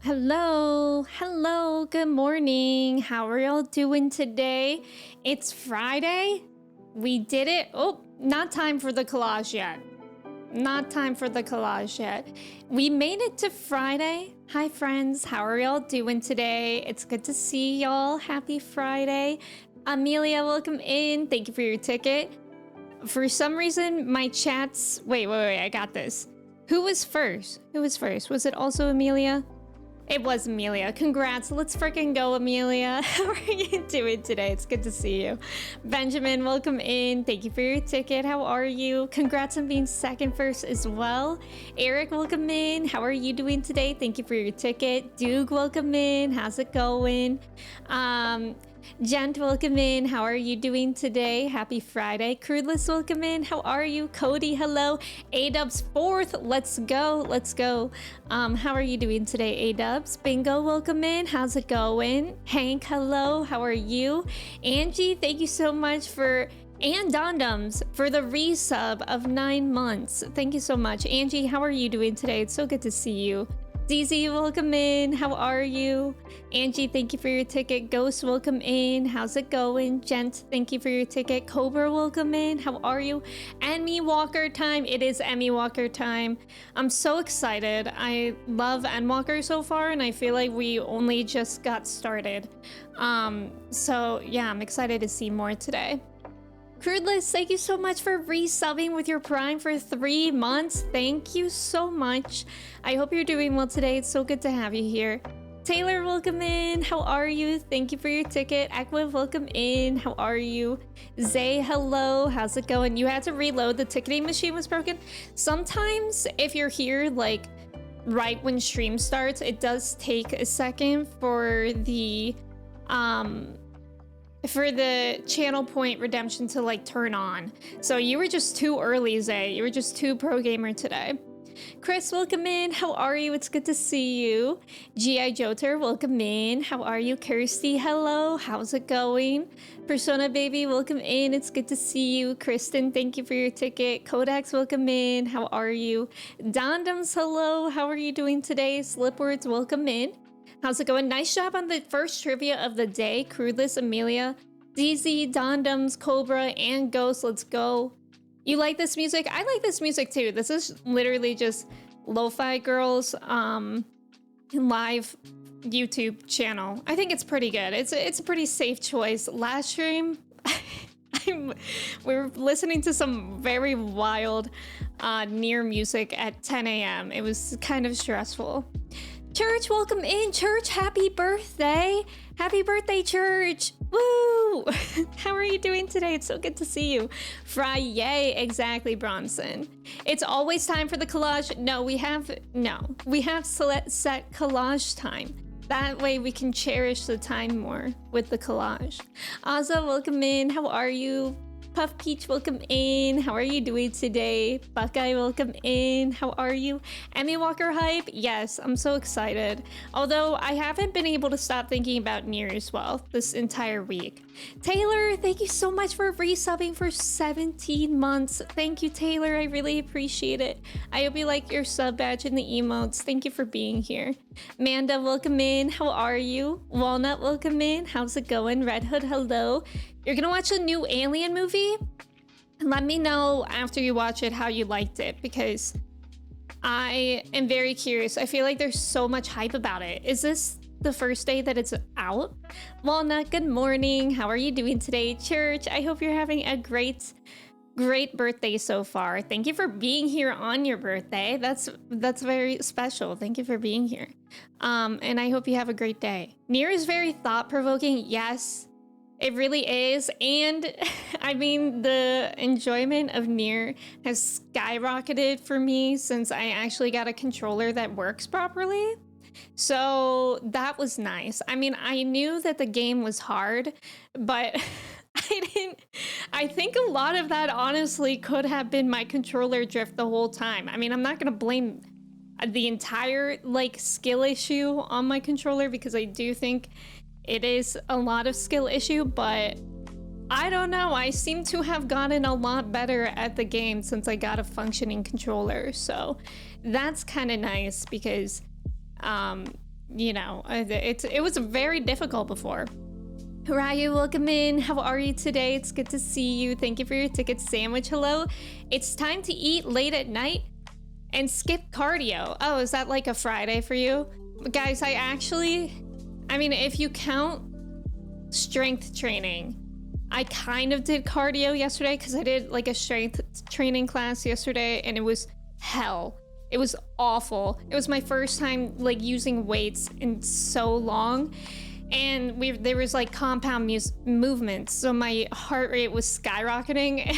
Hello, good morning. How are y'all doing today? It's Friday. We did it. Oh, not time for the collage yet. Not time for the collage yet. We made it to Friday. Hi, friends. How are y'all doing today? It's good to see y'all. Happy Friday. Amelia, welcome in. Thank you for your ticket. For some reason, my chats... Wait. I got this. Who was first? Was it also Amelia? It was Amelia. Congrats. Let's freaking go, Amelia. How are you doing today? It's good to see you. Benjamin, welcome in. Thank you for your ticket. How are you? Congrats on being second first as well. Eric, welcome in. How are you doing today? Thank you for your ticket. Duke, welcome in. How's it going? Gent, welcome in. How are you doing today? Happy Friday. Crudeless, welcome in. How are you? Cody, hello. A-Dubs fourth. Let's go. How are you doing today, A-Dubs? Bingo, welcome in. How's it going? Hank, hello. How are you? Angie, thank you so much and Dondums for the resub of 9 months. Thank you so much. Angie, how are you doing today? It's so good to see you. DZ, welcome in. How are you? Angie, thank you for your ticket. Ghost, welcome in. How's it going? Gent, thank you for your ticket. Cobra, welcome in. How are you? Emmy Walker time. It is Emmy Walker time. I'm so excited. I love Endwalker so far, and I feel like we only just got started. So yeah, I'm excited to see more today. Crudeless, thank you so much for resubbing with your Prime for 3 months. Thank you so much. I hope you're doing well today. It's so good to have you here. Taylor, welcome in. How are you? Thank you for your ticket. Aqua, welcome in. How are you? Zay, hello. How's it going? You had to reload. The ticketing machine was broken. Sometimes if you're here, like right when stream starts, it does take a second for the channel point redemption to like turn on. So you were just too early, Zay. You were just too pro gamer today. Chris, welcome in. How are you? It's good to see you. G.I. Joter, welcome in. How are you? Kirsty, hello. How's it going? Persona Baby, welcome in. It's good to see you. Kristen, thank you for your ticket. Kodaks, welcome in. How are you? Dondums, hello. How are you doing today? Slipwords, welcome in. How's it going? Nice job on the first trivia of the day. Crudeless, Amelia, DZ, Dondums, Cobra, and Ghost. Let's go. You like this music? I like this music too. This is literally just Lo-Fi Girls live YouTube channel. I think it's pretty good. It's a pretty safe choice. Last stream, we were listening to some very wild near music at 10 a.m. It was kind of stressful. Church, welcome in. Church, happy birthday. Happy birthday, Church. Woo! How are you doing today? It's so good to see you. Friday, exactly, Bronson. It's always time for the collage. No, we have set collage time. That way we can cherish the time more with the collage. Azza, welcome in. How are you? Puff Peach, welcome in. How are you doing today? Buckeye, welcome in. How are you? Emmy Walker hype? Yes, I'm so excited. Although I haven't been able to stop thinking about Nier as well this entire week. Taylor, thank you so much for resubbing for 17 months. Thank you, Taylor. I really appreciate it. I hope you like your sub badge and the emotes. Thank you for being here. Manda, welcome in. How are you? Walnut, welcome in. How's it going? Red Hood, hello. You're gonna watch a new Alien movie? Let me know after you watch it how you liked it, because I am very curious. I feel like there's so much hype about it. Is this the first day that it's out? Walnut, good morning. How are you doing today? Church, I hope you're having a great birthday so far. Thank you for being here on your birthday. That's very special. Thank you for being here. And I hope you have a great day. Nier is very thought-provoking. Yes, it really is. And I mean, the enjoyment of Nier has skyrocketed for me since I actually got a controller that works properly. So that was nice. I mean, I knew that the game was hard, but I think a lot of that honestly could have been my controller drift the whole time. I mean, I'm not gonna blame the entire like skill issue on my controller, because I do think it is a lot of skill issue, but I don't know. I seem to have gotten a lot better at the game since I got a functioning controller. So that's kind of nice, because you know, it was very difficult before. Ryu, welcome in. How are you today? It's good to see you. Thank you for your ticket sandwich. Hello. It's time to eat late at night and skip cardio. Oh, is that like a Friday for you? Guys, I mean, if you count strength training, I kind of did cardio yesterday because I did like a strength training class yesterday and it was hell. It was awful. It was my first time like using weights in so long. And there was like compound movements, so my heart rate was skyrocketing.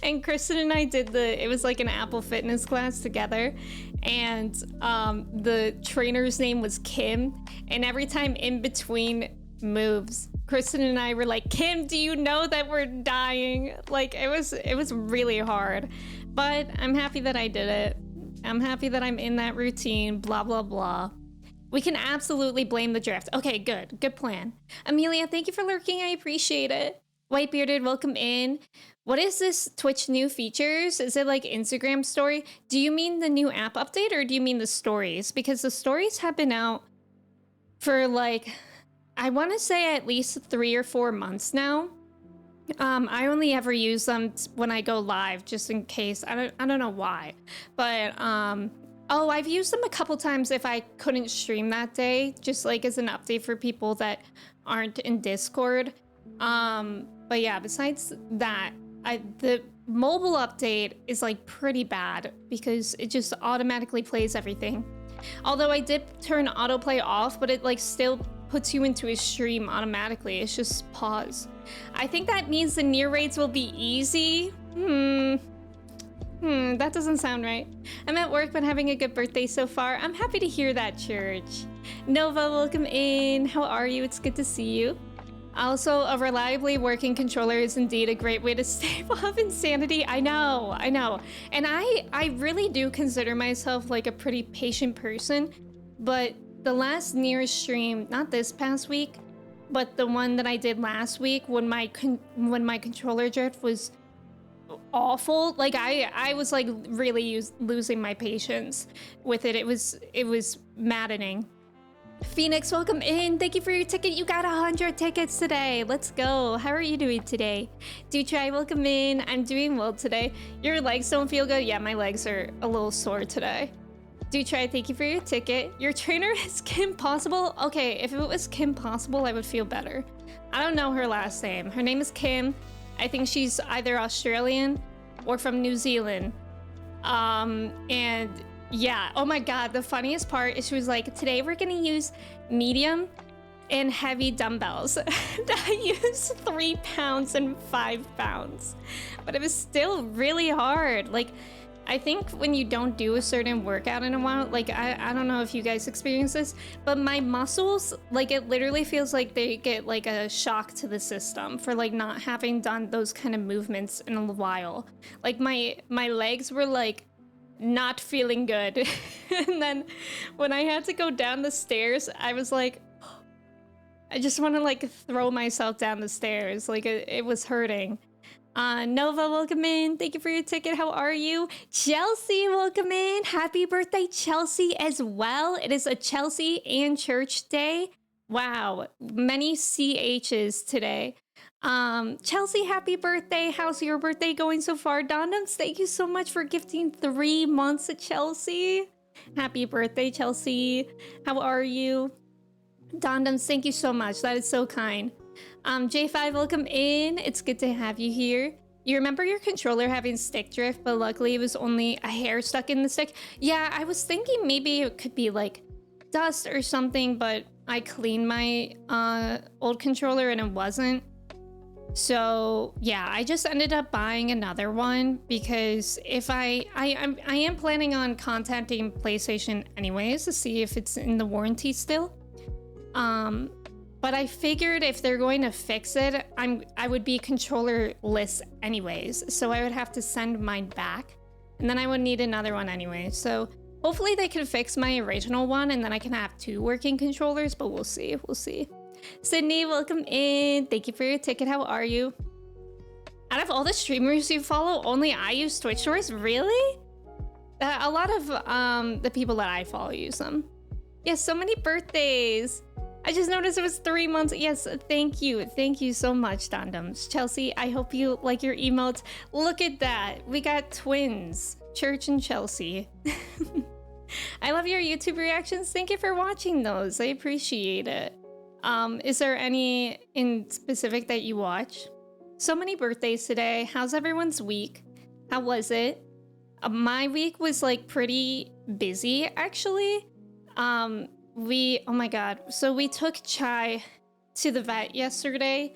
And Kristen and I did it was like an Apple Fitness class together, and the trainer's name was Kim, and every time in between moves, Kristen and I were like, Kim, do you know that we're dying? Like it was really hard, but I'm happy that I did it. I'm happy that I'm in that routine, blah blah blah. We can absolutely blame the drift. Okay, good plan. Amelia, thank you for lurking. I appreciate it. Whitebearded, welcome in. What is this Twitch new features? Is it like Instagram story? Do you mean the new app update or do you mean the stories? Because the stories have been out for like, I want to say at least 3 or 4 months now. I only ever use them when I go live, just in case. I don't know why, but oh, I've used them a couple times if I couldn't stream that day, just like as an update for people that aren't in Discord. But yeah, besides that, the mobile update is like pretty bad because it just automatically plays everything. Although I did turn autoplay off, but it like still puts you into a stream automatically. It's just pause. I think that means the near raids will be easy. That doesn't sound right. I'm at work but having a good birthday so far. I'm happy to hear that, Church. Nova, welcome in. How are you? It's good to see you. Also, a reliably working controller is indeed a great way to stave off insanity. I know. And I really do consider myself like a pretty patient person, but the last nearest stream, not this past week, but the one that I did last week when my controller drift was awful. Like I was like really losing my patience with it. It was maddening. Phoenix, welcome in. Thank you for your ticket. You got 100 tickets today. Let's go. How are you doing today? Do try, welcome in. I'm doing well today. Your legs don't feel good? Yeah, my legs are a little sore today. Do try, thank you for your ticket. Your trainer is Kim Possible? Okay, if it was Kim Possible, I would feel better. I don't know her last name. Her name is Kim. I think she's either Australian or from New Zealand. And yeah, oh my God, the funniest part is she was like, today we're gonna use medium and heavy dumbbells that use 3 pounds and 5 pounds. But it was still really hard. Like, I think when you don't do a certain workout in a while, like I don't know if you guys experience this, but my muscles, like it literally feels like they get like a shock to the system for like not having done those kind of movements in a while. Like my legs were like not feeling good. And then when I had to go down the stairs, I was like, I just want to like throw myself down the stairs. Like it was hurting. Nova, welcome in. Thank you for your ticket. How are you? Chelsea, welcome in. Happy birthday, Chelsea, as well. It is a Chelsea and Church day. Wow, many CHs today. Chelsea, happy birthday. How's your birthday going so far? Dondums, thank you so much for gifting 3 months at Chelsea. Happy birthday, Chelsea. How are you? Dondums, thank you so much. That is so kind. J5, welcome in. It's good to have you here. You remember your controller having stick drift, but luckily it was only a hair stuck in the stick? Yeah, I was thinking maybe it could be like dust or something, but I cleaned my old controller and it wasn't. So yeah, I just ended up buying another one because if I am planning on contacting PlayStation anyways to see if it's in the warranty still. But I figured if they're going to fix it, I would be controllerless anyways, so I would have to send mine back, and then I would need another one anyway. So hopefully they can fix my original one, and then I can have 2 working controllers. But we'll see. We'll see. Sydney, welcome in. Thank you for your ticket. How are you? Out of all the streamers you follow, only I use Twitch Stores? Really? A lot of the people that I follow use them. Yes, so many birthdays. I just noticed it was 3 months. Yes, thank you. Thank you so much, Dondoms. Chelsea, I hope you like your emotes. Look at that. We got twins. Church and Chelsea. I love your YouTube reactions. Thank you for watching those. I appreciate it. Is there any in specific that you watch? So many birthdays today. How's everyone's week? How was it? My week was like pretty busy, actually. Oh my god. So we took Chai to the vet yesterday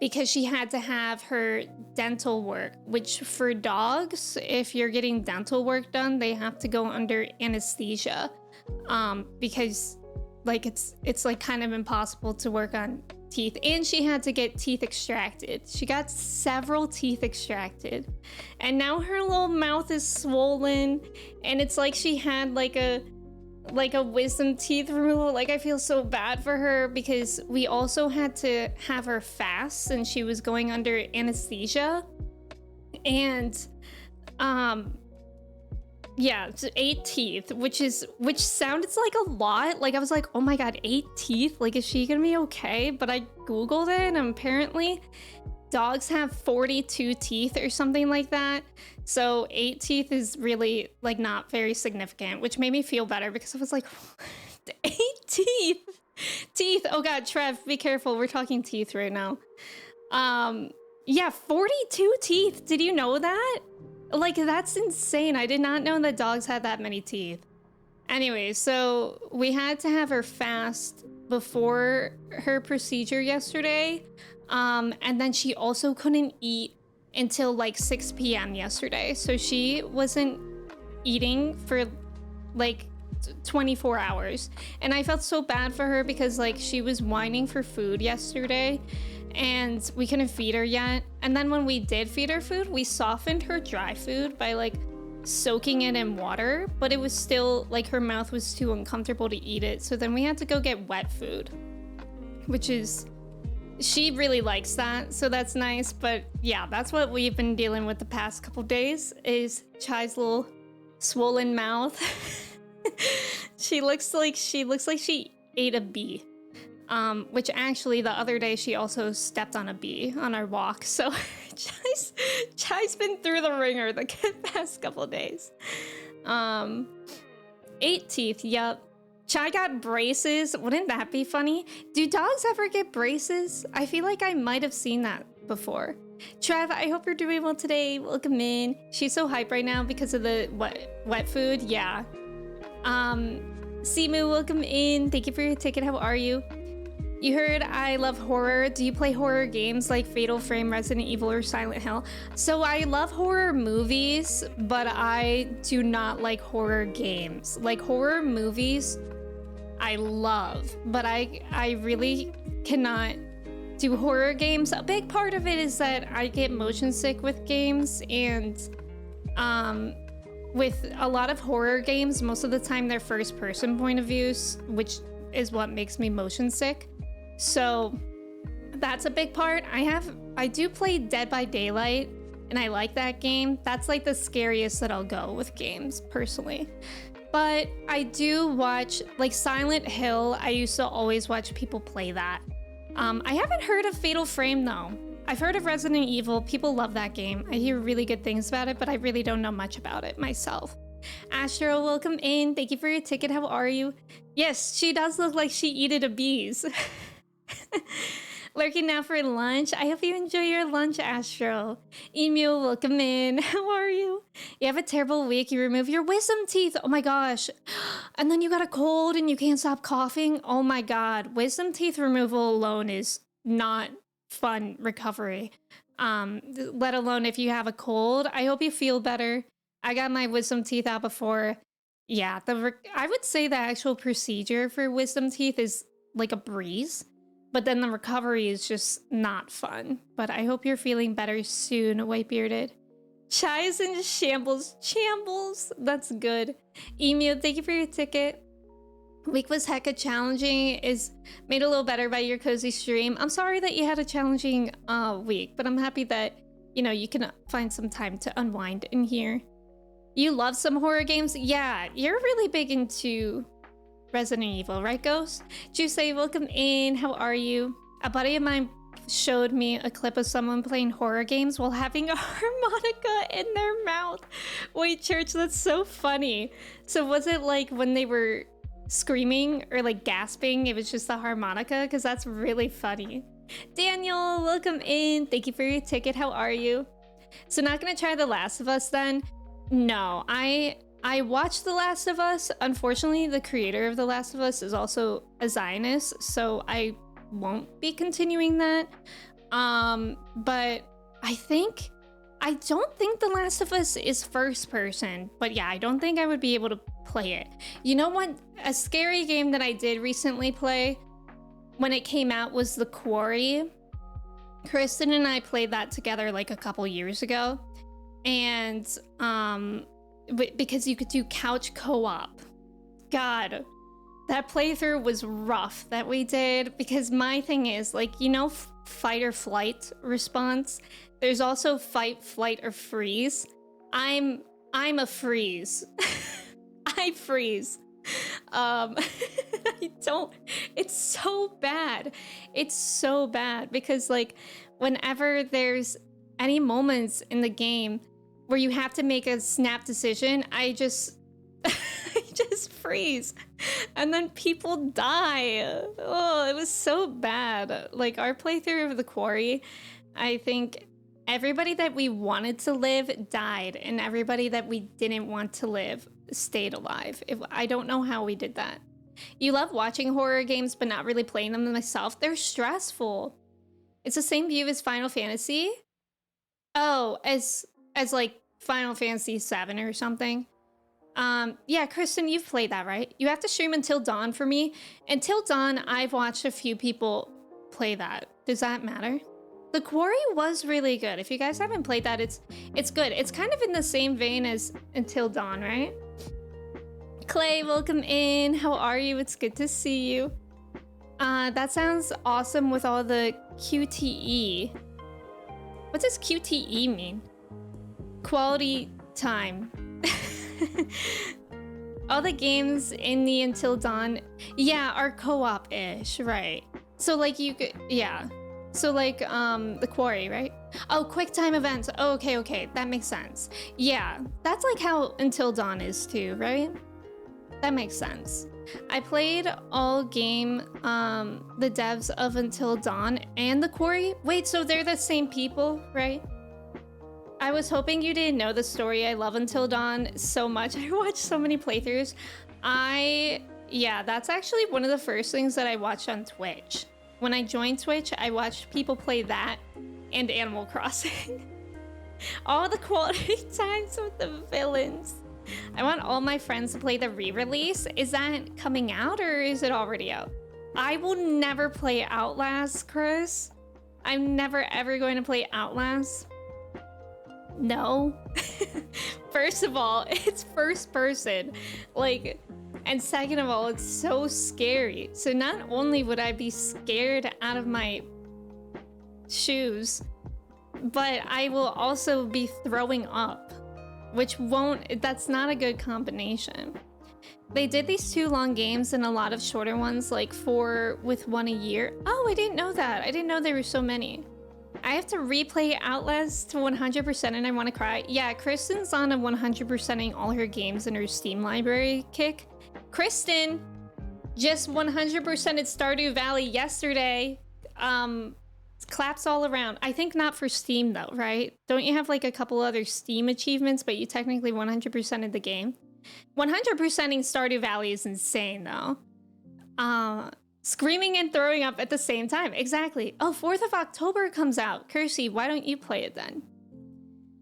because she had to have her dental work, which for dogs, if you're getting dental work done, they have to go under anesthesia. Because like it's like kind of impossible to work on teeth, and she had to get teeth extracted. She got several teeth extracted, and now her little mouth is swollen, and it's like she had like a wisdom teeth removal. Like, I feel so bad for her because we also had to have her fast and she was going under anesthesia. And yeah, it's 8 teeth, which sounded like a lot. Like, I was like, oh my god, 8 teeth? Like, is she gonna be okay? But I googled it, and apparently dogs have 42 teeth or something like that. So 8 teeth is really like not very significant, which made me feel better because I was like, 8 teeth. Teeth. Oh god, Trev, be careful. We're talking teeth right now. Yeah, 42 teeth. Did you know that? Like, that's insane. I did not know that dogs had that many teeth. Anyway, so we had to have her fast before her procedure yesterday. And then she also couldn't eat until like 6 p.m. yesterday. So she wasn't eating for like 24 hours. And I felt so bad for her because like she was whining for food yesterday and we couldn't feed her yet. And then when we did feed her food, we softened her dry food by like soaking it in water, but it was still like her mouth was too uncomfortable to eat it. So then we had to go get wet food, which is, she really likes that, so that's nice. But yeah, that's what we've been dealing with the past couple days is Chai's little swollen mouth. She looks like she ate a bee. Which actually the other day she also stepped on a bee on our walk. So Chai's been through the ringer the past couple days. 8 teeth, yep. Chai got braces. Wouldn't that be funny? Do dogs ever get braces? I feel like I might have seen that before. Trev, I hope you're doing well today. Welcome in. She's so hyped right now because of the wet food. Yeah. Simu, welcome in. Thank you for your ticket. How are you? You heard I love horror. Do you play horror games like Fatal Frame, Resident Evil, or Silent Hill? So I love horror movies, but I do not like horror games. Like horror movies, I love, but I really cannot do horror games. A big part of it is that I get motion sick with games, and with a lot of horror games, most of the time they're first person point of views, which is what makes me motion sick. So that's a big part. I do play Dead by Daylight, and I like that game. That's like the scariest that I'll go with games personally. But I do watch like Silent Hill. I used to always watch people play that. I haven't heard of Fatal Frame though. I've heard of Resident Evil. People love that game. I hear really good things about it, but I really don't know much about it myself. Astro, welcome in. Thank you for your ticket. How are you? Yes, she does look like she eated a bees. Lurking now for lunch. I hope you enjoy your lunch, Astro. Emu, welcome in. How are you? You have a terrible week. You remove your wisdom teeth. Oh my gosh. And then you got a cold and you can't stop coughing. Oh my god. Wisdom teeth removal alone is not fun recovery. Let alone if you have a cold. I hope you feel better. I got my wisdom teeth out before. Yeah, I would say the actual procedure for wisdom teeth is like a breeze. But then the recovery is just not fun. But I hope you're feeling better soon, Whitebearded. Chai is in shambles. Shambles. That's good. Emu, thank you for your ticket. Week was hecka challenging. Is made a little better by your cozy stream. I'm sorry that you had a challenging week, but I'm happy that, you know, you can find some time to unwind in here. You love some horror games? Yeah, you're really big into Resident Evil, right, Ghost? Juice, welcome in. How are you? A buddy of mine showed me a clip of someone playing horror games while having a harmonica in their mouth. Wait, Church, that's so funny. So was it like when they were screaming or like gasping, it was just the harmonica? Because that's really funny. Daniel, welcome in. Thank you for your ticket. How are you? So not gonna try The Last of Us then? No, I watched The Last of Us. Unfortunately, the creator of The Last of Us is also a Zionist, so I won't be continuing that. But I don't think The Last of Us is first person, but yeah, I don't think I would be able to play it. You know what? A scary game that I did recently play when it came out was The Quarry. Kristen and I played that together like a couple years ago, and because you could do couch co-op. God, that playthrough was rough that we did, because my thing is, like, you know, fight or flight response. There's also fight, flight, or freeze. I'm a freeze. I freeze. I don't. It's so bad. It's so bad because, like, whenever there's any moments in the game where you have to make a snap decision, I just freeze, and then people die. Oh, it was so bad. Like, our playthrough of The Quarry, I think everybody that we wanted to live died, and everybody that we didn't want to live stayed alive. I don't know how we did that. You love watching horror games but not really playing them myself. They're stressful. It's the same view as Final Fantasy. Oh, as like Final Fantasy VII or something. Yeah, Kristen, you've played that, right? You have to stream Until Dawn for me. Until Dawn, I've watched a few people play that. Does that matter? The Quarry was really good. If you guys haven't played that, it's good. It's kind of in the same vein as Until Dawn, right? Clay, welcome in. How are you? It's good to see you. That sounds awesome with all the QTE. What does QTE mean? Quality time. All the games in the Until Dawn, yeah, are co-op-ish, right? So like you could, yeah. So like The Quarry, right? Oh, quick time events. Oh, okay, that makes sense. Yeah, that's like how Until Dawn is too, right? That makes sense. I played all game, the devs of Until Dawn and The Quarry. Wait, so they're the same people, right? I was hoping you didn't know the story. I love Until Dawn so much. I watched so many playthroughs. Yeah, that's actually one of the first things that I watched on Twitch. When I joined Twitch, I watched people play that and Animal Crossing. All the quality times with the villains. I want all my friends to play the re-release. Is that coming out or is it already out? I will never play Outlast, Chris. I'm never ever going to play Outlast. No. First of all, it's first person. Like, and second of all, it's so scary. So not only would I be scared out of my shoes, but I will also be throwing up, which that's not a good combination. They did these 2 long games and a lot of shorter ones, like 4 with 1 a year. Oh, I didn't know that. I didn't know there were so many. I have to replay Outlast to 100% and I want to cry. Yeah, Kristen's on a 100%ing all her games in her Steam library kick. Kristen just 100%ed Stardew Valley yesterday. Claps all around. I think not for Steam though, right? Don't you have like a couple other Steam achievements, but you technically 100%ed the game? 100%ing Stardew Valley is insane though. Screaming and throwing up at the same time. Exactly. Oh, 4th of October comes out. Kersey, why don't you play it then?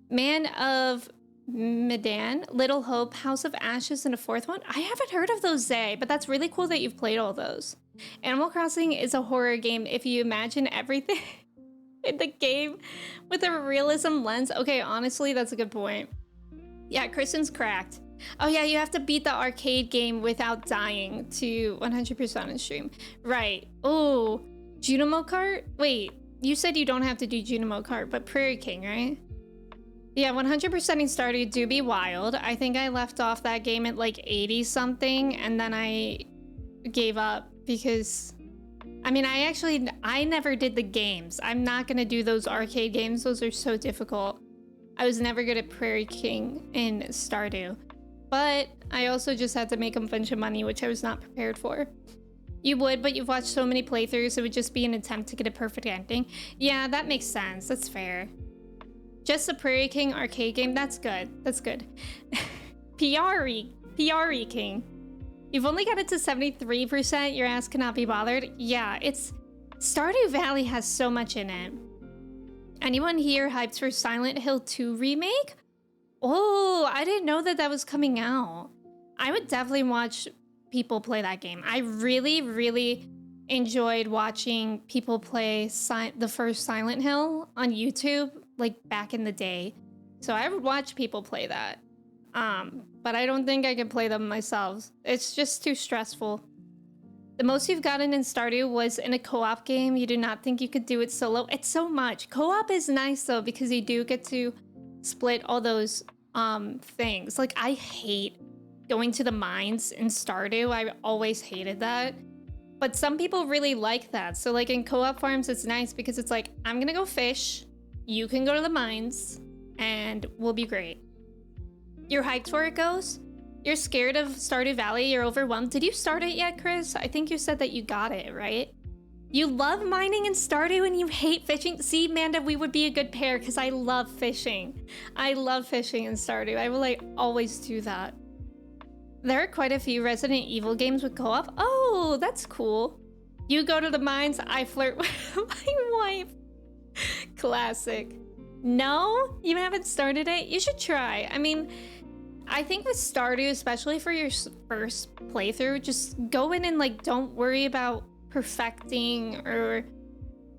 Man of Medan, Little Hope, House of Ashes, and a 4th one? I haven't heard of those, Zay, but that's really cool that you've played all those. Animal Crossing is a horror game if you imagine everything in the game with a realism lens. Okay, honestly, that's a good point. Yeah, Kristen's cracked. Oh yeah, you have to beat the arcade game without dying to 100% on stream. Right. Oh, Junimo Kart? Wait, you said you don't have to do Junimo Kart, but Prairie King, right? Yeah, 100%ing Stardew do be wild. I think I left off that game at like 80 something, and then I gave up because I mean, I never did the games. I'm not gonna do those arcade games. Those are so difficult. I was never good at Prairie King and Stardew. But I also just had to make a bunch of money, which I was not prepared for. You would, but you've watched so many playthroughs, it would just be an attempt to get a perfect ending. Yeah, that makes sense. That's fair. Just the Prairie King arcade game, that's good. That's good. PRE King. You've only got it to 73%, your ass cannot be bothered. Yeah, Stardew Valley has so much in it. Anyone here hyped for Silent Hill 2 remake? Oh, I didn't know that that was coming out. I would definitely watch people play that game. I really, really enjoyed watching people play the first Silent Hill on YouTube, like back in the day. So I would watch people play that. But I don't think I could play them myself. It's just too stressful. The most you've gotten in Stardew was in a co-op game. You do not think you could do it solo. It's so much. Co-op is nice though, because you do get to split all those things. Like I hate going to the mines in Stardew. I always hated that. But some people really like that. So like in co-op farms, it's nice because it's like, I'm gonna go fish, you can go to the mines, and we'll be great. You're hyped for it, Ghost? You're scared of Stardew Valley, you're overwhelmed. Did you start it yet, Chris? I think you said that you got it, right? You love mining in Stardew and you hate fishing? See, Manda, we would be a good pair because I love fishing. I love fishing in Stardew. I will like always do that. There are quite a few Resident Evil games with co-op. Oh, that's cool. You go to the mines, I flirt with my wife. Classic. No, you haven't started it? You should try. I mean, I think with Stardew, especially for your first playthrough, just go in and like don't worry about perfecting or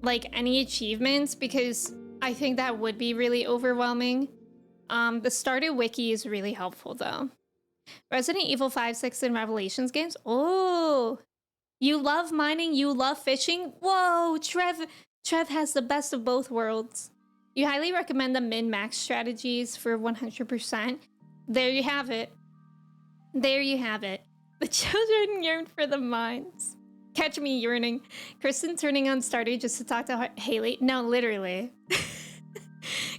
like any achievements because I think that would be really overwhelming. The Stardew wiki is really helpful though. Resident Evil 5, 6, and Revelations games. Oh, you love mining, you love fishing. Whoa, Trev has the best of both worlds. You highly recommend the min-max strategies for 100%. There you have it. There you have it. The children yearn for the mines. Catch me yearning. Kristen turning on Stardew just to talk to Haley. No, literally.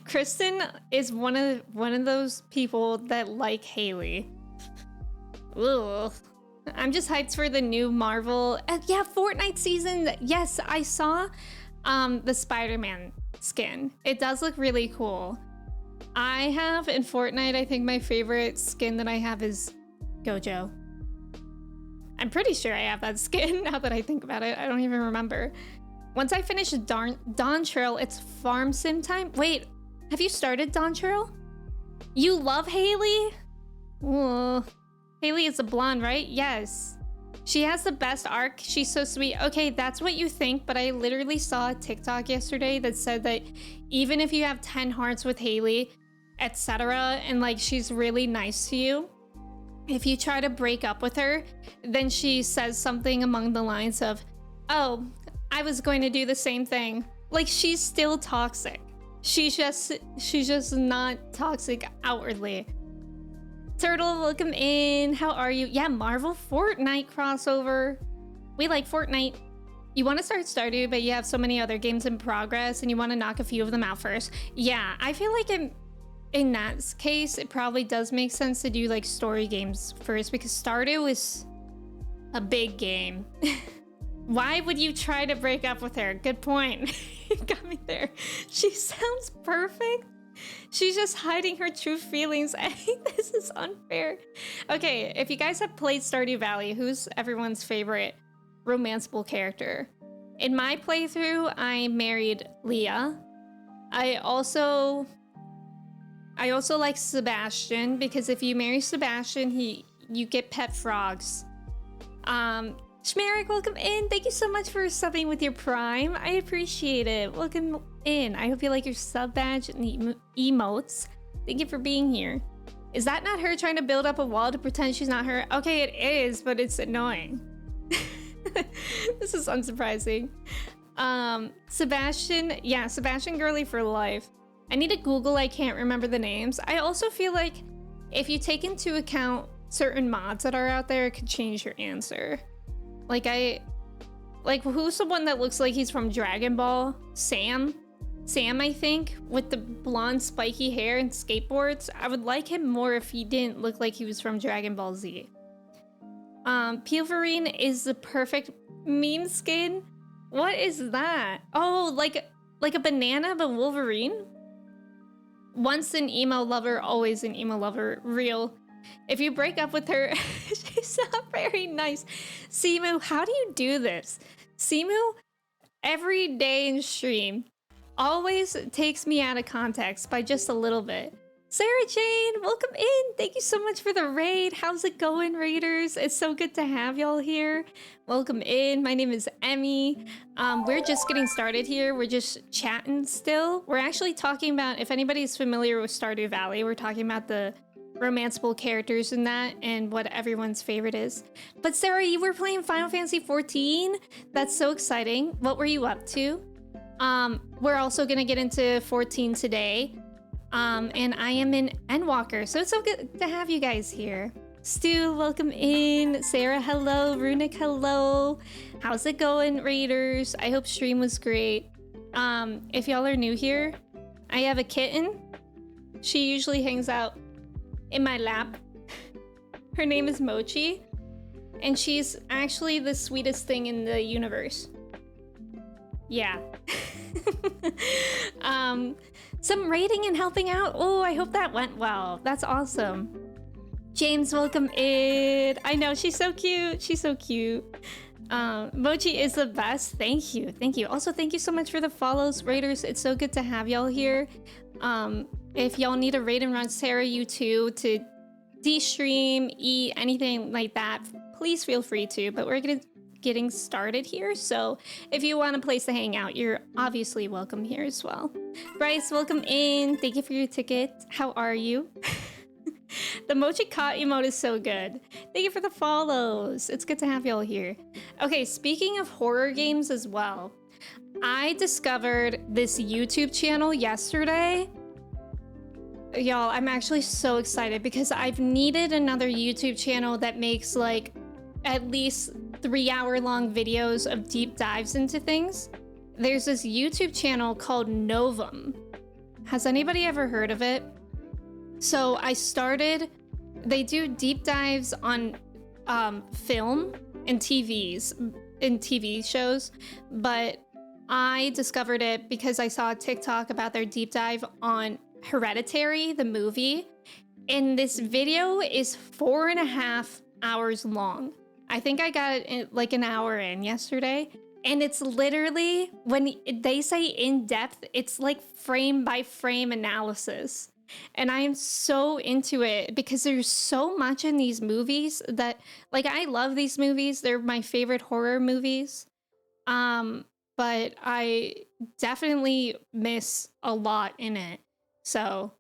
Kristen is one of those people that like Haley. Ugh. I'm just hyped for the new Marvel. Yeah, Fortnite season. Yes, I saw the Spider-Man skin. It does look really cool. I have in Fortnite, I think my favorite skin that I have is Gojo. I'm pretty sure I have that skin now that I think about it. I don't even remember. Once I finish Dawn Trail, it's farm sim time. Wait, have you started Dawn Trail? You love Haley? Ugh. Haley is a blonde, right? Yes. She has the best arc. She's so sweet. Okay, that's what you think, but I literally saw a TikTok yesterday that said that even if you have 10 hearts with Haley, etc., and like she's really nice to you, if you try to break up with her, then she says something among the lines of, oh, I was going to do the same thing. Like she's still toxic. She's just not toxic outwardly. Turtle, welcome in. How are you? Yeah, Marvel Fortnite crossover. We like Fortnite. You want to start Stardew, but you have so many other games in progress and you want to knock a few of them out first. Yeah, I feel like in that case, it probably does make sense to do like story games first because Stardew is a big game. Why would you try to break up with her? Good point. You got me there. She sounds perfect. She's just hiding her true feelings. I think this is unfair. Okay, if you guys have played Stardew Valley, who's everyone's favorite romanceable character? In my playthrough, I married Leah. I also like Sebastian because if you marry Sebastian, you get pet frogs. Schmerick, welcome in. Thank you so much for subbing with your Prime. I appreciate it. Welcome in. I hope you like your sub badge and the emotes. Thank you for being here. Is that not her trying to build up a wall to pretend she's not her? Okay, it is, but it's annoying. This is unsurprising. Sebastian, yeah, Sebastian girly for life. I need to Google, I can't remember the names. I also feel like if you take into account certain mods that are out there, it could change your answer. Like, who's the one that looks like he's from Dragon Ball? Sam, I think, with the blonde spiky hair and skateboards. I would like him more if he didn't look like he was from Dragon Ball Z. Pilverine is the perfect meme skin. What is that? Oh, like a banana, but Wolverine? Once an emo lover, always an emo lover. Real. If you break up with her, she's not very nice. Simu, how do you do this? Simu, every day in stream, always takes me out of context by just a little bit. Sarah Jane, welcome in. Thank you so much for the raid. How's it going, raiders? It's so good to have y'all here. Welcome in. My name is Emmy. We're just getting started here. We're just chatting still. We're actually talking about, if anybody's familiar with Stardew Valley, we're talking about the romanceable characters in that and what everyone's favorite is. But Sarah, you were playing Final Fantasy XIV. That's so exciting. What were you up to? We're also gonna get into 14 today. And I am in Endwalker, so it's so good to have you guys here. Stu, welcome in. Sarah, hello. Runic, hello. How's it going, raiders? I hope stream was great. If y'all are new here, I have a kitten. She usually hangs out in my lap. Her name is Mochi, and she's actually the sweetest thing in the universe. Yeah. Some rating and helping out. Oh, I hope that went well. That's awesome. James, welcome in. I know, she's so cute. She's so cute. Mochi is the best. Thank you. Thank you. Also, thank you so much for the follows, raiders. It's so good to have y'all here. If y'all need a raid and run Sarah, you too, to de-stream, eat, anything like that, please feel free to. But we're getting started here, so if you want a place to hang out, you're obviously welcome here as well. Bryce, welcome in. Thank you for your ticket. How are you? The Mochi Caught emote is so good. Thank you for the follows. It's good to have y'all here. Okay, speaking of horror games as well, I discovered this YouTube channel yesterday. Y'all, I'm actually so excited because I've needed another YouTube channel that makes like at least 3-hour-long videos of deep dives into things. There's this YouTube channel called Novum. Has anybody ever heard of it? So they do deep dives on film and TV shows, but I discovered it because I saw a TikTok about their deep dive on Hereditary, the movie, and this video is 4.5 hours long. I think I got it in like an hour in yesterday, and it's literally, when they say in depth, it's like frame by frame analysis. And I am so into it because there's so much in these movies that, like, I love these movies. They're my favorite horror movies. But I definitely miss a lot in it. So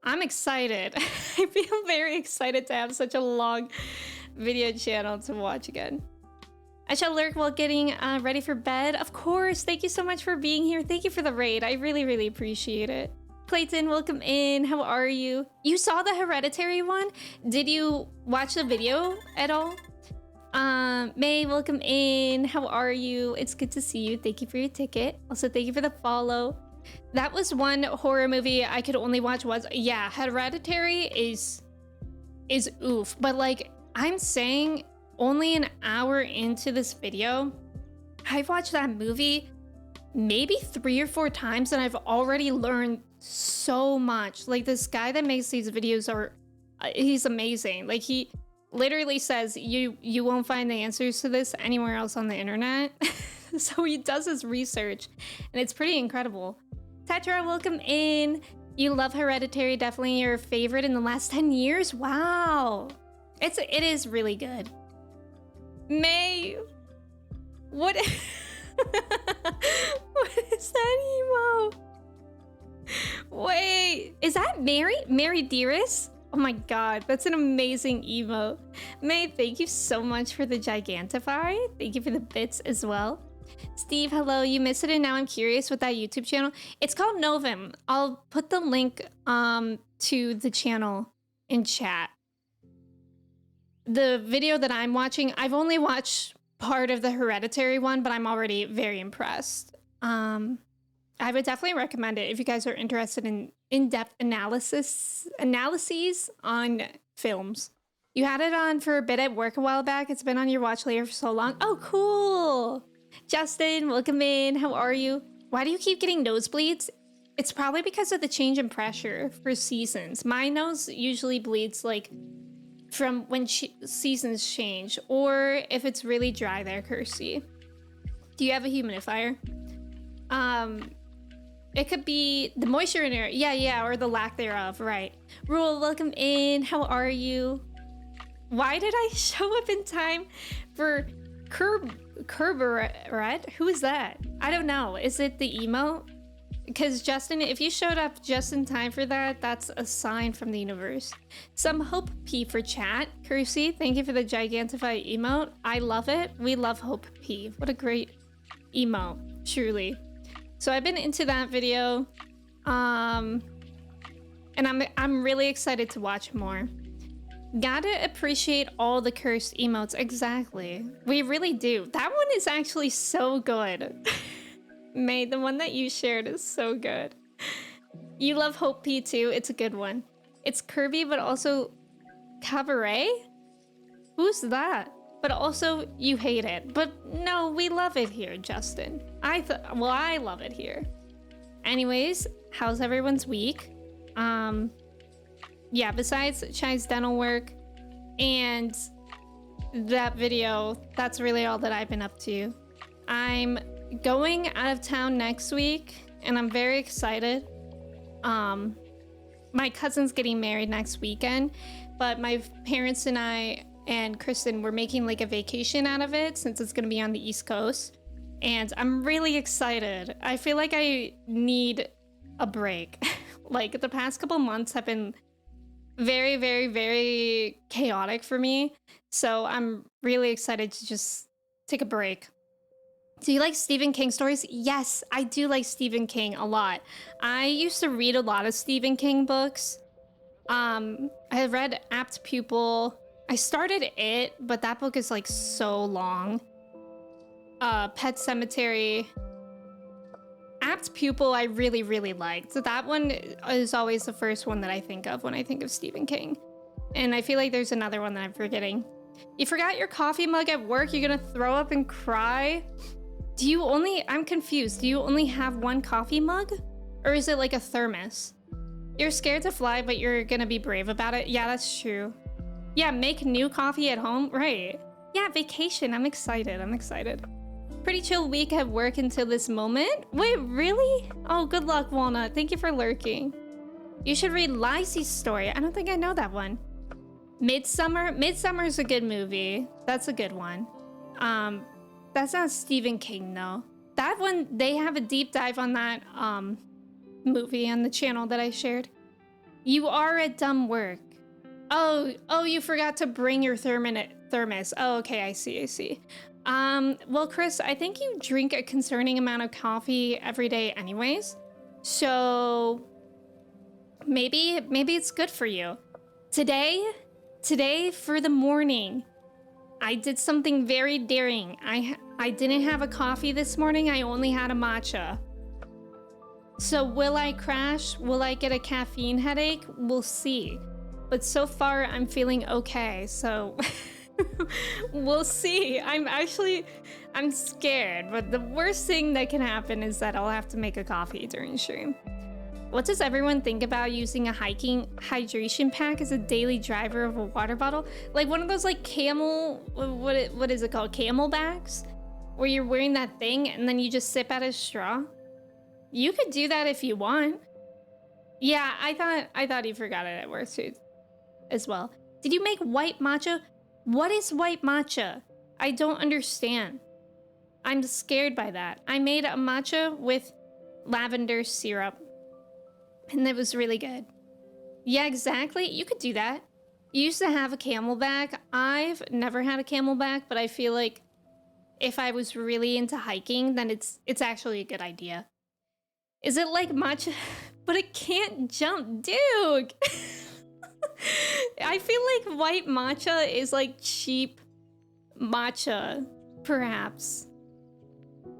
I'm excited. I feel very excited to have such a long video channel to watch again. I shall lurk while getting ready for bed. Of course. Thank you so much for being here. Thank you for the raid. I really, really appreciate it. Clayton, welcome in. How are you? You saw the Hereditary one? Did you watch the video at all? May, welcome in. How are you? It's good to see you. Thank you for your ticket. Also, thank you for the follow. That was one horror movie I could only watch once. Yeah, Hereditary is oof. But like, I'm saying, only an hour into this video, I've watched that movie maybe 3 or 4 times, and I've already learned so much. Like, this guy that makes these videos he's amazing. Like, he literally says you won't find the answers to this anywhere else on the internet. So he does his research, and it's pretty incredible. Tetra, welcome in. You love Hereditary, definitely your favorite in the last 10 years. Wow. It is really good. May, what? What is that emo? Wait, is that Mary Dearest? Oh my god, that's an amazing emo. May, thank you so much for the Gigantify. Thank you for the bits as well. Steve, hello. You missed it, and now I'm curious with that YouTube channel. It's called Novum. I'll put the link to the channel in chat. The video that I'm watching, I've only watched part of the Hereditary one, but I'm already very impressed. I would definitely recommend it if you guys are interested in in-depth analyses on films. You had it on for a bit at work a while back. It's been on your watch later for so long. Oh, cool. Justin, welcome in. How are you? Why do you keep getting nosebleeds? It's probably because of the change in pressure for seasons. My nose usually bleeds like from when seasons change, or if it's really dry there, Kirsty. Do you have a humidifier? It could be the moisture in air. Yeah, or the lack thereof, right. Rule, welcome in. How are you? Why did I show up in time for Kerberat? Who is that? I don't know. Is it the emote? Because Justin, if you showed up just in time for that, that's a sign from the universe. Some Hope P for chat. Kersey, thank you for the Gigantify emote. I love it. We love Hope P. What a great emote, truly. So I've been into that video, and I'm really excited to watch more. Gotta appreciate all the cursed emotes. Exactly. We really do. That one is actually so good. May, the one that you shared is so good. You love Hope P too. It's a good one. It's Kirby, but also Cabaret? Who's that? But also you hate it. But no, we love it here, Justin. I love it here. Anyways, how's everyone's week? Yeah, besides Chai's dental work and that video, that's really all that I've been up to. I'm going out of town next week and I'm very excited. My cousin's getting married next weekend, but my parents and I and Kristen were making like a vacation out of it since it's gonna be on the East Coast. And I'm really excited. I feel like I need a break. Like the past couple months have been very, very, very chaotic for me. So I'm really excited to just take a break. Do you like Stephen King stories? Yes, I do like Stephen King a lot. I used to read a lot of Stephen King books. I read Apt Pupil. I started it, but that book is like so long. Pet Cemetery. Apt Pupil I really, really liked. So that one is always the first one that I think of when I think of Stephen King. And I feel like there's another one that I'm forgetting. You forgot your coffee mug at work? You're gonna throw up and cry? I'm confused. Do you only have one coffee mug? Or is it like a thermos? You're scared to fly, but you're gonna be brave about it. Yeah, that's true. Yeah, make new coffee at home. Right. Yeah, vacation. I'm excited. Pretty chill week at work until this moment. Wait, really? Oh, good luck, Walnut. Thank you for lurking. You should read Lacey's story. I don't think I know that one. Midsummer. Midsummer's a good movie. That's a good one. That's not Stephen King though. That one, they have a deep dive on that movie on the channel that I shared. You are at dumb work. Oh, you forgot to bring your thermos. Oh, okay, I see. Well, Chris, I think you drink a concerning amount of coffee every day anyways. So maybe it's good for you. Today for the morning, I did something very daring. I didn't have a coffee this morning. I only had a matcha. So will I crash? Will I get a caffeine headache? We'll see. But so far I'm feeling okay. So we'll see. I'm scared, but the worst thing that can happen is that I'll have to make a coffee during stream. What does everyone think about using a hiking hydration pack as a daily driver of a water bottle? Like one of those like camel, what is it called? Camelbacks? Where you're wearing that thing and then you just sip out a straw? You could do that if you want. Yeah, I thought you forgot it at work too, as well. Did you make white matcha? What is white matcha? I don't understand. I'm scared by that. I made a matcha with lavender syrup. And it was really good. Yeah, exactly. You could do that. You used to have a camelback. I've never had a camelback, but I feel like if I was really into hiking, then it's actually a good idea. Is it like matcha? But it can't jump, dude. I feel like white matcha is like cheap matcha Perhaps.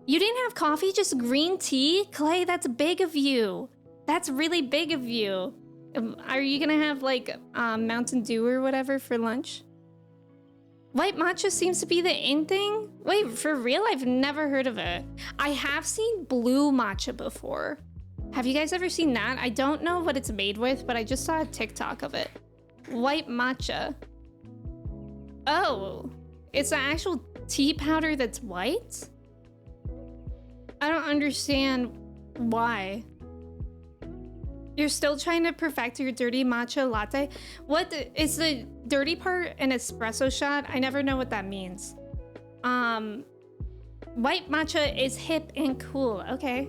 You didn't have coffee, just green tea? Clay, that's big of you. That's really big of you. Are you gonna have like Mountain Dew or whatever for lunch? White matcha seems to be the in thing? Wait, for real? I've never heard of it. I have seen blue matcha before. Have you guys ever seen that? I don't know what it's made with, but I just saw a TikTok of it. White matcha. Oh, it's an actual tea powder that's white? I don't understand why. You're still trying to perfect your dirty matcha latte? What is the dirty part an espresso shot? I never know what that means. White matcha is hip and cool. Okay.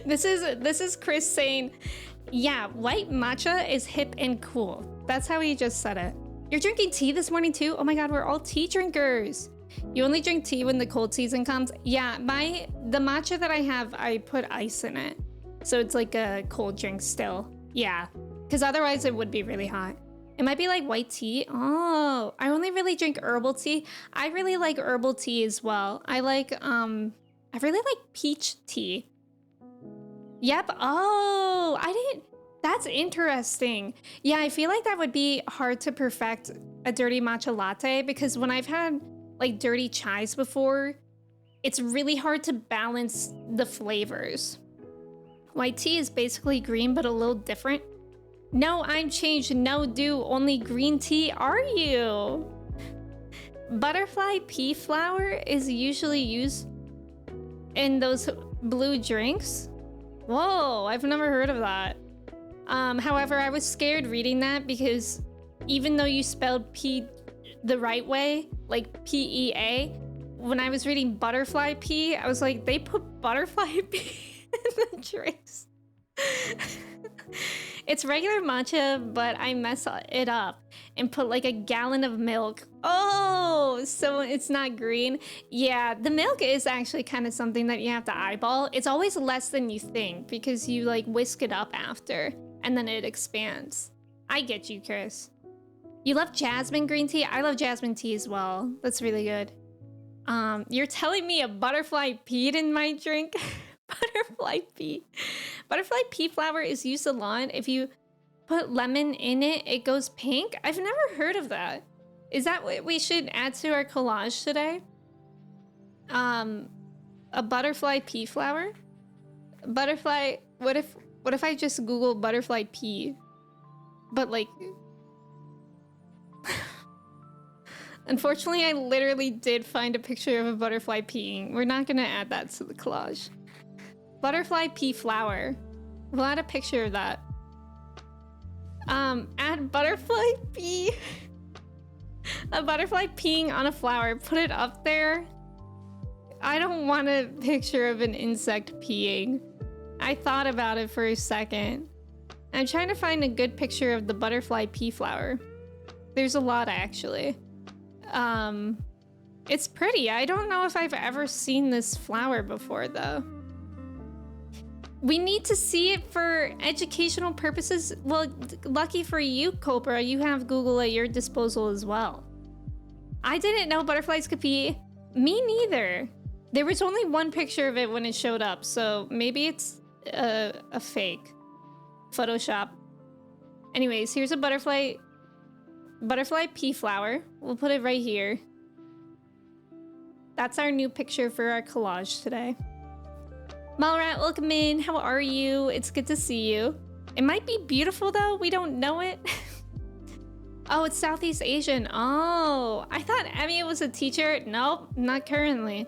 This is Chris saying, yeah, white matcha is hip and cool. That's how he just said it. You're drinking tea this morning too? Oh my god, we're all tea drinkers. You only drink tea when the cold season comes? Yeah, the matcha that I have, I put ice in it. So it's like a cold drink still. Yeah, because otherwise it would be really hot. It might be like white tea. Oh, I only really drink herbal tea. I really like herbal tea as well. I really like peach tea. Yep. Oh, that's interesting. Yeah, I feel like that would be hard to perfect a dirty matcha latte because when I've had like dirty chais before, it's really hard to balance the flavors. White tea is basically green, but a little different. No, I'm changed. No, do only green tea. Are you? Butterfly pea flower is usually used in those blue drinks. Whoa, I've never heard of that. However, I was scared reading that because even though you spelled pea the right way, like PEA, when I was reading butterfly pea, I was like, they put butterfly pea in the drinks. It's regular matcha, but I mess it up and put like a gallon of milk. Oh, so it's not green. Yeah, the milk is actually kind of something that you have to eyeball. It's always less than you think because you like whisk it up after and then it expands. I get you, Chris. You love jasmine green tea? I love jasmine tea as well. That's really good. You're telling me a butterfly peed in my drink? Butterfly pea. Butterfly pea flower is used a lot. If you put lemon in it, it goes pink. I've never heard of that. Is that what we should add to our collage today? A butterfly pea flower? Butterfly, what if I just Google butterfly pea? But like unfortunately, I literally did find a picture of a butterfly peeing. We're not gonna add that to the collage. Butterfly pea flower. We'll add a picture of that. Add butterfly pea. A butterfly peeing on a flower. Put it up there. I don't want a picture of an insect peeing. I thought about it for a second. I'm trying to find a good picture of the butterfly pea flower. There's a lot actually. It's pretty. I don't know if I've ever seen this flower before though. We need to see it for educational purposes. Well, lucky for you, Cobra, you have Google at your disposal as well. I didn't know butterflies could pee. Me neither. There was only one picture of it when it showed up, so maybe it's a fake Photoshop. Anyways, here's a butterfly pea flower. We'll put it right here. That's our new picture for our collage today. Malrat, welcome in. How are you? It's good to see you. It might be beautiful though. We don't know it. Oh, it's Southeast Asian. Oh, I thought Emmy was a teacher. Nope, not currently.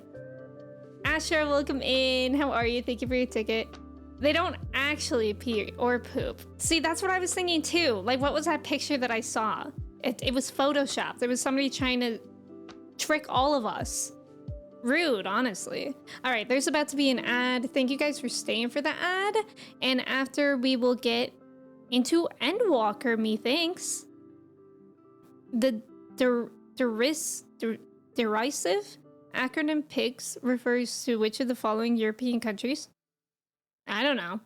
Asher, welcome in. How are you? Thank you for your ticket. They don't actually pee or poop. See, that's what I was thinking too. Like, what was that picture that I saw? It was photoshopped. There was somebody trying to trick all of us. Rude, honestly. All right, there's about to be an ad. Thank you guys for staying for the ad. And after we will get into Endwalker, methinks. The derisive acronym PIGS refers to which of the following European countries? I don't know.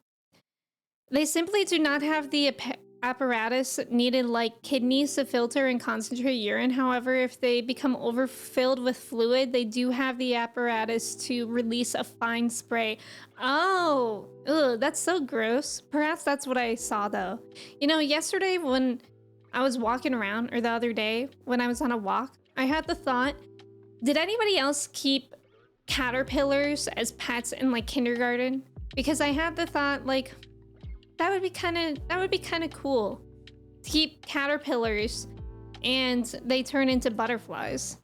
They simply do not have the apparatus needed like kidneys to filter and concentrate urine. However, if they become overfilled with fluid, they do have the apparatus to release a fine spray. Oh, ugh, that's so gross. Perhaps that's what I saw though. You know, yesterday when I was walking around, or the other day when I was on a walk, I had the thought, did anybody else keep caterpillars as pets in like kindergarten? Because I had the thought like, that would be kind of cool to keep caterpillars and they turn into butterflies.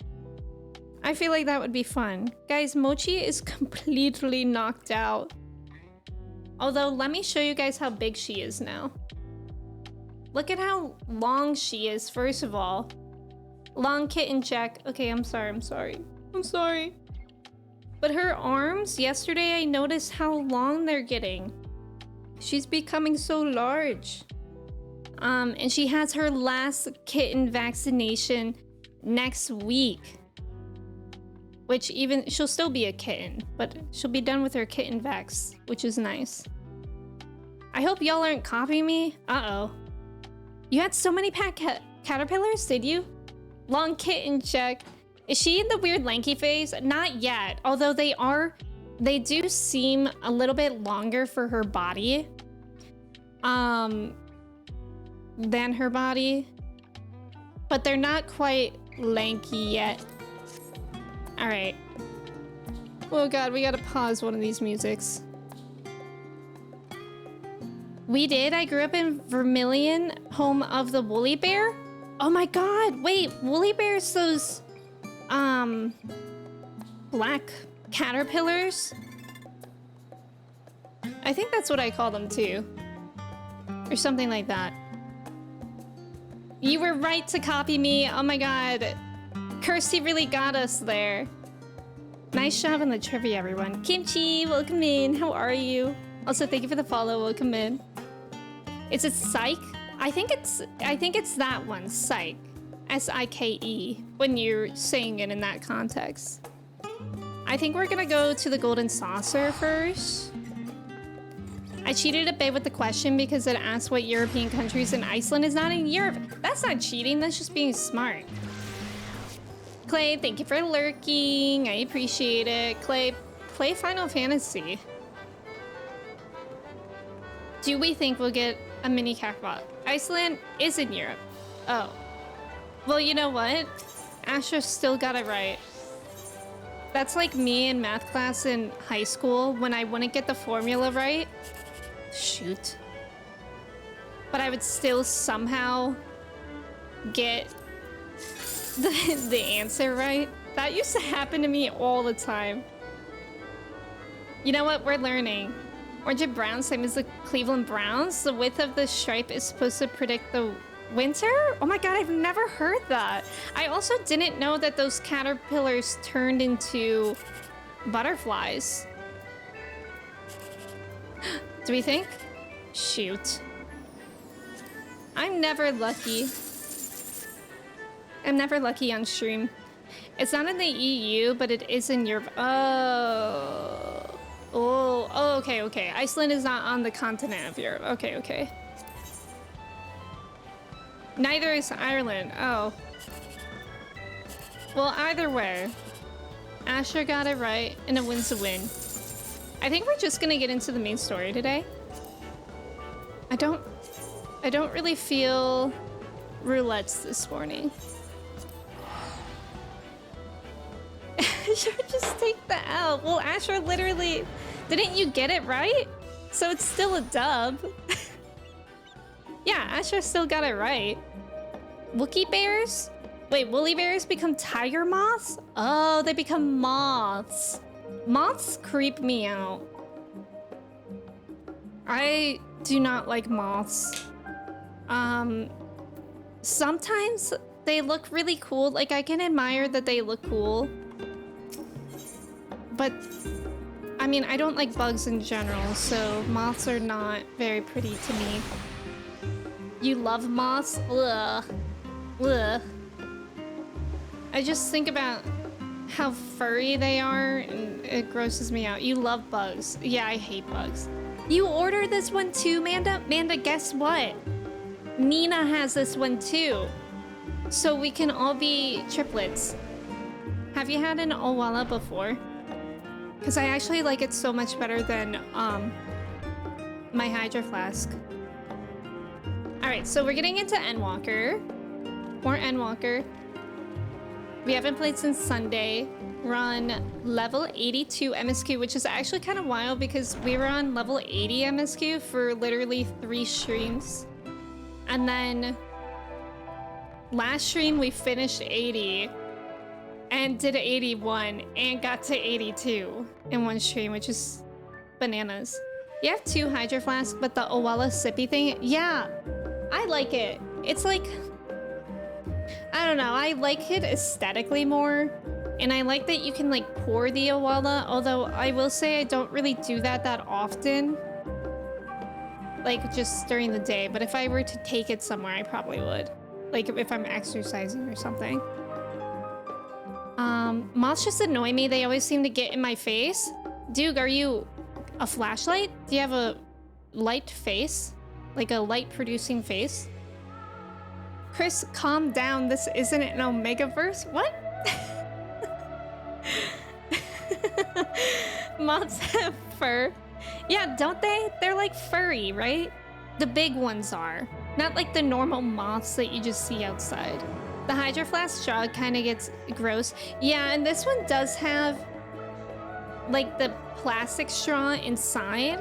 I feel like that would be fun. Guys, Mochi is completely knocked out. Although, let me show you guys how big she is now. Look at how long she is, first of all. Long kitten check. Okay, I'm sorry. But her arms, yesterday I noticed how long they're getting. She's becoming so large. And she has her last kitten vaccination next week. Which even, she'll still be a kitten, but she'll be done with her kitten vax, which is nice. I hope y'all aren't copying me. Uh-oh. You had so many pet caterpillars, did you? Long kitten check. Is she in the weird lanky phase? Not yet, although they do seem a little bit longer for her body than her body, but they're not quite lanky yet. All right. Oh God, we gotta pause one of these musics. I grew up in Vermilion, home of the woolly bear. Oh my God, wait, woolly bears, those black caterpillars? I think that's what I call them too. Or something like that. You were right to copy me. Oh my God. Kirsty really got us there. Nice job on the trivia, everyone. Kimchi, welcome in. How are you? Also, thank you for the follow. Welcome in. Is it Psyche? I think it's that one, Psyche. S-I-K-E, when you're saying it in that context. I think we're gonna go to the golden saucer first. I cheated a bit with the question because it asked what European countries, and Iceland is not in Europe. That's not cheating, that's just being smart. Clay, thank you for lurking. I appreciate it. Clay, play Final Fantasy. Do we think we'll get a mini cacbot? Iceland is in Europe. Oh. Well, you know what? Asher still got it right. That's like me in math class in high school when I wouldn't get the formula right. Shoot. But I would still somehow get the answer right. That used to happen to me all the time. You know what? We're learning. Orange and brown, same as the Cleveland Browns. The width of the stripe is supposed to predict the winter? Oh my God, I've never heard that. I also didn't know that those caterpillars turned into butterflies. Do we think? Shoot. I'm never lucky. I'm never lucky on stream. It's not in the EU, but it is in Europe. Oh, okay. Iceland is not on the continent of Europe. Okay. Neither is Ireland. Oh. Well, either way, Asher got it right, and it wins a win. I think we're just gonna get into the main story today. I don't really feel roulettes this morning. Should just take the L. Well, Asher, literally, didn't you get it right? So it's still a dub. Yeah, Asher still got it right. Wookie bears? Wait, woolly bears become tiger moths? Oh, they become moths. Moths creep me out. I do not like moths. Sometimes they look really cool. Like, I can admire that they look cool. But, I mean, I don't like bugs in general, so moths are not very pretty to me. You love moths? Ugh. Ugh. I just think about how furry they are, and it grosses me out. You love bugs. Yeah, I hate bugs. You ordered this one too, Manda? Manda, guess what? Nina has this one too. So we can all be triplets. Have you had an Owala before? Because I actually like it so much better than my Hydro Flask. Alright, so we're getting into Endwalker. More Endwalker. We haven't played since Sunday. We're on level 82 MSQ, which is actually kind of wild because we were on level 80 MSQ for literally 3 streams. And then last stream we finished 80 and did 81 and got to 82 in one stream, which is bananas. You have 2 Hydro Flasks, but the Owala sippy thing, yeah, I like it. It's like, I don't know, I like it aesthetically more. And I like that you can like pour the Owala, although I will say I don't really do that often. Like just during the day, but if I were to take it somewhere, I probably would. Like if I'm exercising or something. Moths just annoy me. They always seem to get in my face. Dude, are you a flashlight? Do you have a light face? Like a light producing face? Chris, calm down. This isn't an Omegaverse. What? Moths have fur. Yeah, don't they? They're like furry, right? The big ones are. Not like the normal moths that you just see outside. The Hydro Flask straw kind of gets gross. Yeah, and this one does have like the plastic straw inside,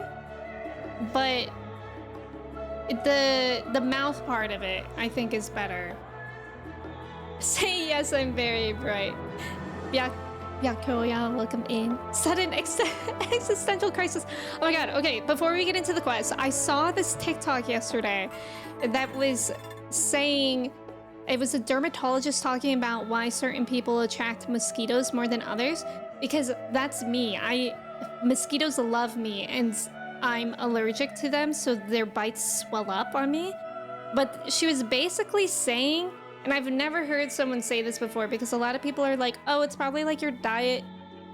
but the mouth part of it I think is better. Say yes, I'm very bright. Yeah. Yakoya, welcome in. Sudden existential crisis. Oh my god, okay, before we get into the quest, I saw this TikTok yesterday that was saying, it was a dermatologist talking about why certain people attract mosquitoes more than others, because that's me. Mosquitoes love me and I'm allergic to them, so their bites swell up on me. But she was basically saying, and I've never heard someone say this before because a lot of people are like, oh, it's probably like your diet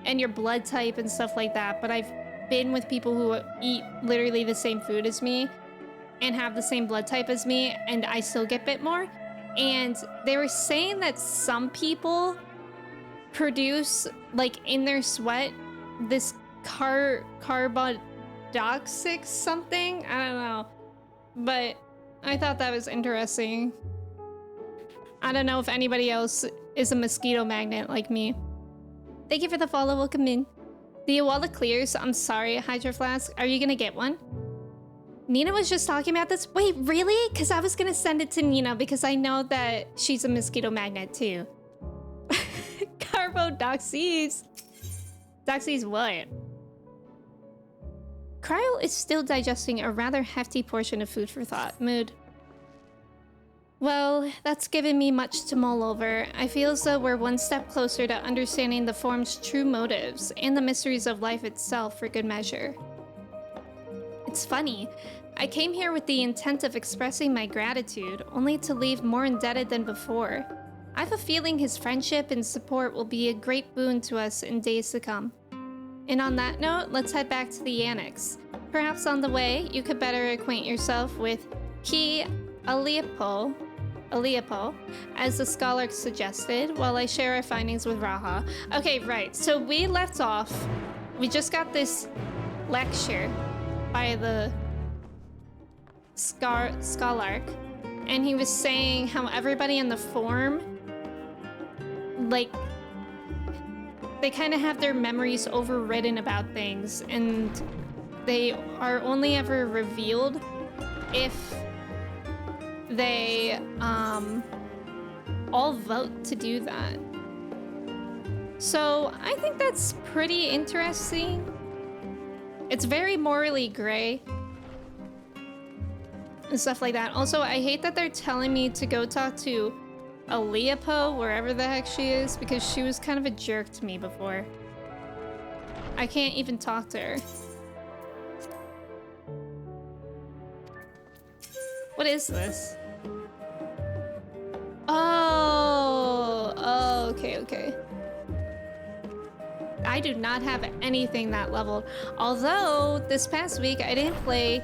and your blood type and stuff like that. But I've been with people who eat literally the same food as me and have the same blood type as me, and I still get bit more. And they were saying that some people produce, like in their sweat, this carbodoxic something. I don't know. But I thought that was interesting. I don't know if anybody else is a mosquito magnet like me. Thank you for the follow, welcome in. The Owala clears, I'm sorry, Hydro Flask. Are you gonna get one? Nina was just talking about this. Wait, really? Because I was gonna send it to Nina because I know that she's a mosquito magnet too. Carbodoxies. Doxies what? Cryo is still digesting a rather hefty portion of food for thought. Mood. Well, that's given me much to mull over. I feel as though we're one step closer to understanding the form's true motives and the mysteries of life itself for good measure. It's funny. I came here with the intent of expressing my gratitude, only to leave more indebted than before. I have a feeling his friendship and support will be a great boon to us in days to come. And on that note, let's head back to the annex. Perhaps on the way, you could better acquaint yourself with Ki Aliapo, as the scholar suggested, while I share our findings with Raha. Okay, right, so we left off. We just got this lecture by the scholar, and he was saying how everybody in the form, like, they kind of have their memories overridden about things, and they are only ever revealed if they all vote to do that. So I think that's pretty interesting. It's very morally gray and stuff like that. Also, I hate that they're telling me to go talk to Aliapo, wherever the heck she is, because she was kind of a jerk to me before. I can't even talk to her. What is this? Oh, okay. I do not have anything that leveled. Although, this past week, I didn't play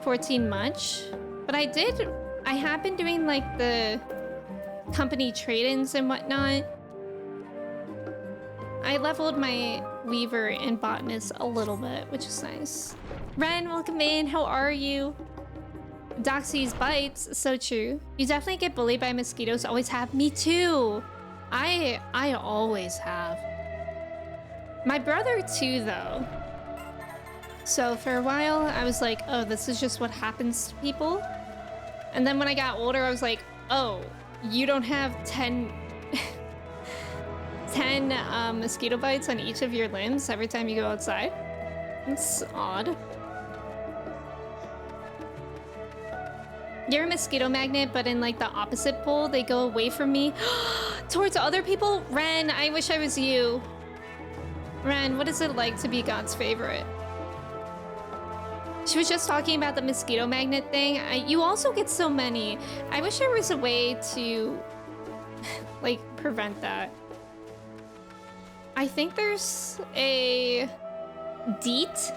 14 much, but I did I have been doing like the company trade-ins and whatnot. I leveled my Weaver and Botanist a little bit, which is nice. Ren, welcome in. How are you? Doxy's bites, so true. You definitely get bullied by mosquitoes. Always have. Me too. I always have. My brother too, though. So for a while, I was like, oh, this is just what happens to people. And then when I got older, I was like, oh, you don't have 10 mosquito bites on each of your limbs every time you go outside? It's odd. You're a mosquito magnet, but in like the opposite pole, they go away from me towards other people. Ren, I wish I was you. Ren, what is it like to be God's favorite? She was just talking about the mosquito magnet thing. You also get so many. I wish there was a way to like prevent that. I think there's a DEET.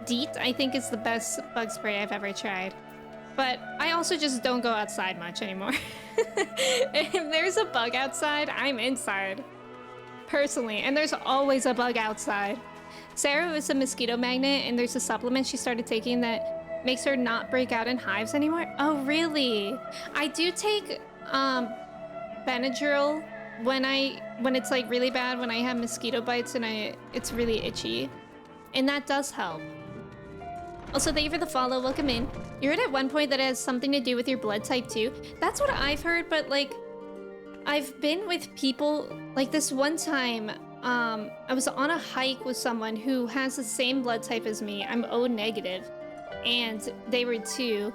DEET, I think, is the best bug spray I've ever tried. But I also just don't go outside much anymore. If there's a bug outside, I'm inside. Personally, and there's always a bug outside. Sarah was a mosquito magnet, and there's a supplement she started taking that makes her not break out in hives anymore. Oh, really? I do take Benadryl when it's like really bad, when I have mosquito bites and it's really itchy, and that does help. Also, thank you for the follow. Welcome in. You heard at one point that it has something to do with your blood type too. That's what I've heard, but like, I've been with people like this one time. I was on a hike with someone who has the same blood type as me. I'm O negative, and they were too.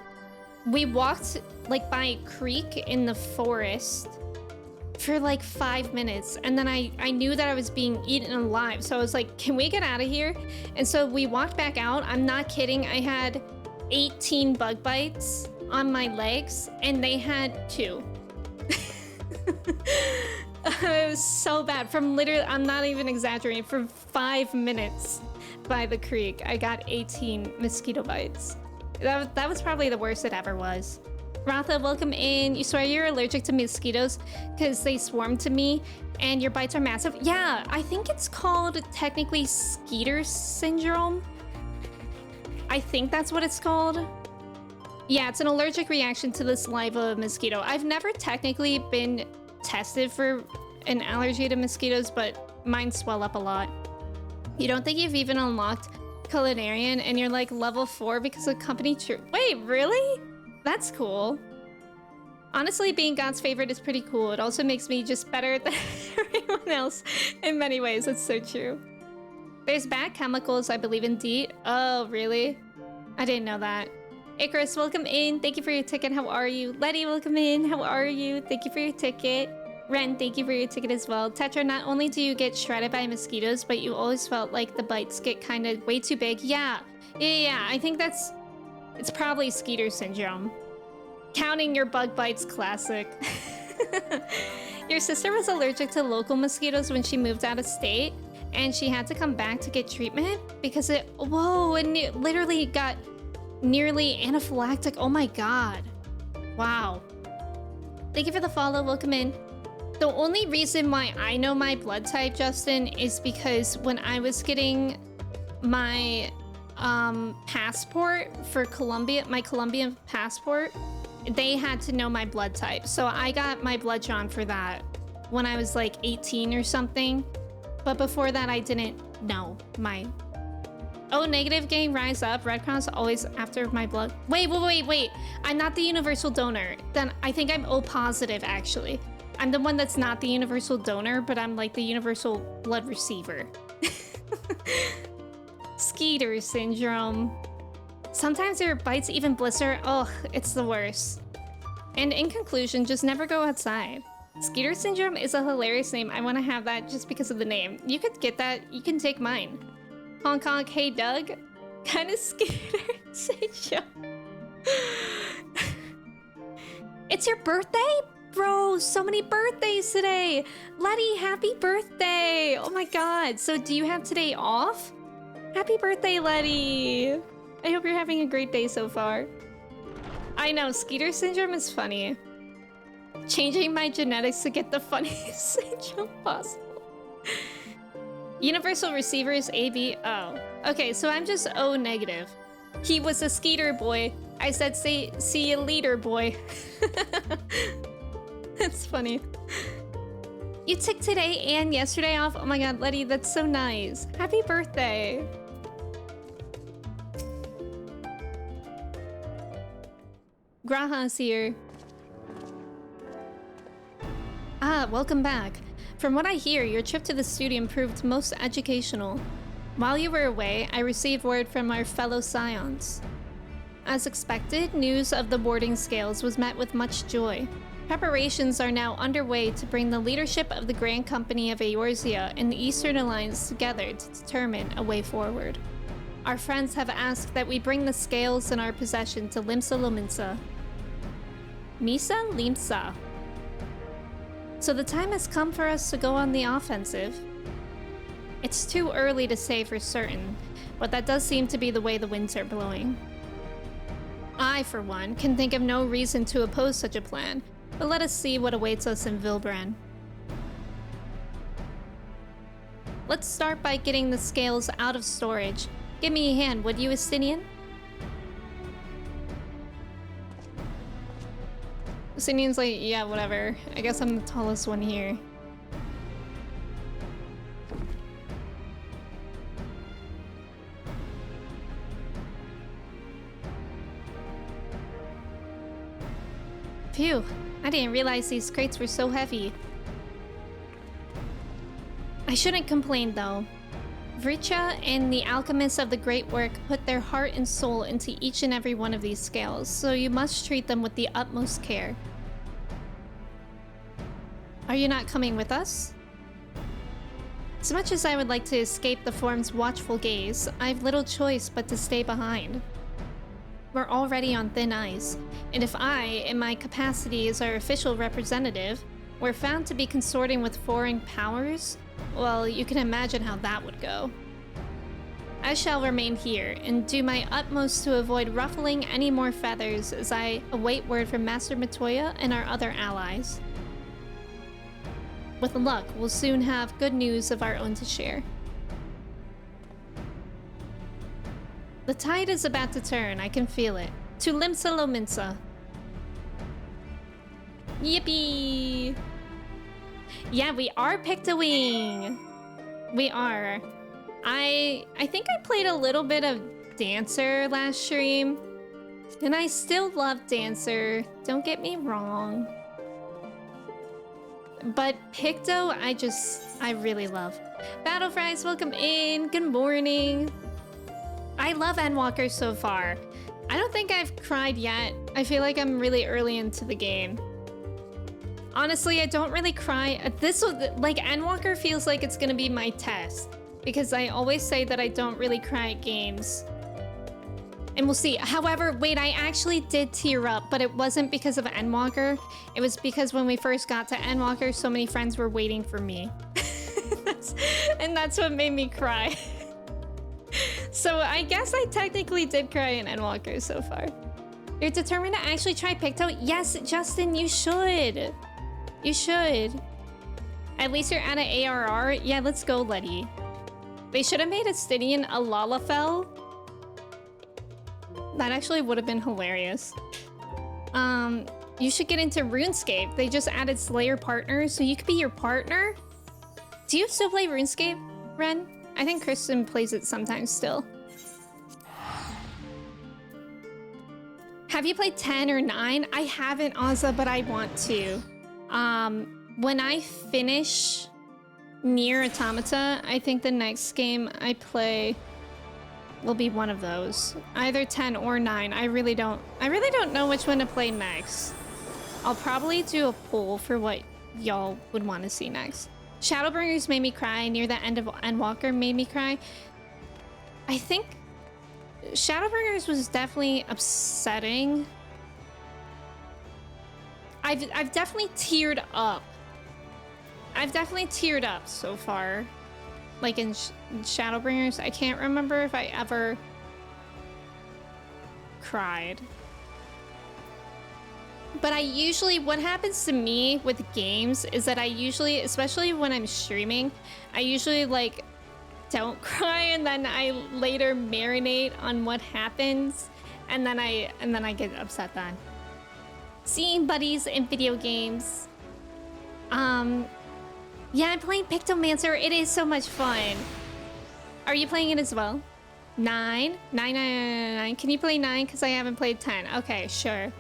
We walked like by a creek in the forest for like 5 minutes, and then I knew that I was being eaten alive, so I was like, can we get out of here? And so we walked back out. I'm not kidding, I had 18 bug bites on my legs, and they had 2. It was so bad. From literally, I'm not even exaggerating, for 5 minutes by the creek, I got 18 mosquito bites. That was probably the worst it ever was. Ratha, welcome in. You swear you're allergic to mosquitoes because they swarm to me and your bites are massive? Yeah, I think it's called technically Skeeter syndrome. I think that's what it's called. Yeah, it's an allergic reaction to the saliva of a mosquito. I've never technically been tested for an allergy to mosquitoes, but mine swell up a lot. You don't think you've even unlocked Culinarian and you're like level 4 because of company true? Wait, really? That's cool. Honestly, being God's favorite is pretty cool. It also makes me just better than everyone else in many ways. It's so true. There's bad chemicals, I believe, in DEET. Oh, really? I didn't know that. Icarus, welcome in. Thank you for your ticket. How are you? Letty, welcome in. How are you? Thank you for your ticket. Ren, thank you for your ticket as well. Tetra, not only do you get shredded by mosquitoes, but you always felt like the bites get kind of way too big. Yeah. I think it's probably Skeeter syndrome. Counting your bug bites, classic. Your sister was allergic to local mosquitoes when she moved out of state, and she had to come back to get treatment because it literally got nearly anaphylactic. Oh my god. Wow. Thank you for the follow. Welcome in. The only reason why I know my blood type, Justin, is because when I was getting my passport for Colombia, my Colombian passport, they had to know my blood type. So I got my blood drawn for that when I was like 18 or something. But before that, I didn't know my... Oh, negative gang, rise up. Red Cross always after my blood. Wait. I'm not the universal donor. Then I think I'm O positive, actually. I'm the one that's not the universal donor, but I'm like the universal blood receiver. Skeeter syndrome. Sometimes your bites even blister. Oh, it's the worst. And in conclusion, just never go outside. Skeeter syndrome is a hilarious name. I want to have that just because of the name. You could get that. You can take mine. Honk honk, hey Doug. Kind of Skeeter syndrome. It's your birthday? Bro, so many birthdays today. Letty, happy birthday. Oh my god. So do you have today off? Happy birthday, Letty. I hope you're having a great day so far. I know, Skeeter syndrome is funny. Changing my genetics to get the funniest syndrome possible. Universal receiver is AB. Oh. Okay, so I'm just O negative. He was a Skeeter boy. I said, see you later, boy. That's funny. You took today and yesterday off? Oh my god, Letty, that's so nice. Happy birthday. Graha's here. Ah, welcome back. From what I hear, your trip to the studio proved most educational. While you were away, I received word from our fellow scions. As expected, news of the boarding scales was met with much joy. Preparations are now underway to bring the leadership of the Grand Company of Eorzea and the Eastern Alliance together to determine a way forward. Our friends have asked that we bring the scales in our possession to Limsa Lominsa. Misa Limsa. So the time has come for us to go on the offensive. It's too early to say for certain, but that does seem to be the way the winds are blowing. I, for one, can think of no reason to oppose such a plan, but let us see what awaits us in Vilbran. Let's start by getting the scales out of storage. Give me a hand, would you, Estinian? Estinian's like, yeah, whatever. I guess I'm the tallest one here. Phew, I didn't realize these crates were so heavy. I shouldn't complain though. Vricha and the alchemists of the Great Work put their heart and soul into each and every one of these scales, so you must treat them with the utmost care. Are you not coming with us? As much as I would like to escape the form's watchful gaze, I've little choice but to stay behind. We're already on thin ice, and if I, in my capacity as our official representative, were found to be consorting with foreign powers, well, you can imagine how that would go. I shall remain here and do my utmost to avoid ruffling any more feathers as I await word from Master Matoya and our other allies. With luck, we'll soon have good news of our own to share. The tide is about to turn, I can feel it. To Limsa Lominsa. Yippee! Yeah, we are Pictowing! We are. I think I played a little bit of Dancer last stream. And I still love Dancer, don't get me wrong. But Picto, I really love. Battle Fries, welcome in. Good morning. I love Endwalker so far. I don't think I've cried yet. I feel like I'm really early into the game. Honestly, I don't really cry. Like, Endwalker feels like it's gonna be my test. Because I always say that I don't really cry at games. And we'll see. However, wait, I actually did tear up, but it wasn't because of Endwalker. It was because when we first got to Endwalker, so many friends were waiting for me. And that's what made me cry. So I guess I technically did cry in Endwalker so far. You're determined to actually try Picto? Yes, Justin, you should. You should. At least you're at an ARR. Yeah, let's go, Letty. They should have made Estinian a Lalafell. That actually would have been hilarious. You should get into RuneScape. They just added Slayer partners, so you could be your partner. Do you still play RuneScape, Ren? I think Kristen plays it sometimes still. Have you played 10 or 9? I haven't, Ozza, but I want to. When I finish Nier Automata, I think the next game I play will be one of those. Either 10 or 9. I really don't know which one to play next. I'll probably do a poll for what y'all would want to see next. Shadowbringers made me cry. Near the end of Endwalker made me cry. I think Shadowbringers was definitely upsetting. I've definitely teared up. I've definitely teared up so far. Like in Shadowbringers, I can't remember if I ever cried. But I usually, what happens to me with games is that I usually, especially when I'm streaming, I usually like don't cry and then I later marinate on what happens and then I get upset then. Seeing buddies in video games. Yeah, I'm playing Pictomancer. It is so much fun. Are you playing it as well? 9? 9. Can you play 9? Because I haven't played 10. Okay, sure.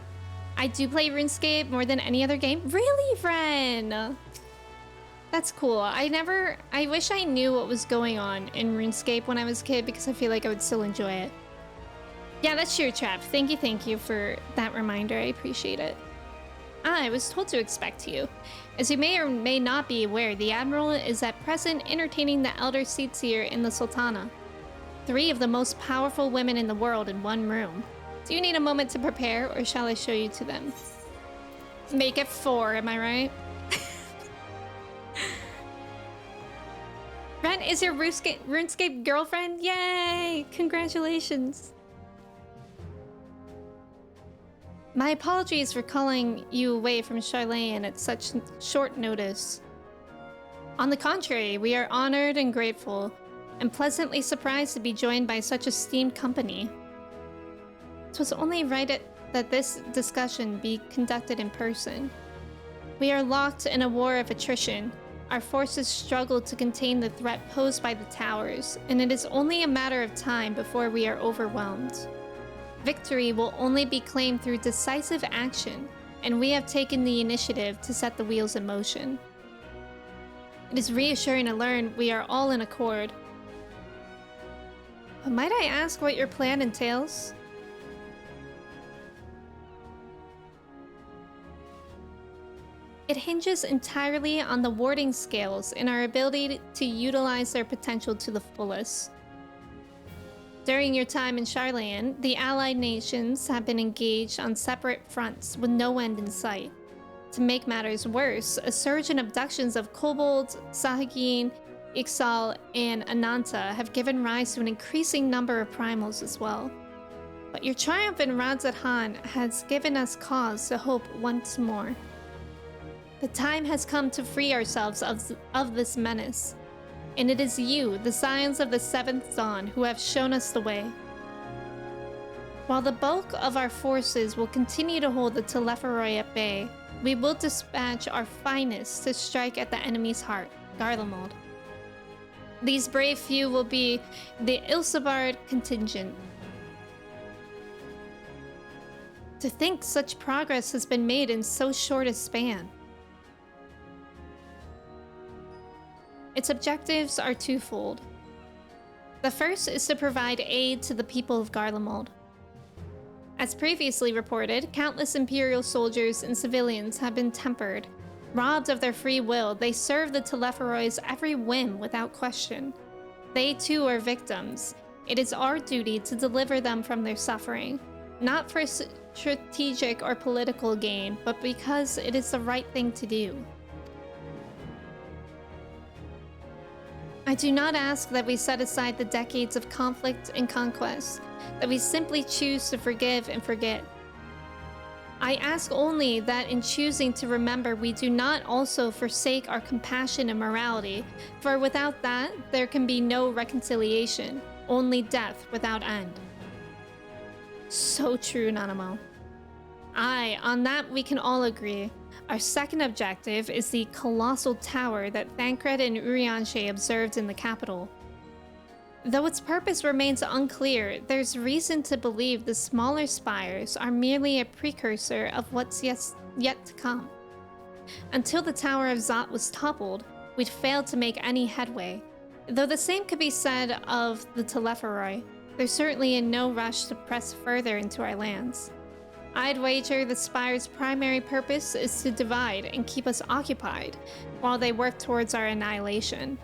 I do play RuneScape more than any other game. Really, friend? That's cool. I wish I knew what was going on in RuneScape when I was a kid because I feel like I would still enjoy it. Yeah, that's your trap. Thank you for that reminder. I appreciate it. I was told to expect you. As you may or may not be aware, the Admiral is at present entertaining the Elder Seatsier in the Sultana. 3 of the most powerful women in the world in one room. Do you need a moment to prepare, or shall I show you to them? Make it 4, am I right? Ren is your RuneScape girlfriend? Yay! Congratulations. My apologies for calling you away from Charlene at such short notice. On the contrary, we are honored and grateful, and pleasantly surprised to be joined by such esteemed company. It was only right that this discussion be conducted in person. We are locked in a war of attrition. Our forces struggle to contain the threat posed by the towers, and it is only a matter of time before we are overwhelmed. Victory will only be claimed through decisive action, and we have taken the initiative to set the wheels in motion. It is reassuring to learn we are all in accord. But might I ask what your plan entails? It hinges entirely on the warding scales and our ability to utilize their potential to the fullest. During your time in Charlayan, the allied nations have been engaged on separate fronts with no end in sight. To make matters worse, a surge in abductions of kobolds, Sahagin, Ixal, and Ananta have given rise to an increasing number of primals as well. But your triumph in Radzat-Han has given us cause to hope once more. The time has come to free ourselves of this menace. And it is you, the scions of the 7th Dawn, who have shown us the way. While the bulk of our forces will continue to hold the Telepharoi at bay, we will dispatch our finest to strike at the enemy's heart, Garlemald. These brave few will be the Ilsabard contingent. To think such progress has been made in so short a span. Its objectives are twofold. The first is to provide aid to the people of Garlemald. As previously reported, countless Imperial soldiers and civilians have been tempered. Robbed of their free will, they serve the Telepharoi's every whim without question. They too are victims. It is our duty to deliver them from their suffering, not for strategic or political gain, but because it is the right thing to do. I do not ask that we set aside the decades of conflict and conquest, that we simply choose to forgive and forget. I ask only that in choosing to remember, we do not also forsake our compassion and morality, for without that, there can be no reconciliation, only death without end. So true, Nanamo. Aye, on that we can all agree. Our second objective is the colossal tower that Thancred and Urianshe observed in the capital. Though its purpose remains unclear, there's reason to believe the smaller spires are merely a precursor of what's yet to come. Until the Tower of Zot was toppled, we'd failed to make any headway. Though the same could be said of the Telepharoi, they're certainly in no rush to press further into our lands. I'd wager the Spire's primary purpose is to divide and keep us occupied, while they work towards our annihilation.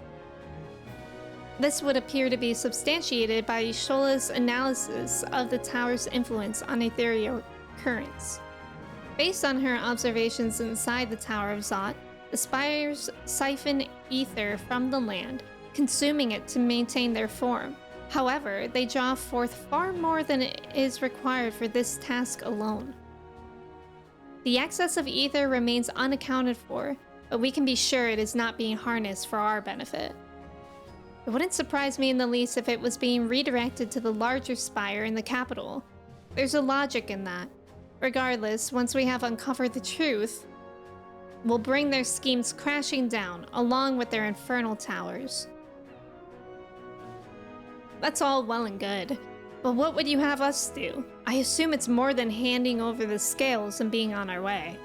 This would appear to be substantiated by Shola's analysis of the tower's influence on ethereal currents. Based on her observations inside the Tower of Zot, the Spires siphon ether from the land, consuming it to maintain their form. However, they draw forth far more than is required for this task alone. The excess of ether remains unaccounted for, but we can be sure it is not being harnessed for our benefit. It wouldn't surprise me in the least if it was being redirected to the larger spire in the capital. There's a logic in that. Regardless, once we have uncovered the truth, we'll bring their schemes crashing down, along with their infernal towers. That's all well and good, but what would you have us do? I assume it's more than handing over the scales and being on our way.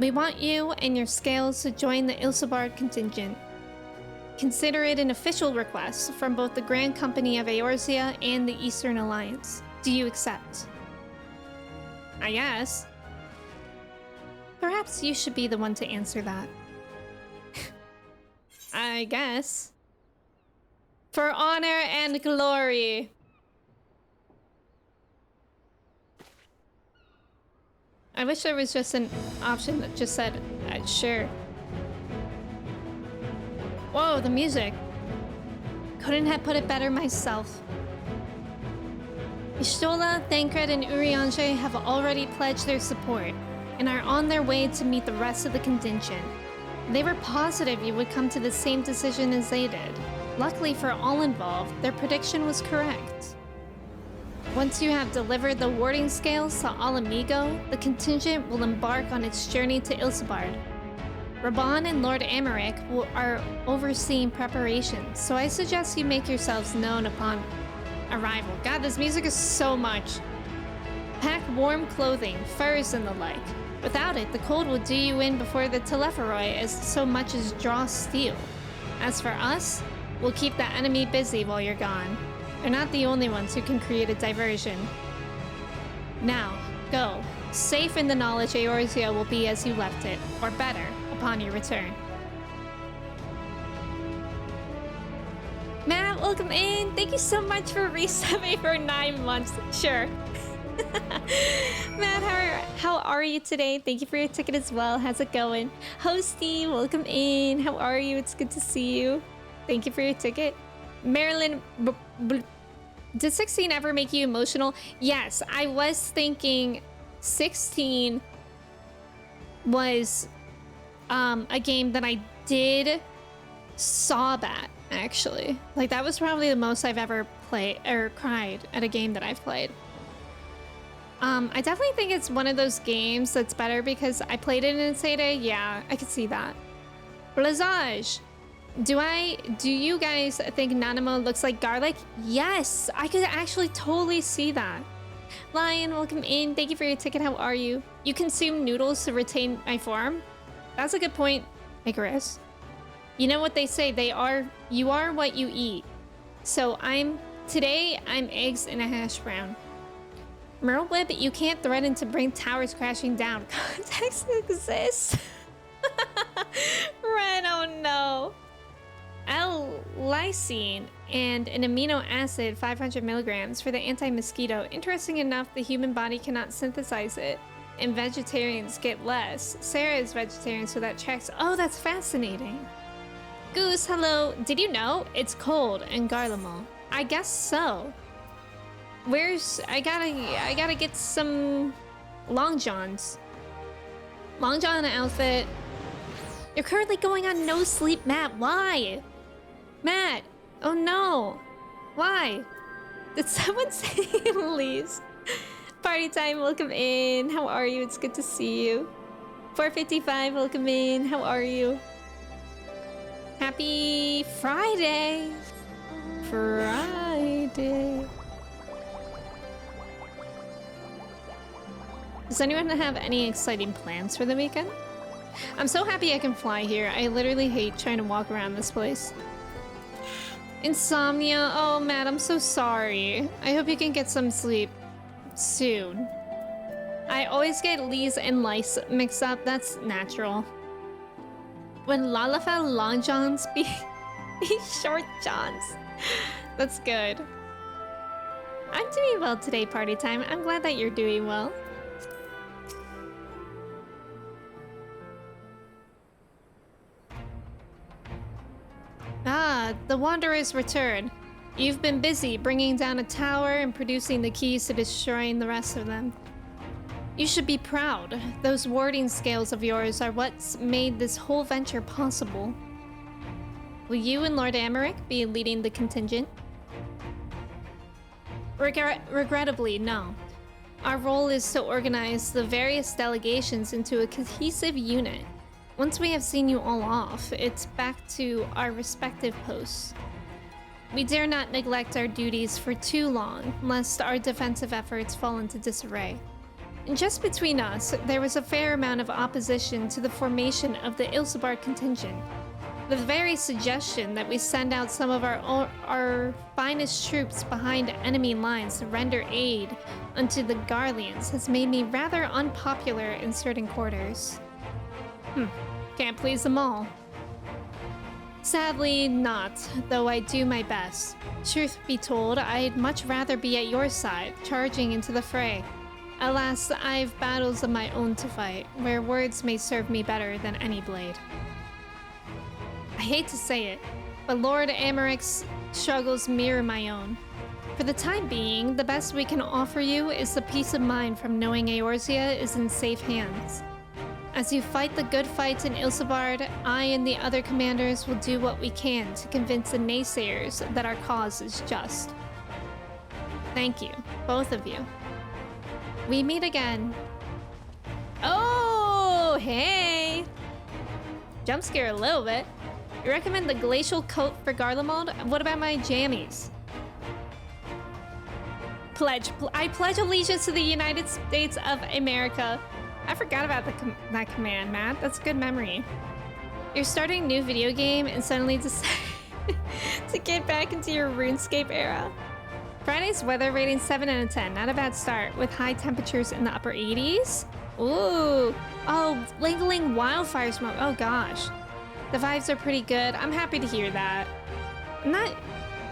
We want you and your scales to join the Ilsabard contingent. Consider it an official request from both the Grand Company of Eorzea and the Eastern Alliance. Do you accept? I guess. Perhaps you should be the one to answer that. I guess. For honor and glory. I wish there was just an option that just said, sure. Whoa, the music. Couldn't have put it better myself. Ishtola, Thancred, and Urianger have already pledged their support and are on their way to meet the rest of the contingent. They were positive you would come to the same decision as they did. Luckily for all involved, their prediction was correct. Once you have delivered the warding scales to Alamigo, the contingent will embark on its journey to Ilsabard. Raban and Lord Amaric are overseeing preparations, so I suggest you make yourselves known upon arrival. God, this music is so much. Pack warm clothing, furs, and the like. Without it, the cold will do you in before the Telepharoi as so much as draw steel. As for us, we'll keep the enemy busy while you're gone. They're not the only ones who can create a diversion. Now, go. Safe in the knowledge Eorzea will be as you left it, or better, upon your return. Matt, welcome in. Thank you so much for resubbing for 9 months. Sure. Matt, how are you today? Thank you for your ticket as well. How's it going? Hosty, welcome in. How are you? It's good to see you. Thank you for your ticket. Marilyn, did 16 ever make you emotional? Yes, I was thinking 16 was a game that I did sob at, actually. Like, that was probably the most I've ever played or cried at a game that I've played. I definitely think it's one of those games that's better because I played it in its heyday. Yeah, I could see that. Blazage. Do you guys think Nanamo looks like garlic? Yes, I could actually totally see that. Lion, welcome in. Thank you for your ticket. How are you? You consume noodles to retain my form? That's a good point, Icarus. You know what they say, you are what you eat. So today I'm eggs and a hash brown. Merleweb, you can't threaten to bring towers crashing down. Context exists. Red, oh no. L-lysine and an amino acid, 500 milligrams for the anti-mosquito. Interesting enough, the human body cannot synthesize it, and vegetarians get less. Sarah is vegetarian, so that checks. Oh, that's fascinating. Goose, hello. Did you know it's cold in Garlemald? I guess so. I gotta get some long johns. Long john outfit. You're currently going on no sleep, Matt. Why? Matt, oh no. Why? Did someone say please? Party time, welcome in. How are you? It's good to see you. 455, welcome in. How are you? Happy Friday. Friday. Does anyone have any exciting plans for the weekend? I'm so happy I can fly here. I literally hate trying to walk around this place. Insomnia. Oh, Matt, I'm so sorry. I hope you can get some sleep soon. I always get Lees and Lice mixed up. That's natural. When Lalafell long johns be short johns. That's good. I'm doing well today, party time. I'm glad that you're doing well. Ah, the Wanderer's return. You've been busy bringing down a tower and producing the keys to destroying the rest of them. You should be proud. Those warding scales of yours are what's made this whole venture possible. Will you and Lord Americ be leading the contingent? Regrettably, no. Our role is to organize the various delegations into a cohesive unit. Once we have seen you all off, it's back to our respective posts. We dare not neglect our duties for too long, lest our defensive efforts fall into disarray. And just between us, there was a fair amount of opposition to the formation of the Ilsabard contingent. The very suggestion that we send out some of our finest troops behind enemy lines to render aid unto the Garleans has made me rather unpopular in certain quarters. Can't please them all. Sadly, not, though I do my best. Truth be told, I'd much rather be at your side, charging into the fray. Alas, I've battles of my own to fight, where words may serve me better than any blade. I hate to say it, but Lord Amaric's struggles mirror my own. For the time being, the best we can offer you is the peace of mind from knowing Eorzea is in safe hands. As you fight the good fight in Ilsabard, I and the other commanders will do what we can to convince the naysayers that our cause is just. Thank you, both of you. We meet again. Oh, hey! Jump scare a little bit. You recommend the glacial coat for Garlemald? What about my jammies? I pledge allegiance to the United States of America. I forgot about that command, Matt. That's a good memory. You're starting a new video game and suddenly decide to get back into your RuneScape era. Friday's weather rating 7 out of 10. Not a bad start, with high temperatures in the upper 80s. Ooh. Oh, lingering wildfire smoke. Oh gosh. The vibes are pretty good. I'm happy to hear that.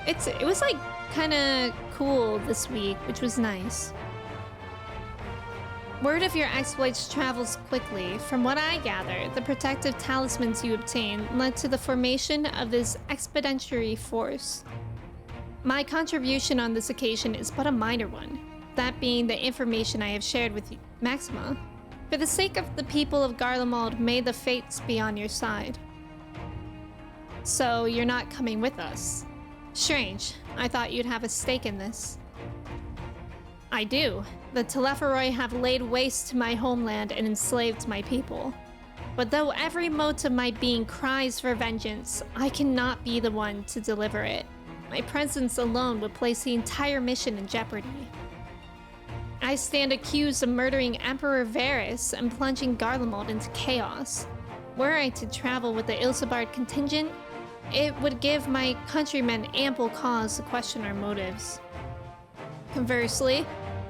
It was like kind of cool this week, which was nice. Word of your exploits travels quickly. From what I gather, the protective talismans you obtained led to the formation of this expeditionary force. My contribution on this occasion is but a minor one, that being the information I have shared with Maxima. For the sake of the people of Garlemald, may the fates be on your side. So, you're not coming with us. Strange. I thought you'd have a stake in this. I do. The Telepharoi have laid waste to my homeland and enslaved my people. But though every mote of my being cries for vengeance, I cannot be the one to deliver it. My presence alone would place the entire mission in jeopardy. I stand accused of murdering Emperor Varys and plunging Garlemald into chaos. Were I to travel with the Ilsabard contingent, it would give my countrymen ample cause to question our motives. Conversely,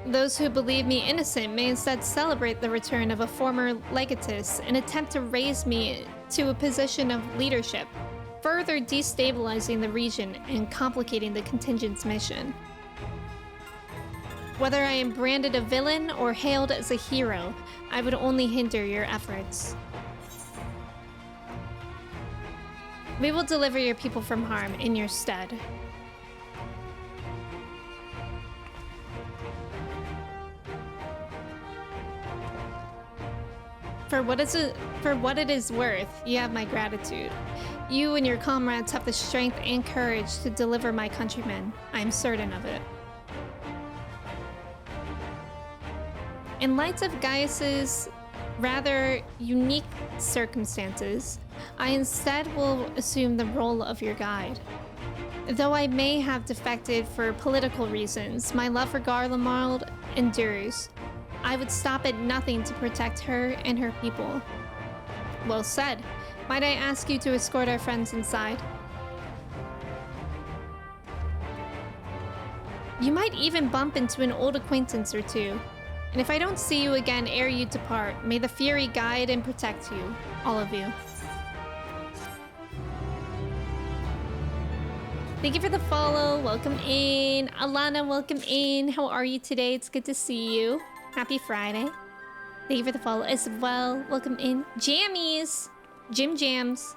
those who believe me innocent may instead celebrate the return of a former legatus and attempt to raise me to a position of leadership, further destabilizing the region and complicating the contingent's mission. Whether I am branded a villain or hailed as a hero, I would only hinder your efforts. We will deliver your people from harm in your stead. For what it is worth, you have my gratitude. You and your comrades have the strength and courage to deliver my countrymen. I am certain of it. In light of Gaius's rather unique circumstances, I instead will assume the role of your guide. Though I may have defected for political reasons, my love for Garlemald endures. I would stop at nothing to protect her and her people. Well said. Might I ask you to escort our friends inside? You might even bump into an old acquaintance or two. And if I don't see you again ere you depart, may the Fury guide and protect you, all of you. Thank you for the follow. Welcome in. Alana, welcome in. How are you today? It's good to see you. Happy Friday. Thank you for the follow as well. Welcome in. Jammies. Jim Jams.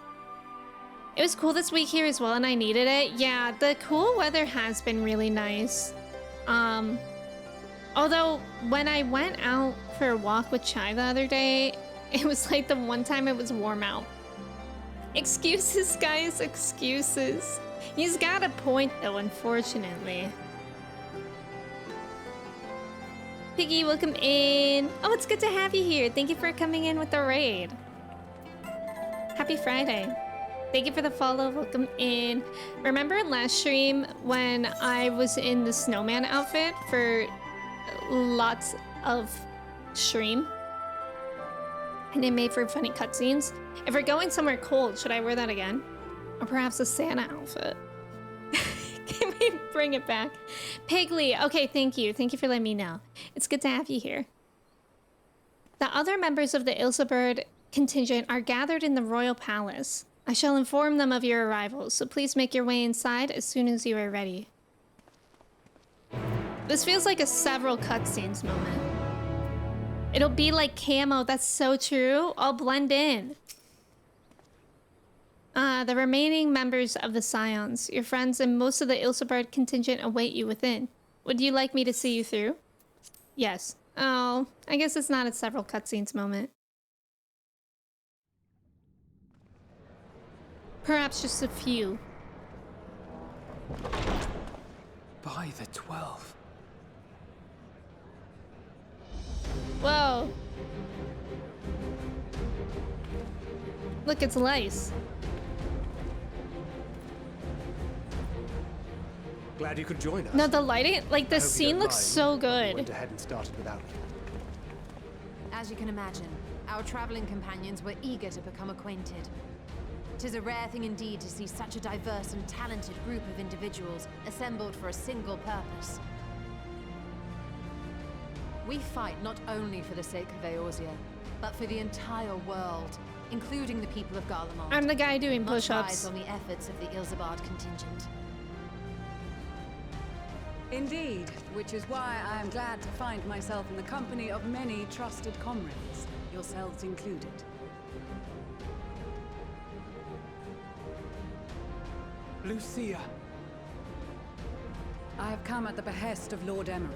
It was cool this week here as well, and I needed it. Yeah, the cool weather has been really nice. Although when I went out for a walk with Chai the other day, it was like the one time it was warm out. Excuses, guys, excuses. He's got a point though, unfortunately. Piggy, welcome in. Oh, it's good to have you here. Thank you for coming in with the raid. Happy Friday. Thank you for the follow. Welcome in. Remember last stream when I was in the snowman outfit for lots of stream? And it made for funny cutscenes. If we're going somewhere cold, should I wear that again? Or perhaps a Santa outfit? Can we bring it back? Piggly, okay, thank you. Thank you for letting me know. It's good to have you here. The other members of the Ilsebird contingent are gathered in the royal palace. I shall inform them of your arrival, so please make your way inside as soon as you are ready. This feels like a several cutscenes moment. It'll be like camo, that's so true. I'll blend in. The remaining members of the Scions, your friends and most of the Ilsebird contingent await you within. Would you like me to see you through? Yes. Oh, I guess it's not a several cutscenes moment. Perhaps just a few. By the 12. Whoa. Look, it's lice. Glad you could join us. No, the lighting, like the scene looks so good. Went ahead and started without me. As you can imagine, our traveling companions were eager to become acquainted. 'Tis a rare thing indeed to see such a diverse and talented group of individuals assembled for a single purpose. We fight not only for the sake of Eorzea, but for the entire world, including the people of Garlemald. I'm the guy doing Much push-ups. lies on the efforts of the Ilsebard contingent. Indeed, which is why I am glad to find myself in the company of many trusted comrades, yourselves included. Lucia. I have come at the behest of Lord Emmerich,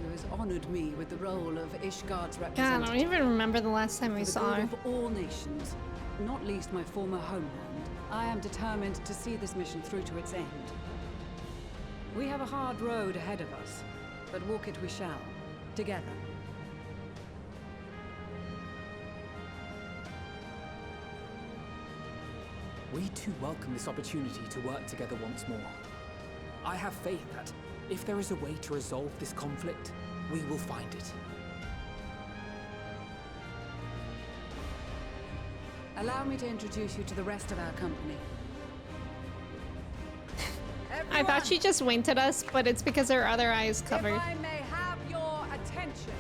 who has honored me with the role of Ishgard's God, I representative. don't even remember the last time we For the saw good her. of all nations, not least my former homeland, I am determined to see this mission through to its end. We have a hard road ahead of us, but walk it we shall, together. We too welcome this opportunity to work together once more. I have faith that, if there is a way to resolve this conflict, we will find it. Allow me to introduce you to the rest of our company. I thought she just winked at us, but it's because her other eye is covered. If I may have your attention.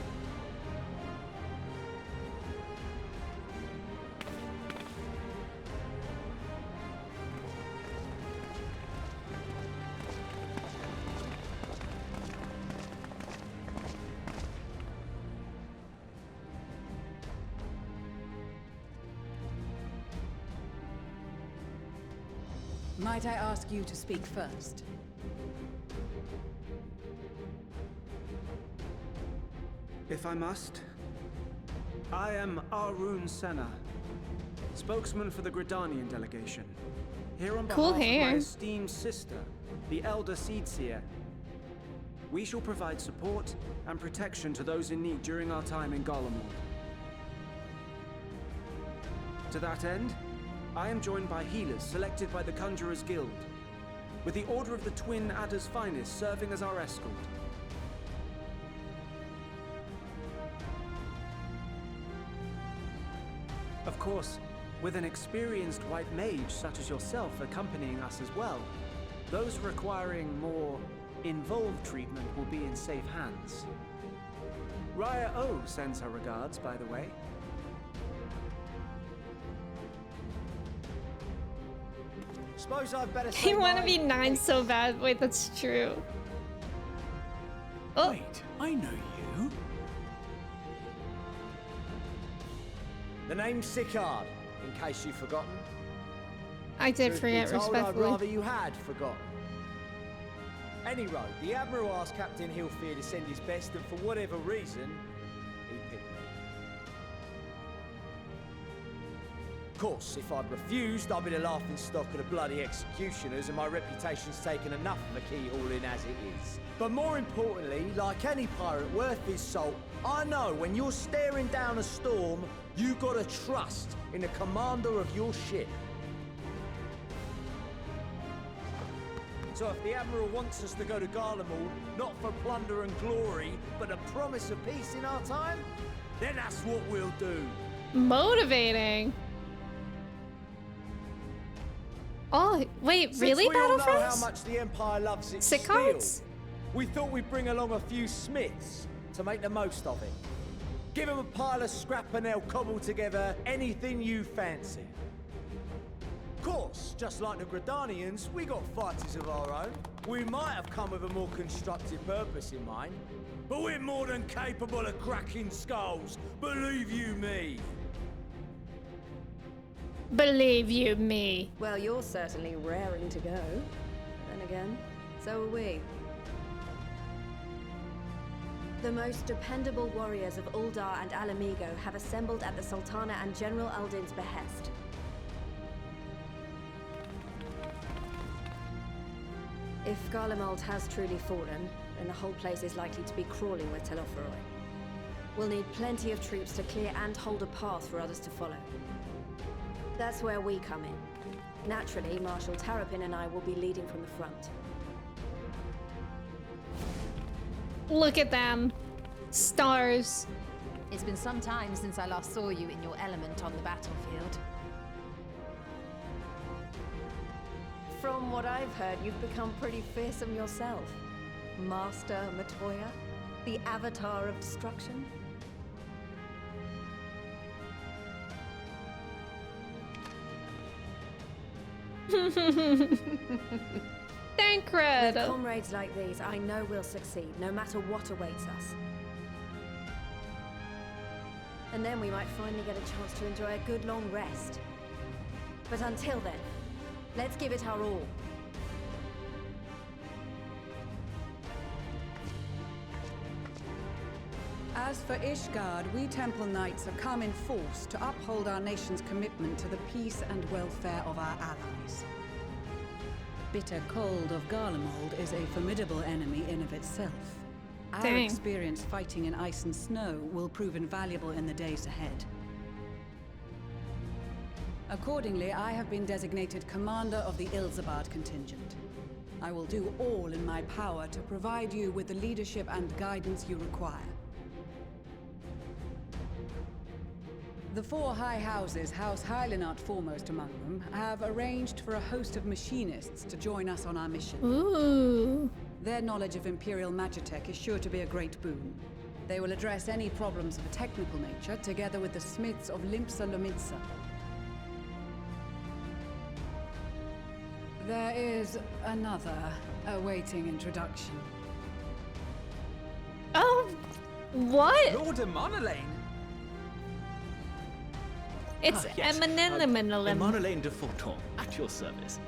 Might I ask you to speak first? If I must. I am Arun Senna, spokesman for the Gridanian delegation. Here on Cool behalf of hair. my esteemed sister, the Elder Seedseer. We shall provide support and protection to those in need during our time in Garlemald. To that end, I am joined by healers selected by the Conjurers Guild, with the Order of the Twin Adder's Finest serving as our escort. Of course, with an experienced white mage such as yourself accompanying us as well, those requiring more involved treatment will be in safe hands. Raya O sends her regards, by the way. Suppose I'd better say You want to my- be 9 so bad. Wait, that's true. Oh, Wait, I know you. The name's Sicard, in case you've forgotten. I did Truth forget, be told, respectfully. I'd rather you had forgotten. Any road, the Admiral asked Captain Hillfear to send his best, and for whatever reason, he picked me. Of course, if I'd refused, I'd be the laughing stock of the bloody executioners, and my reputation's taken enough of a keyhauling as it is. But more importantly, like any pirate worth his salt, I know when you're staring down a storm, you gotta trust in the commander of your ship. So if the Admiral wants us to go to Garlemald, not for plunder and glory, but the promise of peace in our time, then that's what we'll do. Motivating. Oh, wait, really, Since we all know Battle how Friends? much the Empire loves its Sick steel, cards? we thought we'd bring along a few smiths to make the most of it. Give them a pile of scrap and they'll cobble together anything you fancy. Of course, just like the Gridanians, we got fighters of our own. We might have come with a more constructive purpose in mind, but we're more than capable of cracking skulls, believe you me. Believe you me. Well, you're certainly raring to go. Then again, so are we. The most dependable warriors of Uldar and Alamigo have assembled at the Sultana and General Aldin's behest. If Garlemald has truly fallen, then the whole place is likely to be crawling with Telophoroi. We'll need plenty of troops to clear and hold a path for others to follow. That's where we come in. Naturally, Marshal Tarapin and I will be leading from the front. Look at them. Stars. It's been some time since I last saw you in your element on the battlefield. From what I've heard, you've become pretty fearsome yourself. Master Matoya, the avatar of destruction. Tancred. With comrades like these, I know we'll succeed, no matter what awaits us. And then we might finally get a chance to enjoy a good long rest. But until then, let's give it our all. As for Ishgard, we Temple Knights have come in force to uphold our nation's commitment to the peace and welfare of our allies. Bitter cold of Garlemald is a formidable enemy in of itself. Our Dang. experience fighting in ice and snow will prove invaluable in the days ahead. Accordingly, I have been designated commander of the Ilzabad contingent. I will do all in my power to provide you with the leadership and guidance you require. The four high houses, House Hylinart foremost among them, have arranged for a host of machinists to join us on our mission. Ooh. Their knowledge of Imperial Magitech is sure to be a great boon. They will address any problems of a technical nature, together with the smiths of Limpsa Lomidsa. There is another awaiting introduction. Oh, what? Lord Emanolane! It's Yes. Eminenminalem. Emanolane de Forton, at your service.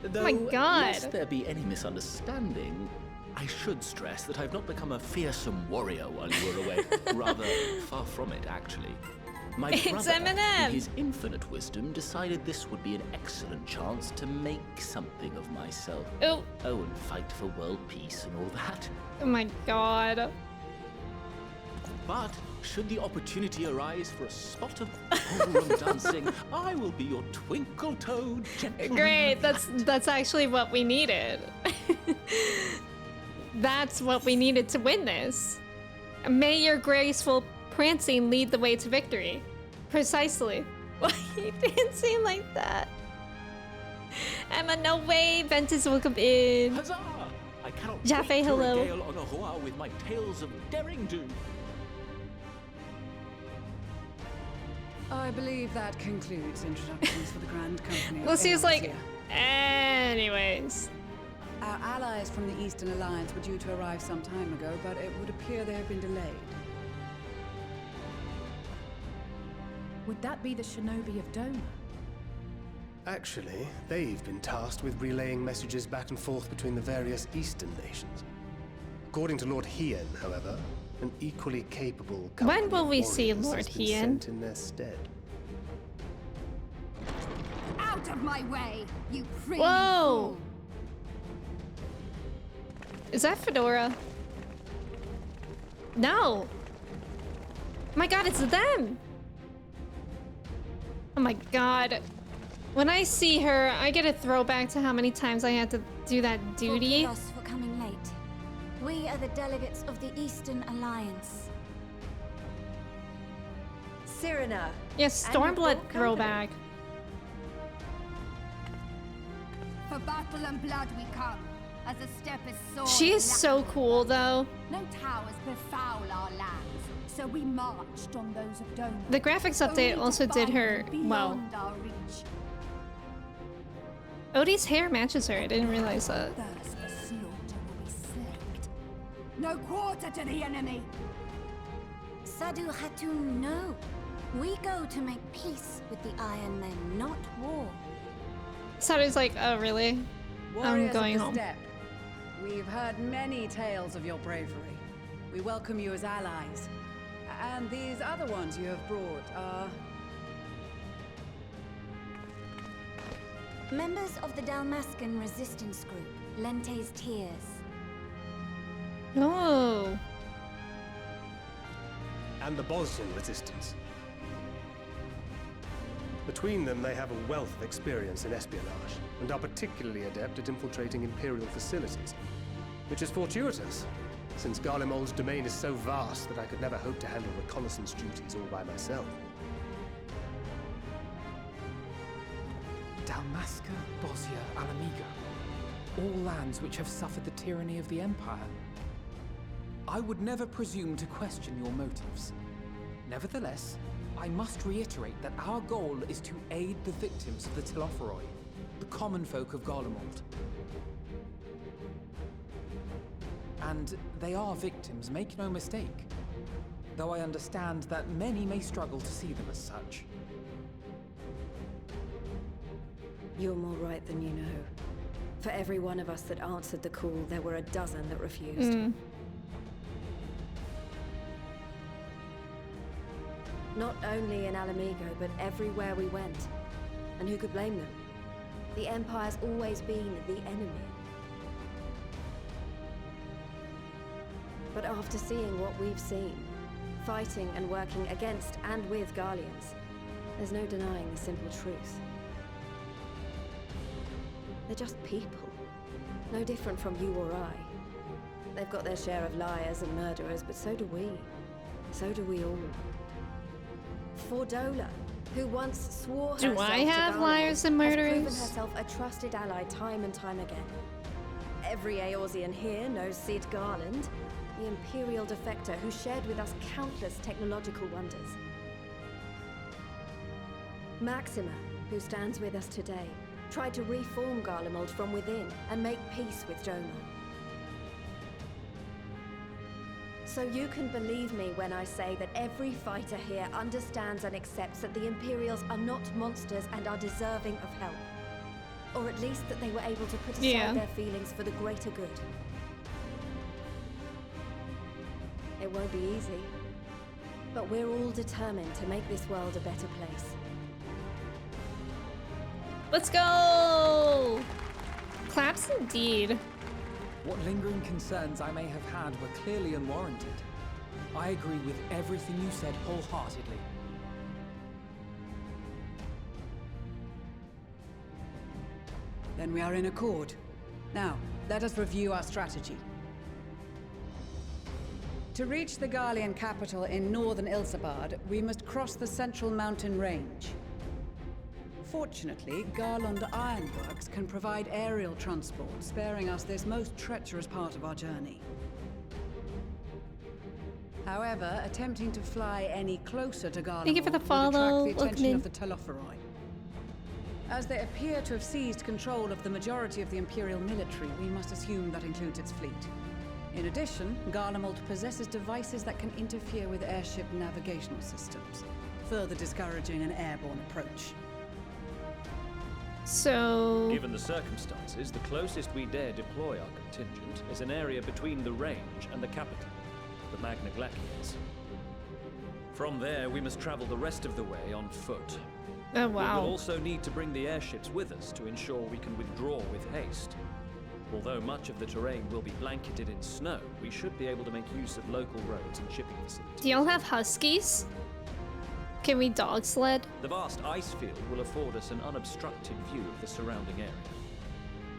Though, my God. lest there be any misunderstanding, I should stress that I've not become a fearsome warrior while you were away. Rather, far from it, actually. My It's brother, Eminem. in his infinite wisdom, decided this would be an excellent chance to make something of myself. Oh, Oh, and fight for world peace and all that. oh my God. But should the opportunity arise for a spot of ballroom dancing, I will be your twinkle-toed gentleman. Great, that's actually what we needed. That's what we needed to win this. May your graceful prancing lead the way to victory. Precisely. Why are you dancing like that? Emma, no way. Ventus will come in. Huzzah! I cannot Jaffe, wait to hello. regale Onahoa with my tales of daring-do. I believe that concludes introductions for the Grand Company of Lucy's like, Eorzea. anyways. Our allies from the Eastern Alliance were due to arrive some time ago, but it would appear they have been delayed. Would that be the Shinobi of Doma? Actually, they've been tasked with relaying messages back and forth between the various eastern nations. According to Lord Hien, however, an equally capable company When will of we see warriors Lord has been Hien? sent in their stead. Out of my way, you free Whoa! Is that Fedora? No! My god, it's them! Oh my god. When I see her, I get a throwback to how many times I had to do that duty. Forgive us for coming late. We are the delegates of the Eastern Alliance. Cyrena. Yes, And your Stormblood bold throwback. For battle and blood we come, as a step is sword. She is so cool, though. No towers befoul our lands, so we marched on those of Dome. The graphics update also did her well. Beyond our reach. Odie's hair matches her. I didn't realize that. Thirst for slaughter will be slaked. No quarter to the enemy. Sadu Hatun, no. We go to make peace with the Iron Men, not war. Saru's like, oh really? Warriors I'm going of the home. Steppe, we've heard many tales of your bravery. We welcome you as allies. And these other ones you have brought are... Members of the Dalmascan resistance group, Lente's Tears. Oh. And the Bosnian resistance. Between them, they have a wealth of experience in espionage, and are particularly adept at infiltrating Imperial facilities. Which is fortuitous, since Garlemald's domain is so vast that I could never hope to handle reconnaissance duties all by myself. Dalmasca, Bosnia, Alamiga. All lands which have suffered the tyranny of the Empire. I would never presume to question your motives. Nevertheless, I must reiterate that our goal is to aid the victims of the Telophoroi, the common folk of Garlemald. And they are victims, make no mistake. Though I understand that many may struggle to see them as such. You're more right than you know. For every one of us that answered the call, there were a dozen that refused. Not only in Alamigo, but everywhere we went. And who could blame them? The Empire's always been the enemy. But after seeing what we've seen, fighting and working against and with Garleans, there's no denying the simple truth. They're just people. No different from you or I. They've got their share of liars and murderers, but so do we. So do we all. Fordola, who once swore herself Do I to have Garlemald, liars and has proven murderers? herself a trusted ally time and time again. Every Eorzean here knows Cid Garland, the Imperial defector who shared with us countless technological wonders. Maxima, who stands with us today, tried to reform Garlemald from within and make peace with Doma. So you can believe me when I say that every fighter here understands and accepts that the Imperials are not monsters and are deserving of help. Or at least that they were able to put aside their feelings for the greater good. It won't be easy, but we're all determined to make this world a better place. Let's go! Claps indeed. What lingering concerns I may have had were clearly unwarranted. I agree with everything you said wholeheartedly. Then we are in accord. Now, let us review our strategy. To reach the Garlean capital in northern Ilsabard, we must cross the central mountain range. Fortunately, Garland Ironworks can provide aerial transport, sparing us this most treacherous part of our journey. However, attempting to fly any closer to Garlemald Thank you for the would follow, attract the attention Lookman. of the Telophoroi. As they appear to have seized control of the majority of the Imperial military, we must assume that includes its fleet. In addition, Garlemald possesses devices that can interfere with airship navigational systems, further discouraging an airborne approach. So... Given the circumstances, the closest we dare deploy our contingent is an area between the range and the capital, the Magna Glaciers. From there, we must travel the rest of the way on foot. Oh, We wow. will also need to bring the airships with us to ensure we can withdraw with haste. Although much of the terrain will be blanketed in snow, we should be able to make use of local roads and shipping facilities. Do y'all have huskies? Can we dog sled? The vast ice field will afford us an unobstructed view of the surrounding area.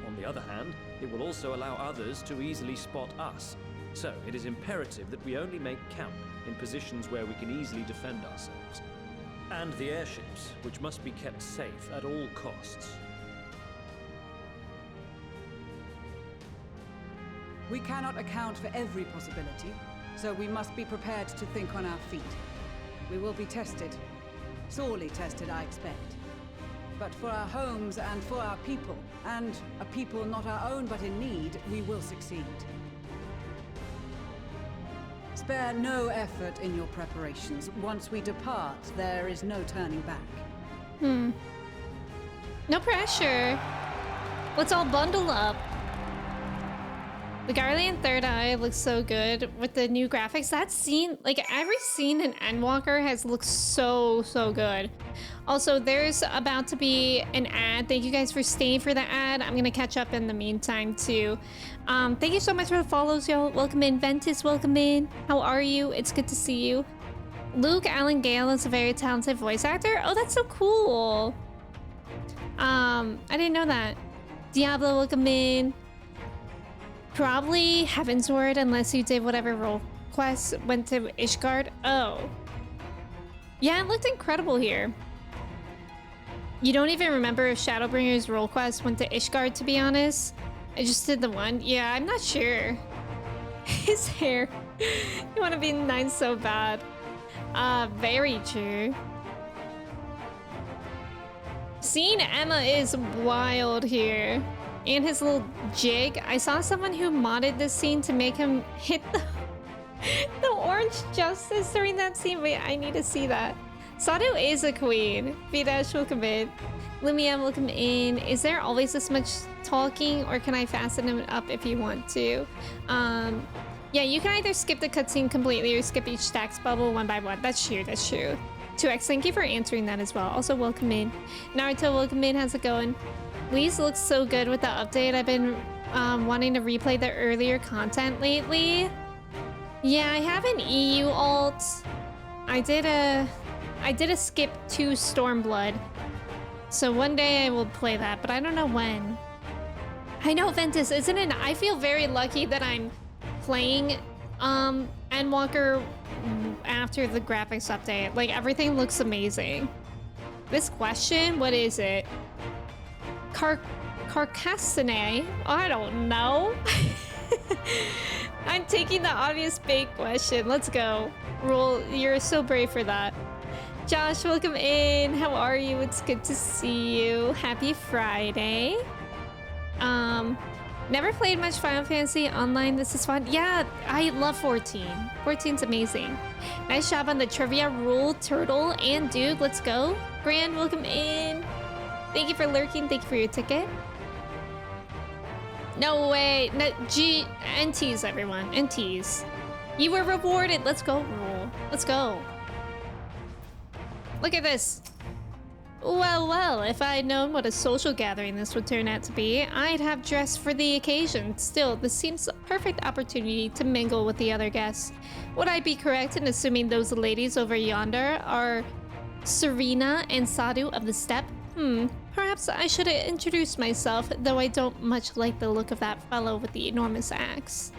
On the other hand, it will also allow others to easily spot us. So it is imperative that we only make camp in positions where we can easily defend ourselves. And the airships, which must be kept safe at all costs. We cannot account for every possibility, so we must be prepared to think on our feet. We will be tested. Sorely tested, I expect. But for our homes and for our people, and a people not our own but in need, we will succeed. Spare no effort in your preparations. Once we depart, there is no turning back. No pressure. Let's all bundle up. The Guardian Third Eye looks so good with the new graphics. That scene, like every scene in Endwalker has looked so good. Also, there's about to be an ad. Thank you guys for staying for the ad. I'm gonna catch up in the meantime too. Thank you so much for the follows, y'all. Welcome in, Ventus, welcome in. How are you? It's good to see you. Luke Allen Gale is a very talented voice actor. Oh, that's so cool. I didn't know that. Diablo, welcome in. Probably Heavensward, unless you did whatever role quest went to Ishgard. Oh. Yeah, it looked incredible here. You don't even remember if Shadowbringer's role quest went to Ishgard, to be honest. I just did the one. Yeah, I'm not sure. His hair. You want to be nice so bad. Very true. Seeing Emma is wild here. And his little jig. I saw someone who modded this scene to make him hit the orange justice during that scene. Wait, I need to see that. Sadu is a queen. Vidash, welcome in. Lumia, welcome in. Is there always this much talking, or can I fasten him up if you want to? Yeah, you can either skip the cutscene completely or skip each stacks bubble one by one. That's true, that's true. 2x, thank you for answering that as well. Also, welcome in. Naruto, welcome in. How's it going? Lee's looks so good with the update. I've been wanting to replay the earlier content lately. Yeah, I have an EU alt. I did a skip to Stormblood. So one day I will play that, but I don't know when. I know, Ventus, isn't it? I feel very lucky that I'm playing Endwalker after the graphics update. Like, everything looks amazing. This question, what is it? Carcassonne? I don't know. I'm taking the obvious bait question. Let's go. Rule, you're so brave for that. Josh, welcome in. How are you? It's good to see you. Happy Friday. Never played much Final Fantasy online. This is fun. Yeah, I love 14. 14's amazing. Nice job on the trivia. Rule, Turtle, and Duke. Let's go. Grand, welcome in. Thank you for lurking. Thank you for your ticket. No way. No, NTs, everyone. NTs. You were rewarded. Let's go, Rule. Let's go. Look at this. Well, if I had known what a social gathering this would turn out to be, I'd have dressed for the occasion. Still, this seems a perfect opportunity to mingle with the other guests. Would I be correct in assuming those ladies over yonder are Serena and Sadu of the Steppe? Perhaps I should have introduced myself, though I don't much like the look of that fellow with the enormous axe.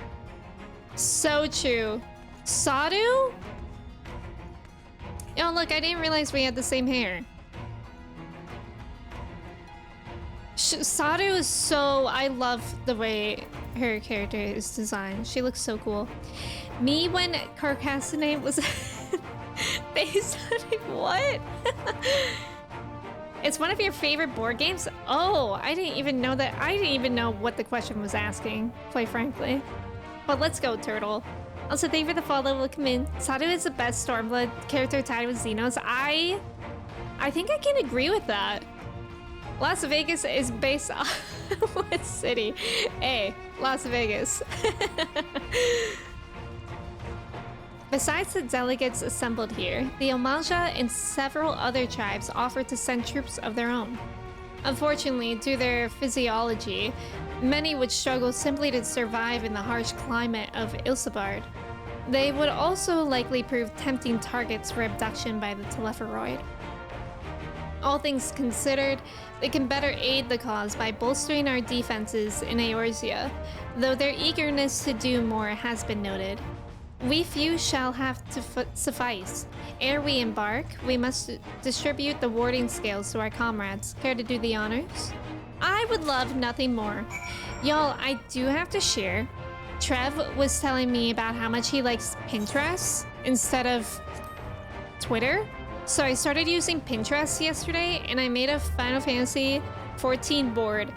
So true. Sadu? Oh, look, I didn't realize we had the same hair. Sadu is so... I love the way her character is designed. She looks so cool. Me when Carcassonne was based on it. What? It's one of your favorite board games? Oh, I didn't even know that. I didn't even know what the question was asking, quite frankly. But let's go, Turtle. Also, thank you for the follow. Welcome in. Sadu is the best Stormblood character tied with Xenos. I think I can agree with that. Las Vegas is based on what city? A. Las Vegas. Besides the delegates assembled here, the Omaja and several other tribes offered to send troops of their own. Unfortunately, due to their physiology, many would struggle simply to survive in the harsh climate of Ilsabard. They would also likely prove tempting targets for abduction by the Telepharoid. All things considered, they can better aid the cause by bolstering our defenses in Eorzea, though their eagerness to do more has been noted. We few shall have to suffice. Ere we embark, we must distribute the warding scales to our comrades. Care to do the honors? I would love nothing more. Y'all, I do have to share. Trev was telling me about how much he likes Pinterest instead of Twitter. So I started using Pinterest yesterday and I made a Final Fantasy 14 board.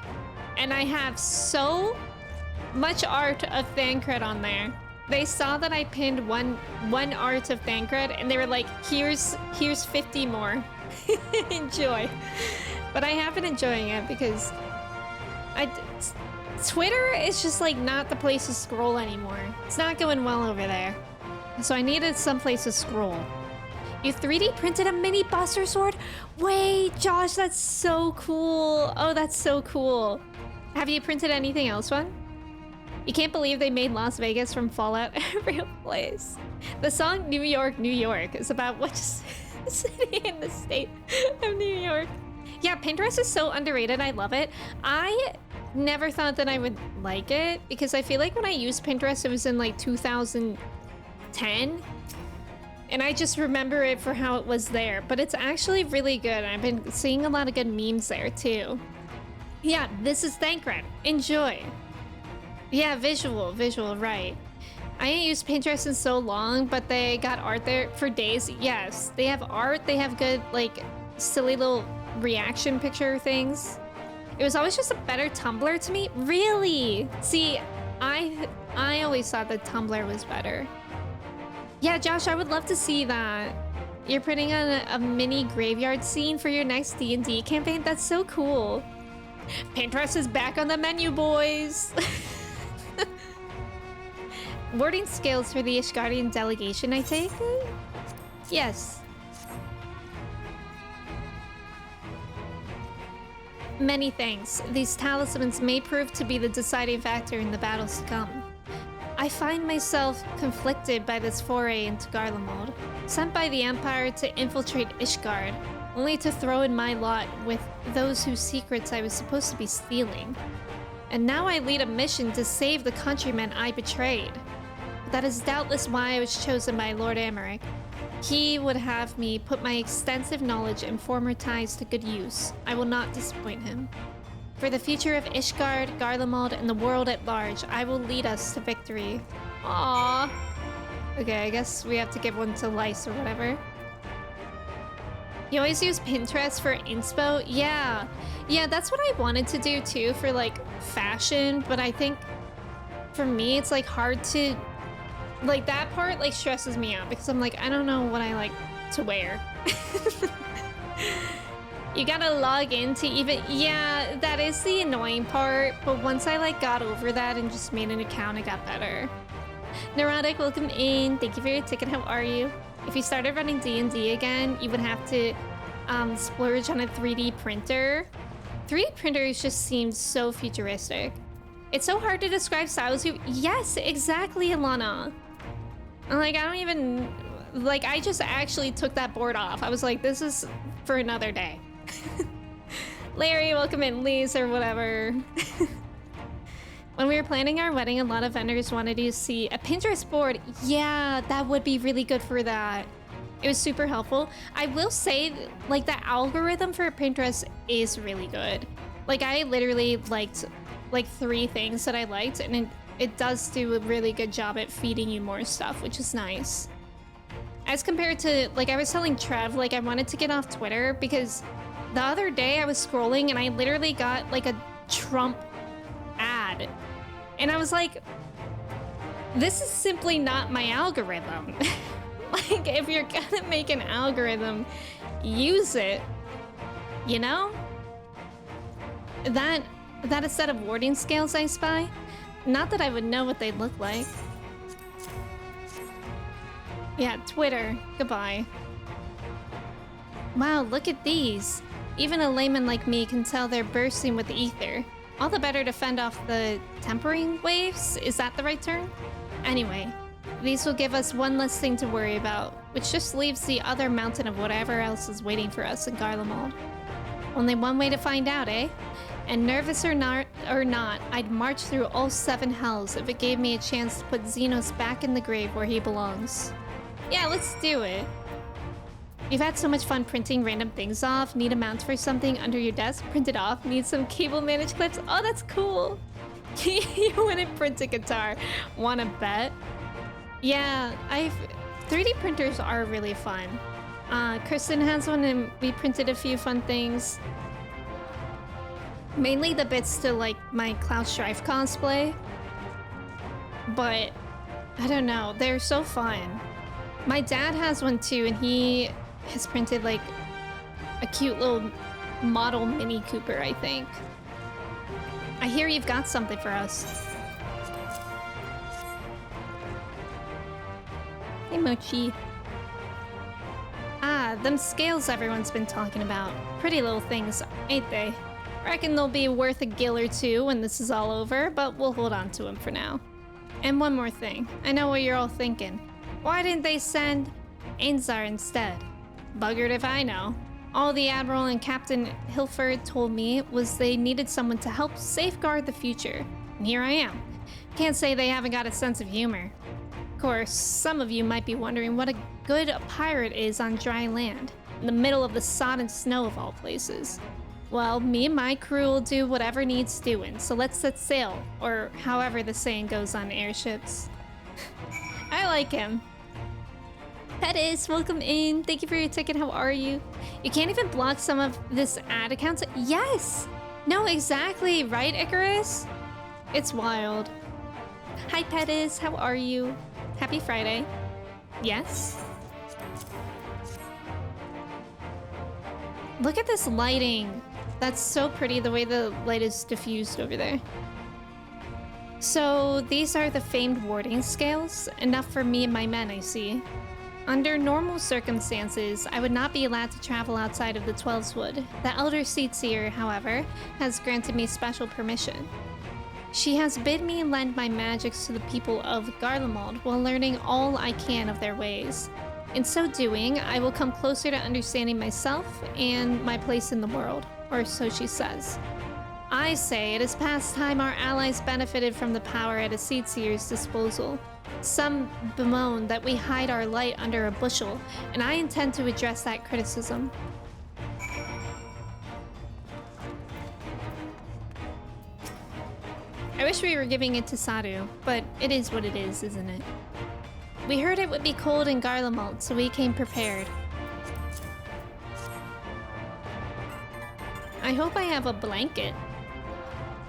And I have so much art of Thancred on there. They saw that I pinned one art of Thancred and they were like, here's 50 more. Enjoy. But I have been enjoying it because Twitter is just like not the place to scroll anymore. It's not going well over there. So I needed some place to scroll. You 3D printed a mini Buster Sword? Wait, Josh, that's so cool. Oh, that's so cool. Have you printed anything else, one? You can't believe they made Las Vegas from Fallout a real place. The song New York, New York is about which city in the state of New York. Yeah, Pinterest is so underrated. I love it. I never thought that I would like it because I feel like when I used Pinterest, it was in like 2010. And I just remember it for how it was there. But it's actually really good. I've been seeing a lot of good memes there too. Yeah, this is Thancred. Enjoy. Yeah, visual, right. I ain't used Pinterest in so long, but they got art there for days. Yes, they have art. They have good, like, silly little reaction picture things. It was always just a better Tumblr to me. Really? See, I always thought that Tumblr was better. Yeah, Josh, I would love to see that. You're putting on a mini graveyard scene for your next D&D campaign? That's so cool. Pinterest is back on the menu, boys. Wording scales for the Ishgardian delegation, I take it? Yes. Many thanks. These talismans may prove to be the deciding factor in the battles to come. I find myself conflicted by this foray into Garlemald, sent by the Empire to infiltrate Ishgard, only to throw in my lot with those whose secrets I was supposed to be stealing. And now I lead a mission to save the countrymen I betrayed. That is doubtless why I was chosen by Lord Amaric. He would have me put my extensive knowledge and former ties to good use. I will not disappoint him. For the future of Ishgard, Garlemald, and the world at large, I will lead us to victory. Aww. Okay, I guess we have to give one to Lice or whatever. You always use Pinterest for inspo? Yeah. Yeah, that's what I wanted to do too for like fashion, but I think for me it's like hard to... Like that part like stresses me out because I'm like, I don't know what I like to wear. You gotta log in to even, yeah, that is the annoying part, but once I like got over that and just made an account, it got better. Neurotic, welcome in. Thank you for your ticket. How are you? If you started running D&D again, you would have to splurge on a 3D printer. 3D printers just seem so futuristic. It's so hard to describe styles. Yes, exactly, Alana. Like, I don't even, like, I just actually took that board off. I was like, this is for another day. Larry, welcome in, Lise, or whatever. When we were planning our wedding, a lot of vendors wanted to see a Pinterest board. Yeah, that would be really good for that. It was super helpful. I will say, like, the algorithm for Pinterest is really good. Like, I literally liked, like, 3 things that I liked, and it does do a really good job at feeding you more stuff, which is nice. As compared to, like, I was telling Trev, like, I wanted to get off Twitter because the other day I was scrolling and I literally got, like, a Trump ad. And I was like, this is simply not my algorithm. Like, if you're gonna make an algorithm, use it, you know? That a set of warding scales I spy? Not that I would know what they'd look like. Yeah, Twitter. Goodbye. Wow, look at these. Even a layman like me can tell they're bursting with ether. All the better to fend off the tempering waves? Is that the right term? Anyway, these will give us one less thing to worry about, which just leaves the other mountain of whatever else is waiting for us in Garlemald. Only one way to find out, eh? And nervous or not, I'd march through all 7 hells if it gave me a chance to put Xenos back in the grave where he belongs. Yeah, let's do it. You've had so much fun printing random things off. Need a mount for something under your desk? Print it off. Need some cable managed clips? Oh, that's cool. You wouldn't print a guitar. Wanna bet? Yeah, 3D printers are really fun. Kristen has one and we printed a few fun things. Mainly the bits to like my Cloud Strife cosplay. But I don't know, they're so fun. My dad has one too and he has printed like a cute little model Mini Cooper, I think. I hear you've got something for us. Hey, Mochi. Ah, them scales everyone's been talking about. Pretty little things, ain't they? Reckon they'll be worth a gill or two when this is all over, but we'll hold on to them for now. And one more thing. I know what you're all thinking. Why didn't they send Ainzar instead? Buggered if I know. All the Admiral and Captain Hilford told me was they needed someone to help safeguard the future. And here I am. Can't say they haven't got a sense of humor. Of course, some of you might be wondering what a good pirate is on dry land, in the middle of the sodden snow of all places. Well, me and my crew will do whatever needs doing, so let's set sail, or however the saying goes on airships. I like him. Pettis, welcome in. Thank you for your ticket. How are you? You can't even block some of this ad accounts. Yes! No, exactly. Right, Icarus? It's wild. Hi, Pettis. How are you? Happy Friday. Yes? Look at this lighting. That's so pretty, the way the light is diffused over there. So these are the famed warding scales. Enough for me and my men, I see. Under normal circumstances, I would not be allowed to travel outside of the Twelveswood. The Elder Seatseer, however, has granted me special permission. She has bid me lend my magics to the people of Garlemald while learning all I can of their ways. In so doing, I will come closer to understanding myself and my place in the world, or so she says. I say it is past time our allies benefited from the power at a Seatseer's disposal. Some bemoan that we hide our light under a bushel, and I intend to address that criticism. I wish we were giving it to Sadu, but it is what it is, isn't it? We heard it would be cold in Garlemald, so we came prepared. I hope I have a blanket.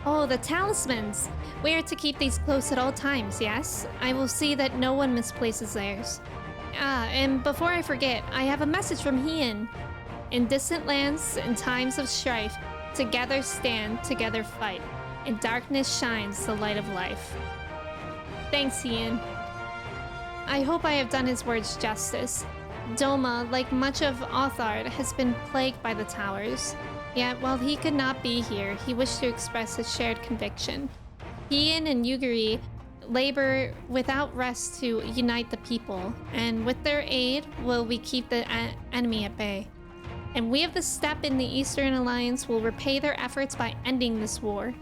Oh, the talismans! We are to keep these close at all times, yes? I will see that no one misplaces theirs. Ah, and before I forget, I have a message from Hien. In distant lands, in times of strife, together stand, together fight. In darkness shines the light of life. Thanks, Hien. I hope I have done his words justice. Doma, like much of Authard, has been plagued by the towers. Yet, while he could not be here, he wished to express his shared conviction. Hien and Yugiri labor without rest to unite the people, and with their aid will we keep the enemy at bay. And we of the Steppe in the Eastern Alliance will repay their efforts by ending this war.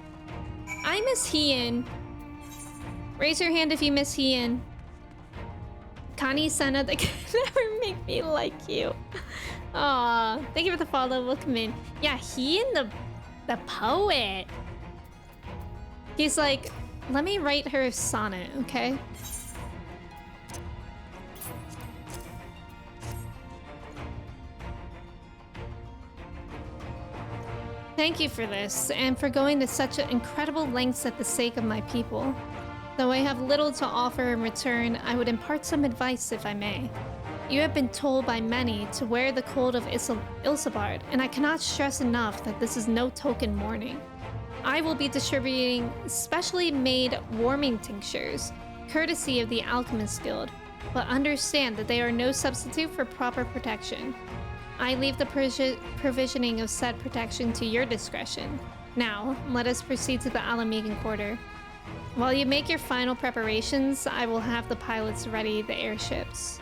I miss Hien. Raise your hand if you miss Hien. Connie Senna, they can never make me like you. Aw, thank you for the follow. Welcome in. Yeah, Hien the poet. He's like, let me write her a sonnet, okay? Thank you for this, and for going to such incredible lengths at the sake of my people. Though I have little to offer in return, I would impart some advice if I may. You have been told by many to wear the cold of Ilsabard, and I cannot stress enough that this is no token mourning. I will be distributing specially made warming tinctures, courtesy of the Alchemist Guild, but understand that they are no substitute for proper protection. I leave the provisioning of said protection to your discretion. Now, let us proceed to the Alamegan Quarter. While you make your final preparations, I will have the pilots ready the airships.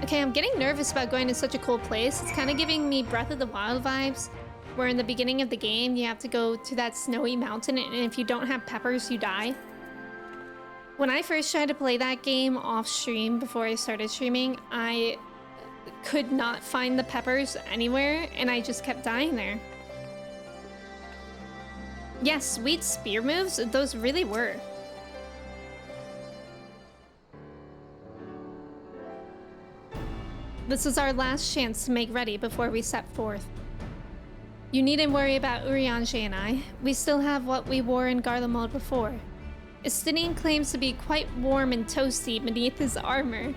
Okay, I'm getting nervous about going to such a cool place. It's kind of giving me Breath of the Wild vibes, where in the beginning of the game, you have to go to that snowy mountain, and if you don't have peppers, you die. When I first tried to play that game off stream before I started streaming, I could not find the peppers anywhere, and I just kept dying there. Yes, sweet spear moves, those really were. This is our last chance to make ready before we set forth. You needn't worry about Urianger and I. We still have what we wore in Garlemald before. Estinian claims to be quite warm and toasty beneath his armor.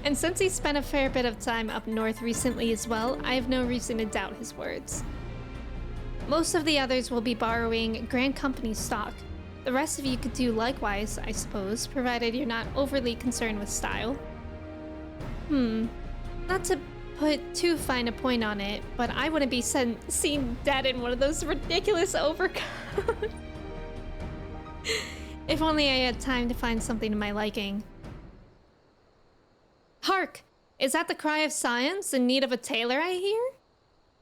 And since he spent a fair bit of time up north recently as well, I have no reason to doubt his words. Most of the others will be borrowing Grand Company stock. The rest of you could do likewise, I suppose, provided you're not overly concerned with style. Not to put too fine a point on it, but I wouldn't be seen dead in one of those ridiculous overcoats. If only I had time to find something to my liking. Hark! Is that the cry of science in need of a tailor, I hear?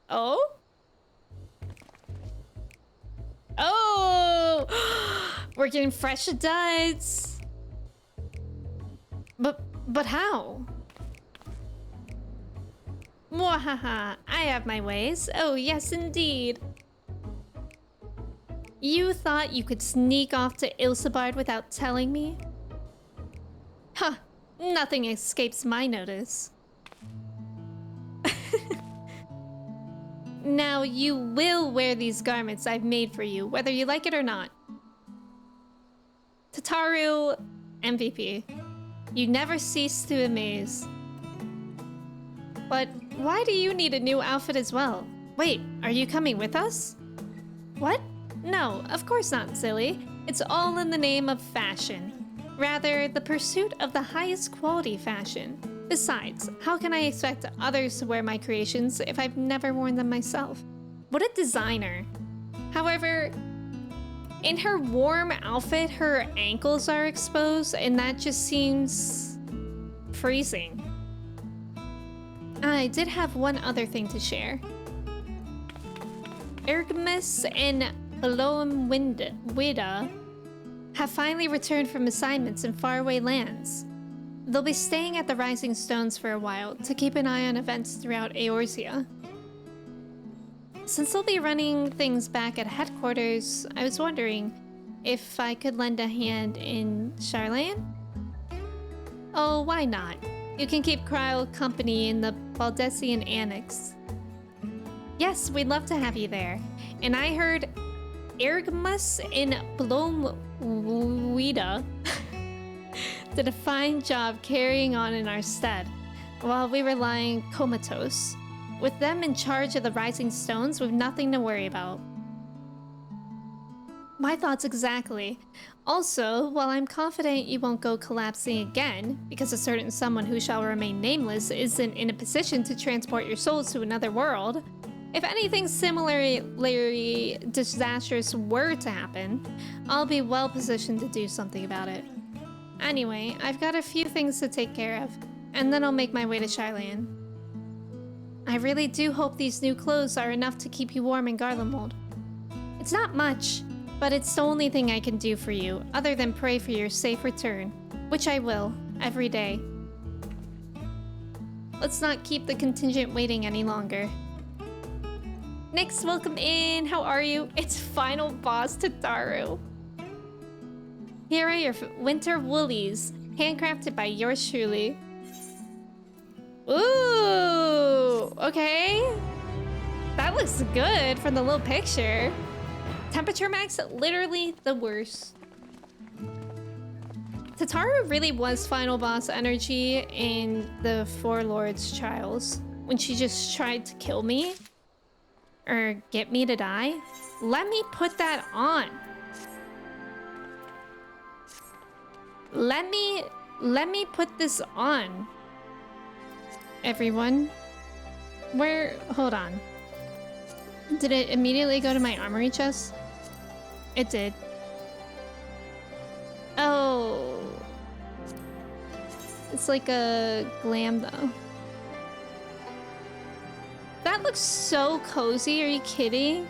Oh? Oh! We're getting fresh duds. But how? Mwahaha, I have my ways. Oh, yes, indeed. You thought you could sneak off to Ilsebard without telling me? Huh, nothing escapes my notice. Now you will wear these garments I've made for you, whether you like it or not. Tataru, MVP. You never cease to amaze. But why do you need a new outfit as well? Wait, are you coming with us? What? No, of course not, silly. It's all in the name of fashion. Rather, the pursuit of the highest quality fashion. Besides, how can I expect others to wear my creations if I've never worn them myself? What a designer. However, in her warm outfit, her ankles are exposed, and that just seems freezing. I did have one other thing to share. Ergmus and Bloemwida have finally returned from assignments in faraway lands. They'll be staying at the Rising Stones for a while to keep an eye on events throughout Eorzea. Since they'll be running things back at headquarters, I was wondering if I could lend a hand in Charlayan? Oh, why not? You can keep Cryo company in the Baldessian Annex. Yes, we'd love to have you there. And I heard Ergmus in Bloemwida did a fine job carrying on in our stead, while we were lying comatose. With them in charge of the Rising Stones, we've nothing to worry about. My thoughts exactly. Also, while I'm confident you won't go collapsing again, because a certain someone who shall remain nameless isn't in a position to transport your souls to another world, if anything similarly disastrous were to happen, I'll be well positioned to do something about it. Anyway, I've got a few things to take care of, and then I'll make my way to Charlayan. I really do hope these new clothes are enough to keep you warm in Garlemald. It's not much, but it's the only thing I can do for you, other than pray for your safe return, which I will, every day. Let's not keep the contingent waiting any longer. Nyx, welcome in. How are you? It's final boss Tataru. Here are your winter woolies, handcrafted by yours truly. Ooh, okay. That looks good from the little picture. Temperature max, literally the worst. Tataru really was final boss energy in the Four Lords Trials when she just tried to kill me. Or get me to die? Let me put that on. Let me put this on. Everyone. Hold on. Did it immediately go to my armory chest? It did. Oh. It's like a glam though. That looks so cozy, are you kidding?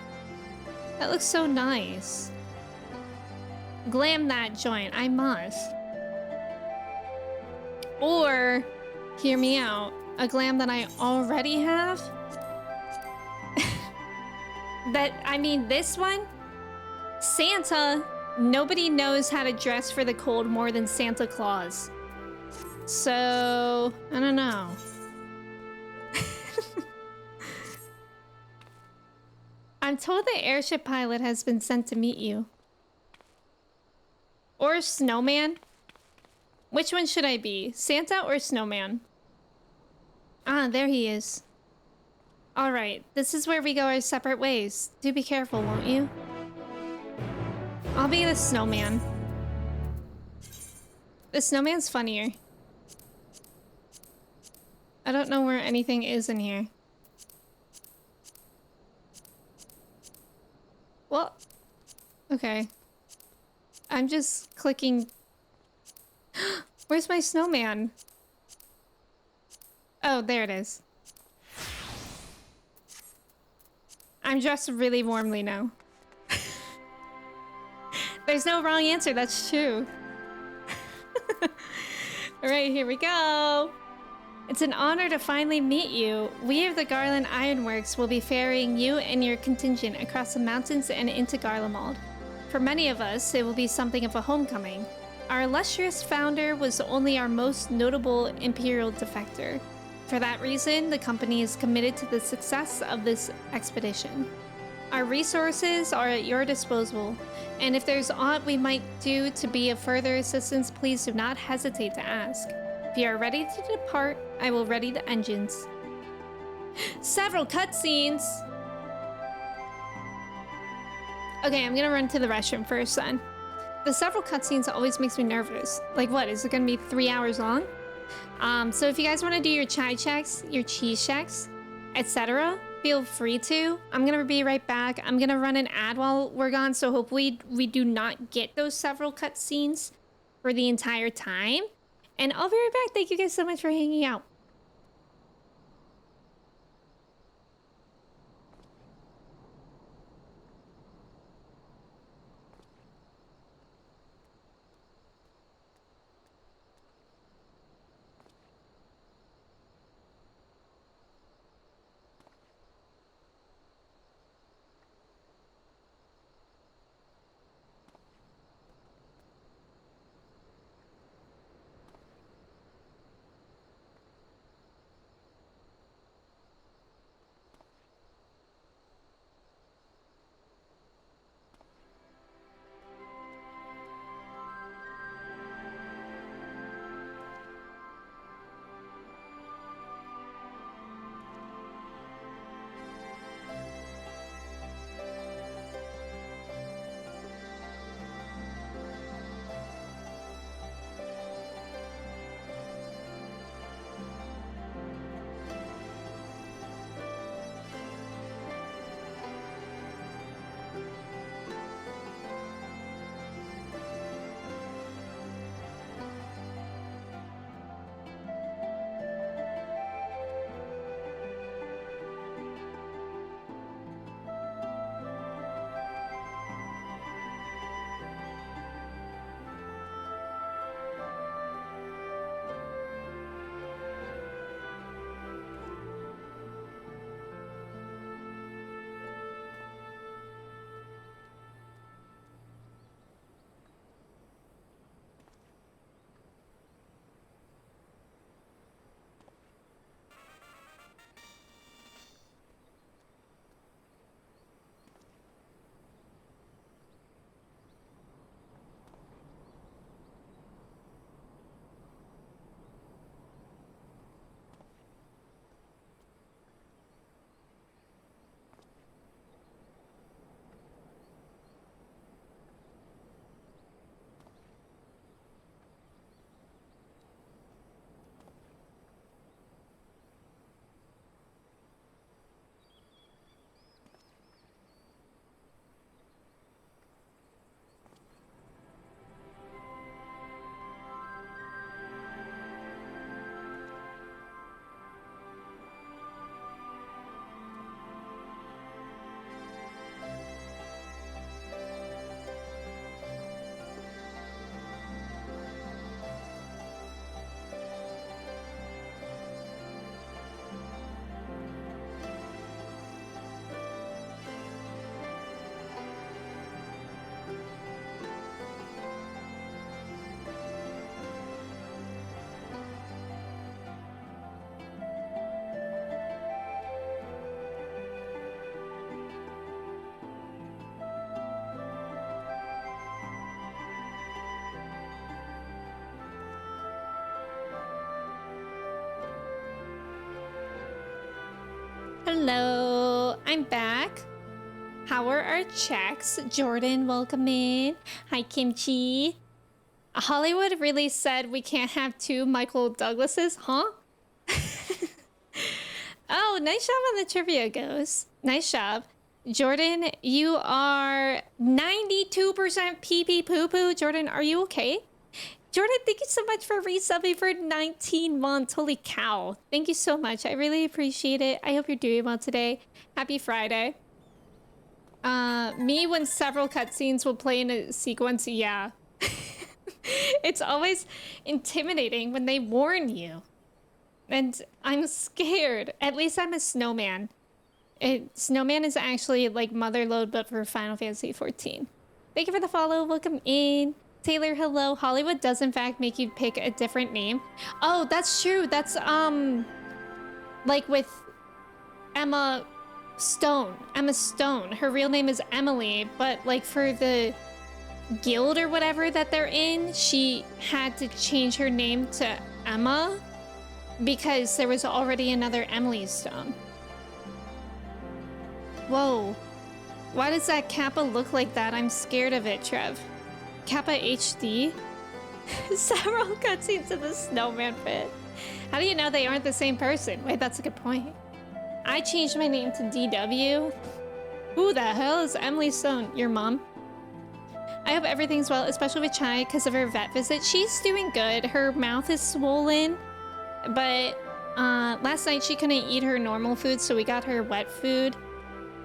That looks so nice. Glam that joint, I must. Or, hear me out, a glam that I already have? I mean, this one? Santa, nobody knows how to dress for the cold more than Santa Claus. So, I don't know. I'm told the airship pilot has been sent to meet you. Or snowman? Which one should I be? Santa or snowman? Ah, there he is. Alright, this is where we go our separate ways. Do be careful, won't you? I'll be the snowman. The snowman's funnier. I don't know where anything is in here. Well, okay. I'm just clicking. Where's my snowman? Oh, there it is. I'm dressed really warmly now. There's no wrong answer, that's true. Alright, here we go. It's an honor to finally meet you. We of the Garland Ironworks will be ferrying you and your contingent across the mountains and into Garlemald. For many of us, it will be something of a homecoming. Our illustrious founder was only our most notable Imperial defector. For that reason, the company is committed to the success of this expedition. Our resources are at your disposal, and if there's aught we might do to be of further assistance, please do not hesitate to ask. If you are ready to depart, I will ready the engines. Several cutscenes! Okay, I'm gonna run to the restroom first then. The several cutscenes always makes me nervous. Like what, is it gonna be 3 hours long? So if you guys wanna do your chai checks, your cheese checks, etc., feel free to. I'm gonna be right back. I'm gonna run an ad while we're gone, so hopefully we do not get those several cutscenes for the entire time. And I'll be right back. Thank you guys so much for hanging out. Hello, I'm back. How are our checks? Jordan, welcome in. Hi, Kimchi. Hollywood really said we can't have two Michael Douglases, huh? Oh, nice job on the trivia, Ghost. Nice job. Jordan, you are 92% pee-pee poo-poo. Jordan, are you okay? Jordan, thank you so much for resubbing for 19 months. Holy cow. Thank you so much. I really appreciate it. I hope you're doing well today. Happy Friday. Me when several cutscenes will play in a sequence, yeah. It's always intimidating when they warn you. And I'm scared. At least I'm a snowman. Snowman is actually like Motherload, but for Final Fantasy XIV. Thank you for the follow. Welcome in. Taylor, hello. Hollywood does in fact make you pick a different name. Oh, that's true. That's like with Emma Stone. Emma Stone. Her real name is Emily, but like for the guild or whatever that they're in, she had to change her name to Emma because there was already another Emily Stone. Whoa. Why does that Kappa look like that? I'm scared of it, Trev. Kappa HD? Several cutscenes in the snowman pit. How do you know they aren't the same person? Wait, that's a good point. I changed my name to DW. Who the hell is Emily Stone? Your mom? I hope everything's well, especially with Chai because of her vet visit. She's doing good. Her mouth is swollen, but last night she couldn't eat her normal food, so we got her wet food.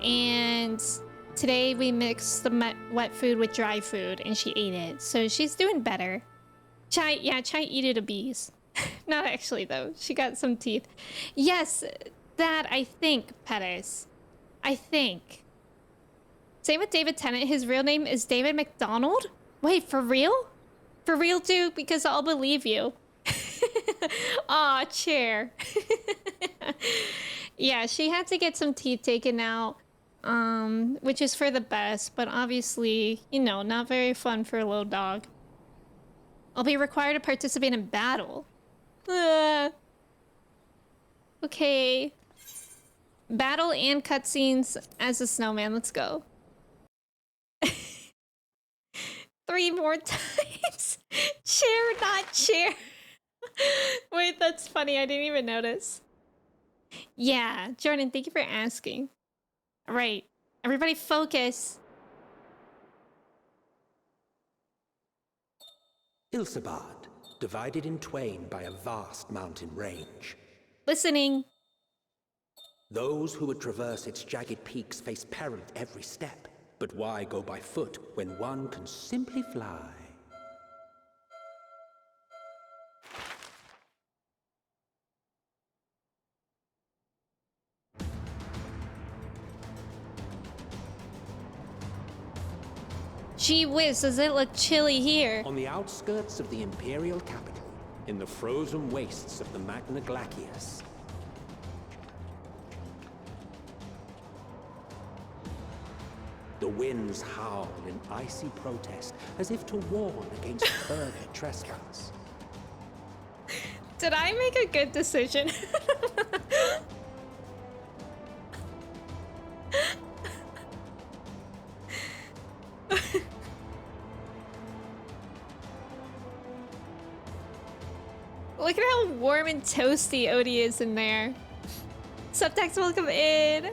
And today we mixed the wet food with dry food and she ate it. So she's doing better. Chai eated a bees. Not actually though. She got some teeth. Yes, that I think, Pettis. I think. Same with David Tennant. His real name is David McDonald? Wait, for real? For real, dude? Because I'll believe you. Aw, chair. Yeah, she had to get some teeth taken out. Which is for the best, but obviously, you know, not very fun for a little dog. I'll be required to participate in battle. Okay. Battle and cutscenes as a snowman. Let's go. 3 more times. Chair, not chair. Wait, that's funny. I didn't even notice. Yeah, Jordan, thank you for asking. All right, everybody focus. Ilsabad, divided in twain by a vast mountain range. Listening. Those who would traverse its jagged peaks face peril at every step. But why go by foot when one can simply fly? Gee whiz, does it look chilly here? On the outskirts of the Imperial capital, in the frozen wastes of the Magna Glacius. The winds howl in icy protest, as if to warn against further trespass. Did I make a good decision? Look at how warm and toasty Odie is in there. Subtext, welcome in.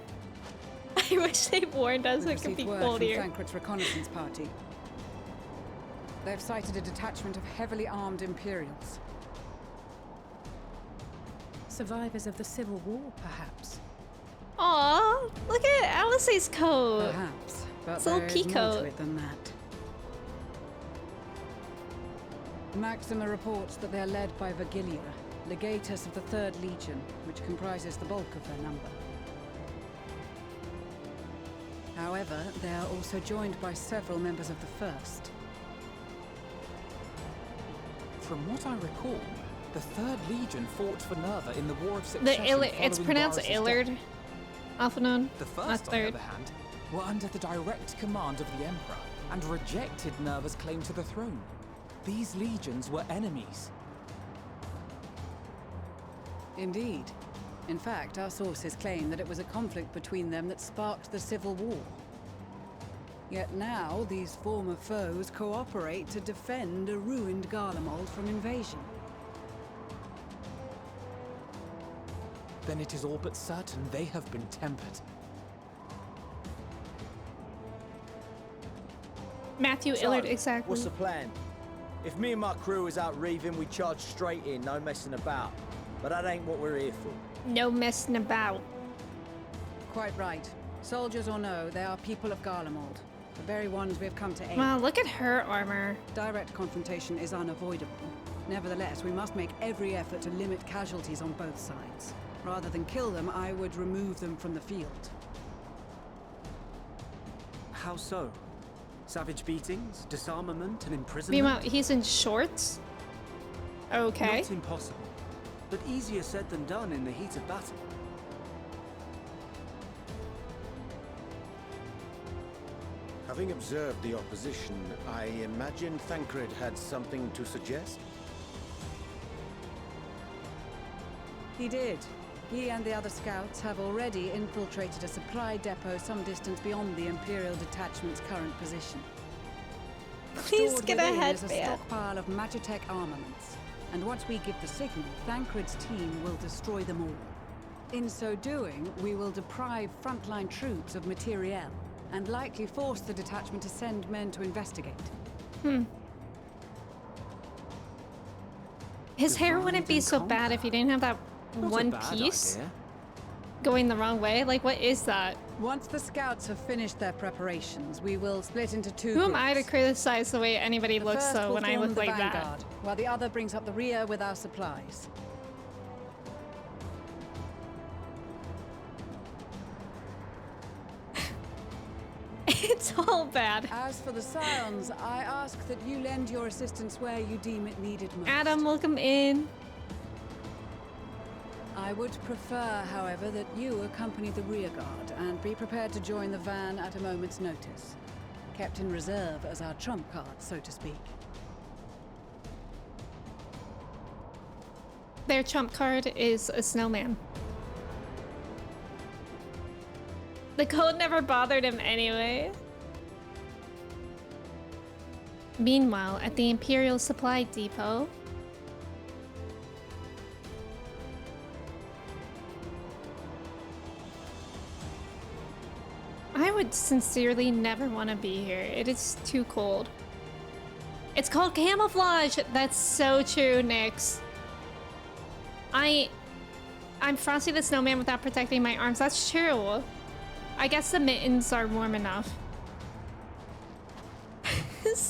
I wish they warned us it could be cold here. Thancred's reconnaissance party. They've sighted a detachment of heavily armed Imperials. Survivors of the Civil War, perhaps. Aw, look at Alice's coat. Perhaps, but it's a little there key is more coat. to it than that. Maxima reports that they're led by Vergilia, legatus of the 3rd Legion, which comprises the bulk of their number. However, they are also joined by several members of the 1st. From what I recall, the 3rd Legion fought for Nerva in the War of Succession. It's pronounced Illard. Also known. The 1st, on the other hand, were under the direct command of the Emperor and rejected Nerva's claim to the throne. These legions were enemies. Indeed. In fact, our sources claim that it was a conflict between them that sparked the Civil War. Yet now, these former foes cooperate to defend a ruined Garlemald from invasion. Then it is all but certain they have been tempered. Matthew So, Illard, exactly. What's the plan? If me and my crew is out reaving, we charge straight in, no messing about. But that ain't what we're here for. No messing about. Quite right. Soldiers or no, they are people of Garlemald. The very ones we've come to aid. Wow, look at her armor. Direct confrontation is unavoidable. Nevertheless, we must make every effort to limit casualties on both sides. Rather than kill them, I would remove them from the field. How so? Savage beatings, disarmament, and imprisonment? Meanwhile, he's in shorts? Okay. Not impossible, but easier said than done in the heat of battle. Having observed the opposition, I imagine Thancred had something to suggest? He did. He and the other scouts have already infiltrated a supply depot some distance beyond the Imperial detachment's current position. Please Stored get a within is headband. stockpile of Magitech armaments, and once we give the signal, Thancred's team will destroy them all. In so doing, we will deprive frontline troops of materiel, and likely force the detachment to send men to investigate. His hair wouldn't be so bad if he didn't have that Not a one bad piece idea. going the wrong way. Like, what is that? Once the scouts have finished their preparations, we will split into two Who groups. am I to criticize the way anybody The looks first though will when I form look the like that? vanguard, while the other brings up the rear with our supplies. It's all bad. As for the Scions, I ask that you lend your assistance where you deem it needed most. Adam, welcome in. I would prefer, however, that you accompany the rear guard and be prepared to join the van at a moment's notice. Kept in reserve as our trump card, so to speak. Their trump card is a snowman. The code never bothered him anyway. Meanwhile, at the Imperial Supply Depot, I would sincerely never want to be here. It is too cold. It's called camouflage. That's so true, Nyx. I'm Frosty the Snowman without protecting my arms. That's true. I guess the mittens are warm enough.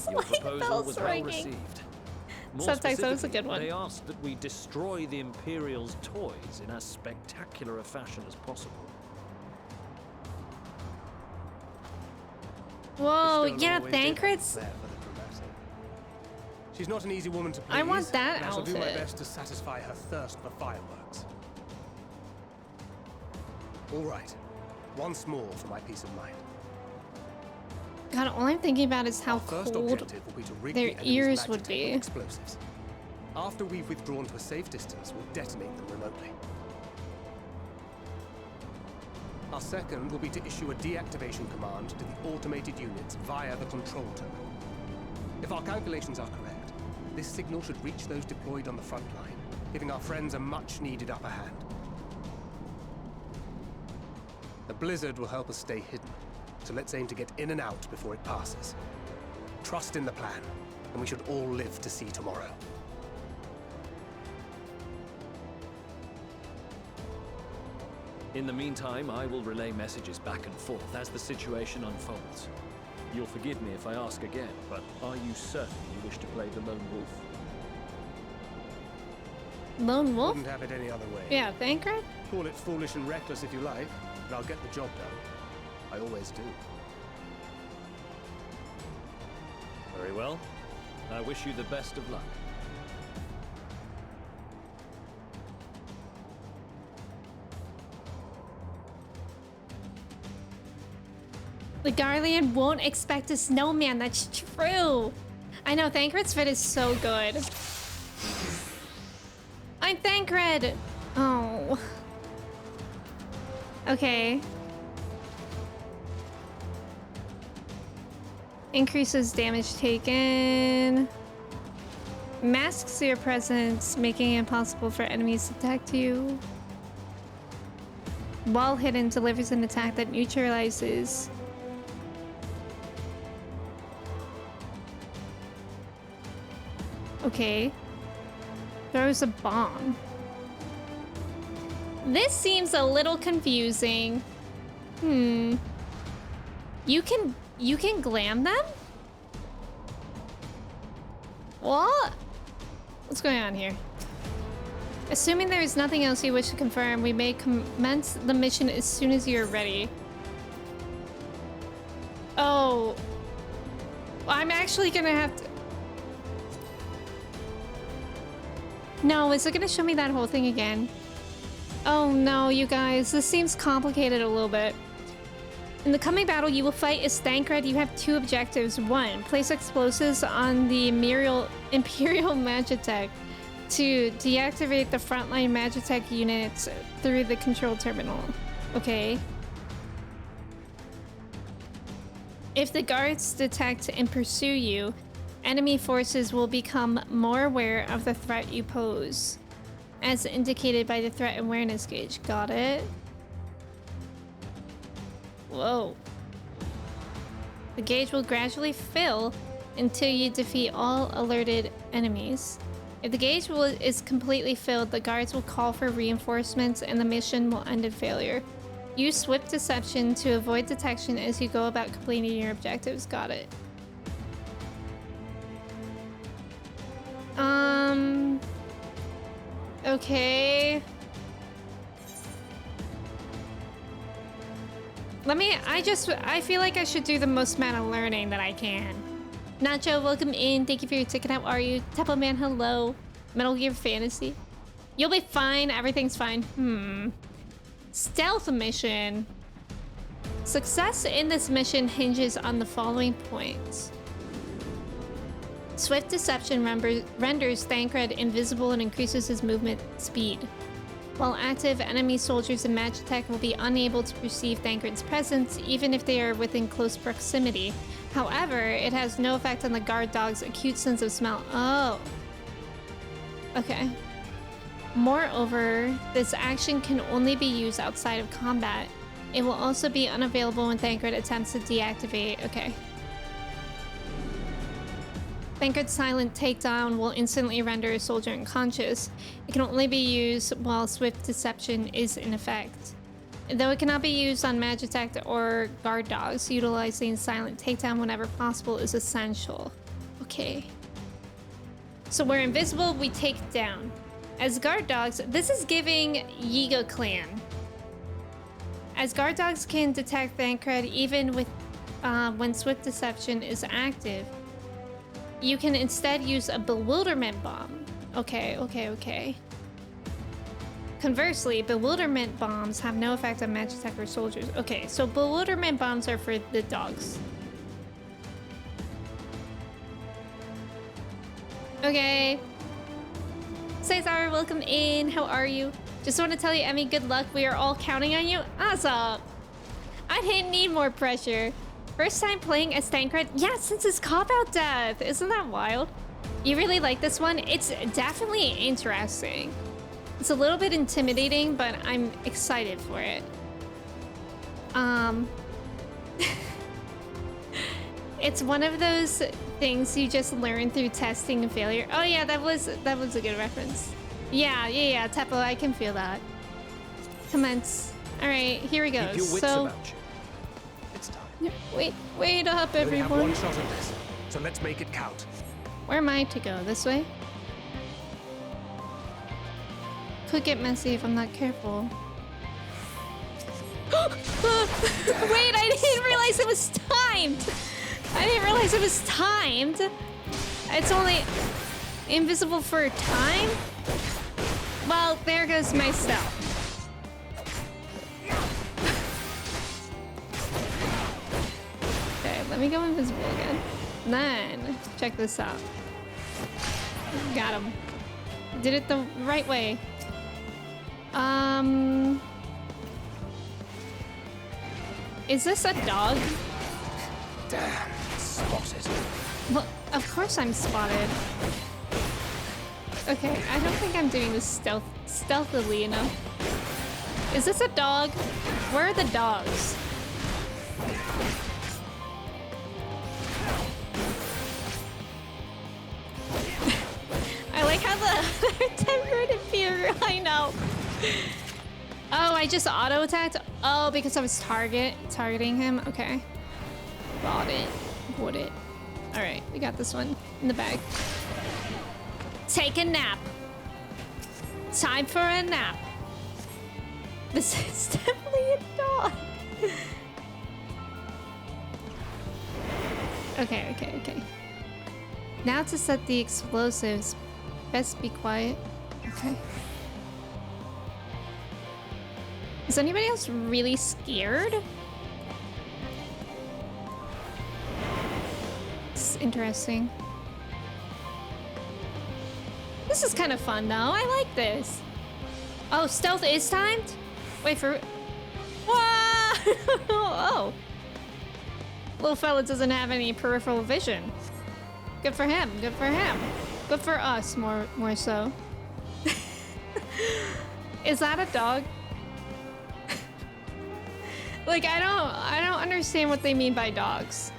Your proposal was well received. More Sometimes that was a specifically, good one. They asked that we destroy the Imperial's toys in as spectacular a fashion as possible. Whoa, Estelle yeah, always did have a Thancred's. flair for the dramatic. She's not an easy woman to please. I want that and I shall do my outfit. best to satisfy her thirst for fireworks. All right. Once more for my peace of mind. God, all I'm thinking about is how Our first cold objective will be to rig their the enemy's ears would magitech be. with explosives. After we've withdrawn to a safe distance, we'll detonate them remotely. Our second will be to issue a deactivation command to the automated units via the control terminal. If our calculations are correct, this signal should reach those deployed on the front line, giving our friends a much-needed upper hand. The blizzard will help us stay hidden, so let's aim to get in and out before it passes. Trust in the plan, and we should all live to see tomorrow. In the meantime, I will relay messages back and forth as the situation unfolds. You'll forgive me if I ask again, but are you certain you wish to play the lone wolf? Lone wolf? Wouldn't have it any other way. Yeah, Thancred? Call it foolish and reckless if you like, but I'll get the job done. I always do. Very well. I wish you the best of luck. The Guardian won't expect a snowman. That's true. I know, Thancred's fit is so good. I'm Thancred. Oh. Okay. Increases damage taken. Masks your presence, making it impossible for enemies to attack you. While hidden, delivers an attack that neutralizes. Okay. Throws a bomb. This seems a little confusing. You can glam them? What? What's going on here? Assuming there is nothing else you wish to confirm, we may commence the mission as soon as you're ready. Oh. I'm actually gonna have to... No, is it gonna show me that whole thing again? Oh no, you guys, this seems complicated a little bit. In the coming battle, you will fight as Thancred. You have two objectives. 1, place explosives on the Imperial Magitech. 2, deactivate the frontline Magitech units through the control terminal. Okay. If the guards detect and pursue you, enemy forces will become more aware of the threat you pose, as indicated by the threat awareness gauge. Got it? Whoa. The gauge will gradually fill until you defeat all alerted enemies. If the gauge is completely filled, the guards will call for reinforcements and the mission will end in failure. Use swift deception to avoid detection as you go about completing your objectives. Got it. Okay. I feel like I should do the most amount of learning that I can. Nacho, welcome in. Thank you for your ticket. How are you? Temple Man, hello. Metal Gear Fantasy. You'll be fine. Everything's fine. Stealth mission. Success in this mission hinges on the following points. Swift deception renders Thancred invisible and increases his movement speed. While active, enemy soldiers in Magitech will be unable to perceive Thancred's presence, even if they are within close proximity. However, it has no effect on the guard dog's acute sense of smell. Oh. Okay. Moreover, this action can only be used outside of combat. It will also be unavailable when Thancred attempts to deactivate. Okay. Thancred's silent takedown will instantly render a soldier unconscious. It can only be used while swift deception is in effect. Though it cannot be used on Magitech or guard dogs, utilizing silent takedown whenever possible is essential. Okay. So we're invisible, we take down. As guard dogs, this is giving Yiga Clan. As guard dogs can detect Thancred even with when swift deception is active. You can instead use a bewilderment bomb. Okay. Conversely, bewilderment bombs have no effect on Magitech or soldiers. Okay, so bewilderment bombs are for the dogs. Okay. Cesar, welcome in. How are you? Just want to tell you, Emmy, good luck. We are all counting on you. Awesome. I didn't need more pressure. First time playing as Thancred? Yeah, since his cop-out death. Isn't that wild? You really like this one? It's definitely interesting. It's a little bit intimidating, but I'm excited for it. It's one of those things you just learn through testing and failure. Oh yeah, that was a good reference. Yeah, Teppo, I can feel that. Commence. All right, here we go. Keep your wits about you. It's time. Wait up, everyone. We have one shot at this, so let's make it count. Where am I to go? This way? Could get messy if I'm not careful. Wait, I didn't realize it was timed! It's only invisible for time? Well, there goes my stealth. Okay, let me go invisible again. Then, check this out. Got him. Did it the right way. Is this a dog? Damn, spotted. Well, of course I'm spotted. Okay, I don't think I'm doing this stealthily enough. Is this a dog? Where are the dogs? I like how the tempered appear. I know. Oh, I just auto attacked. Oh, because I was targeting him. Okay. Got it. Got it. All right, we got this one in the bag. Take a nap. Time for a nap. This is definitely a dog. Okay. Now to set the explosives. Best be quiet. Okay. Is anybody else really scared? It's interesting. This is kind of fun though. I like this. Oh, stealth is timed? Wait for... Whoa! Oh. Little fella doesn't have any peripheral vision. Good for him. Good for him. Good for us, more so. Is that a dog? Like, I don't understand what they mean by dogs.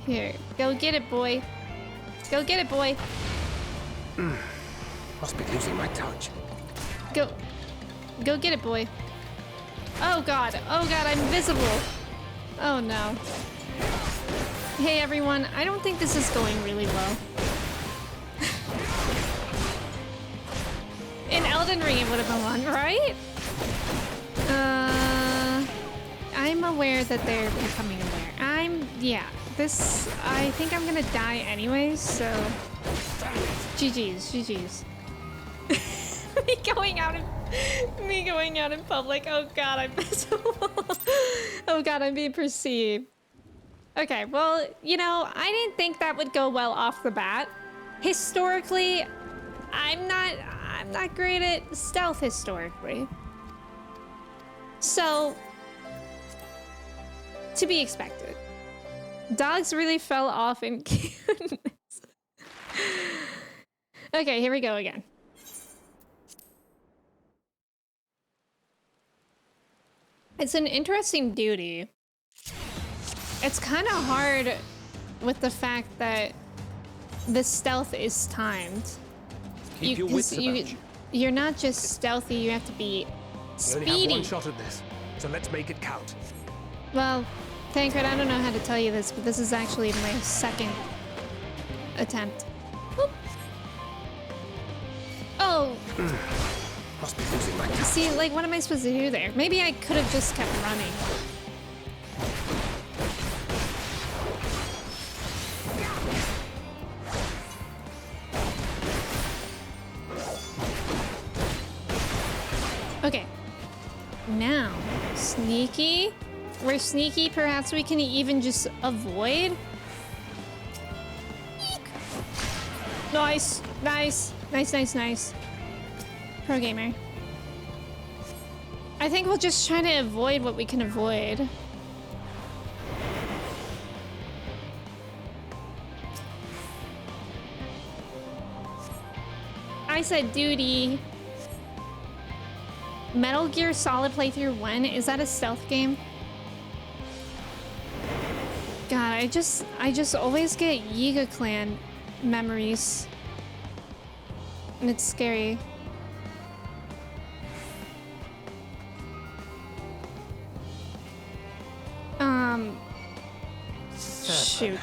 Here, go get it, boy. Go get it, boy. Must be losing my touch. Go get it, boy. Oh god, I'm invisible. Oh no. Hey everyone, I don't think this is going really well. In Elden Ring it would have been one, right? I'm aware that they're becoming aware. I think I'm gonna die anyways, so... GG's. Me going out in public. Oh god, I'm visible. Oh god, I'm being perceived. Okay, well, you know, I didn't think that would go well off the bat. Historically, I'm not great at stealth historically. So, to be expected. Dogs really fell off in cuteness. Okay, here we go again. It's an interesting duty. It's kind of hard with the fact that the stealth is timed. Keep your wits about you. You're not just stealthy, you have to be speedy. We only have one shot at this, so let's make it count. Well, Tancred, I don't know how to tell you this, but this is actually my second attempt. Oop. Oh! Must be losing my touch. See, like, what am I supposed to do there? Maybe I could have just kept running. Okay. Now, sneaky. We're sneaky, perhaps we can even just avoid. Eek. Nice. Pro gamer. I think we'll just try to avoid what we can avoid. I said duty. Metal Gear Solid playthrough 1? Is that a stealth game? God, I just always get Yiga Clan memories. And it's scary. Shoot.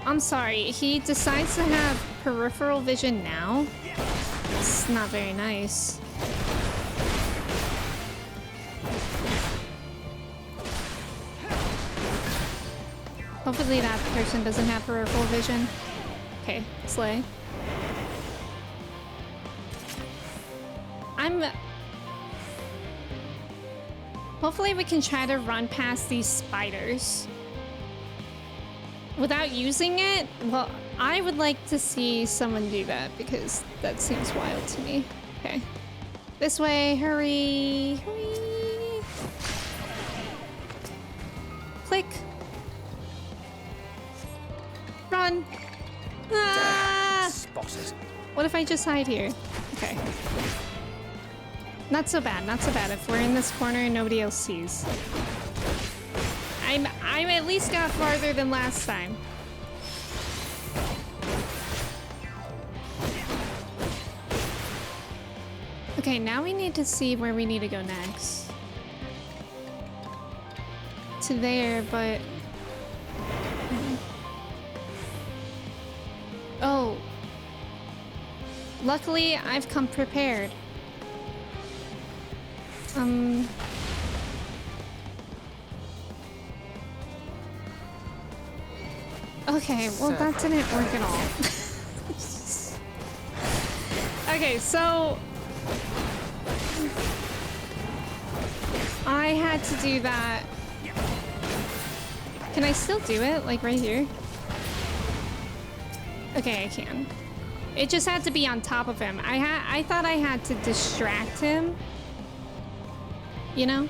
I'm sorry, he decides to have peripheral vision now? It's not very nice. Hopefully that person doesn't have peripheral vision. Okay, slay. Hopefully we can try to run past these spiders. Without using it? Well, I would like to see someone do that because that seems wild to me. Okay. This way, hurry, hurry. Click. Run. Ah! Spotted. What if I just hide here? Okay. Not so bad, not so bad. If we're in this corner and nobody else sees. I'm at least got farther than last time. Okay, now we need to see where we need to go next. To there, but... Oh. Luckily, I've come prepared. Okay, well that didn't work at all. Okay, so... I had to do that. Can I still do it? Like right here? Okay, I can. It just had to be on top of him. I thought I had to distract him. You know?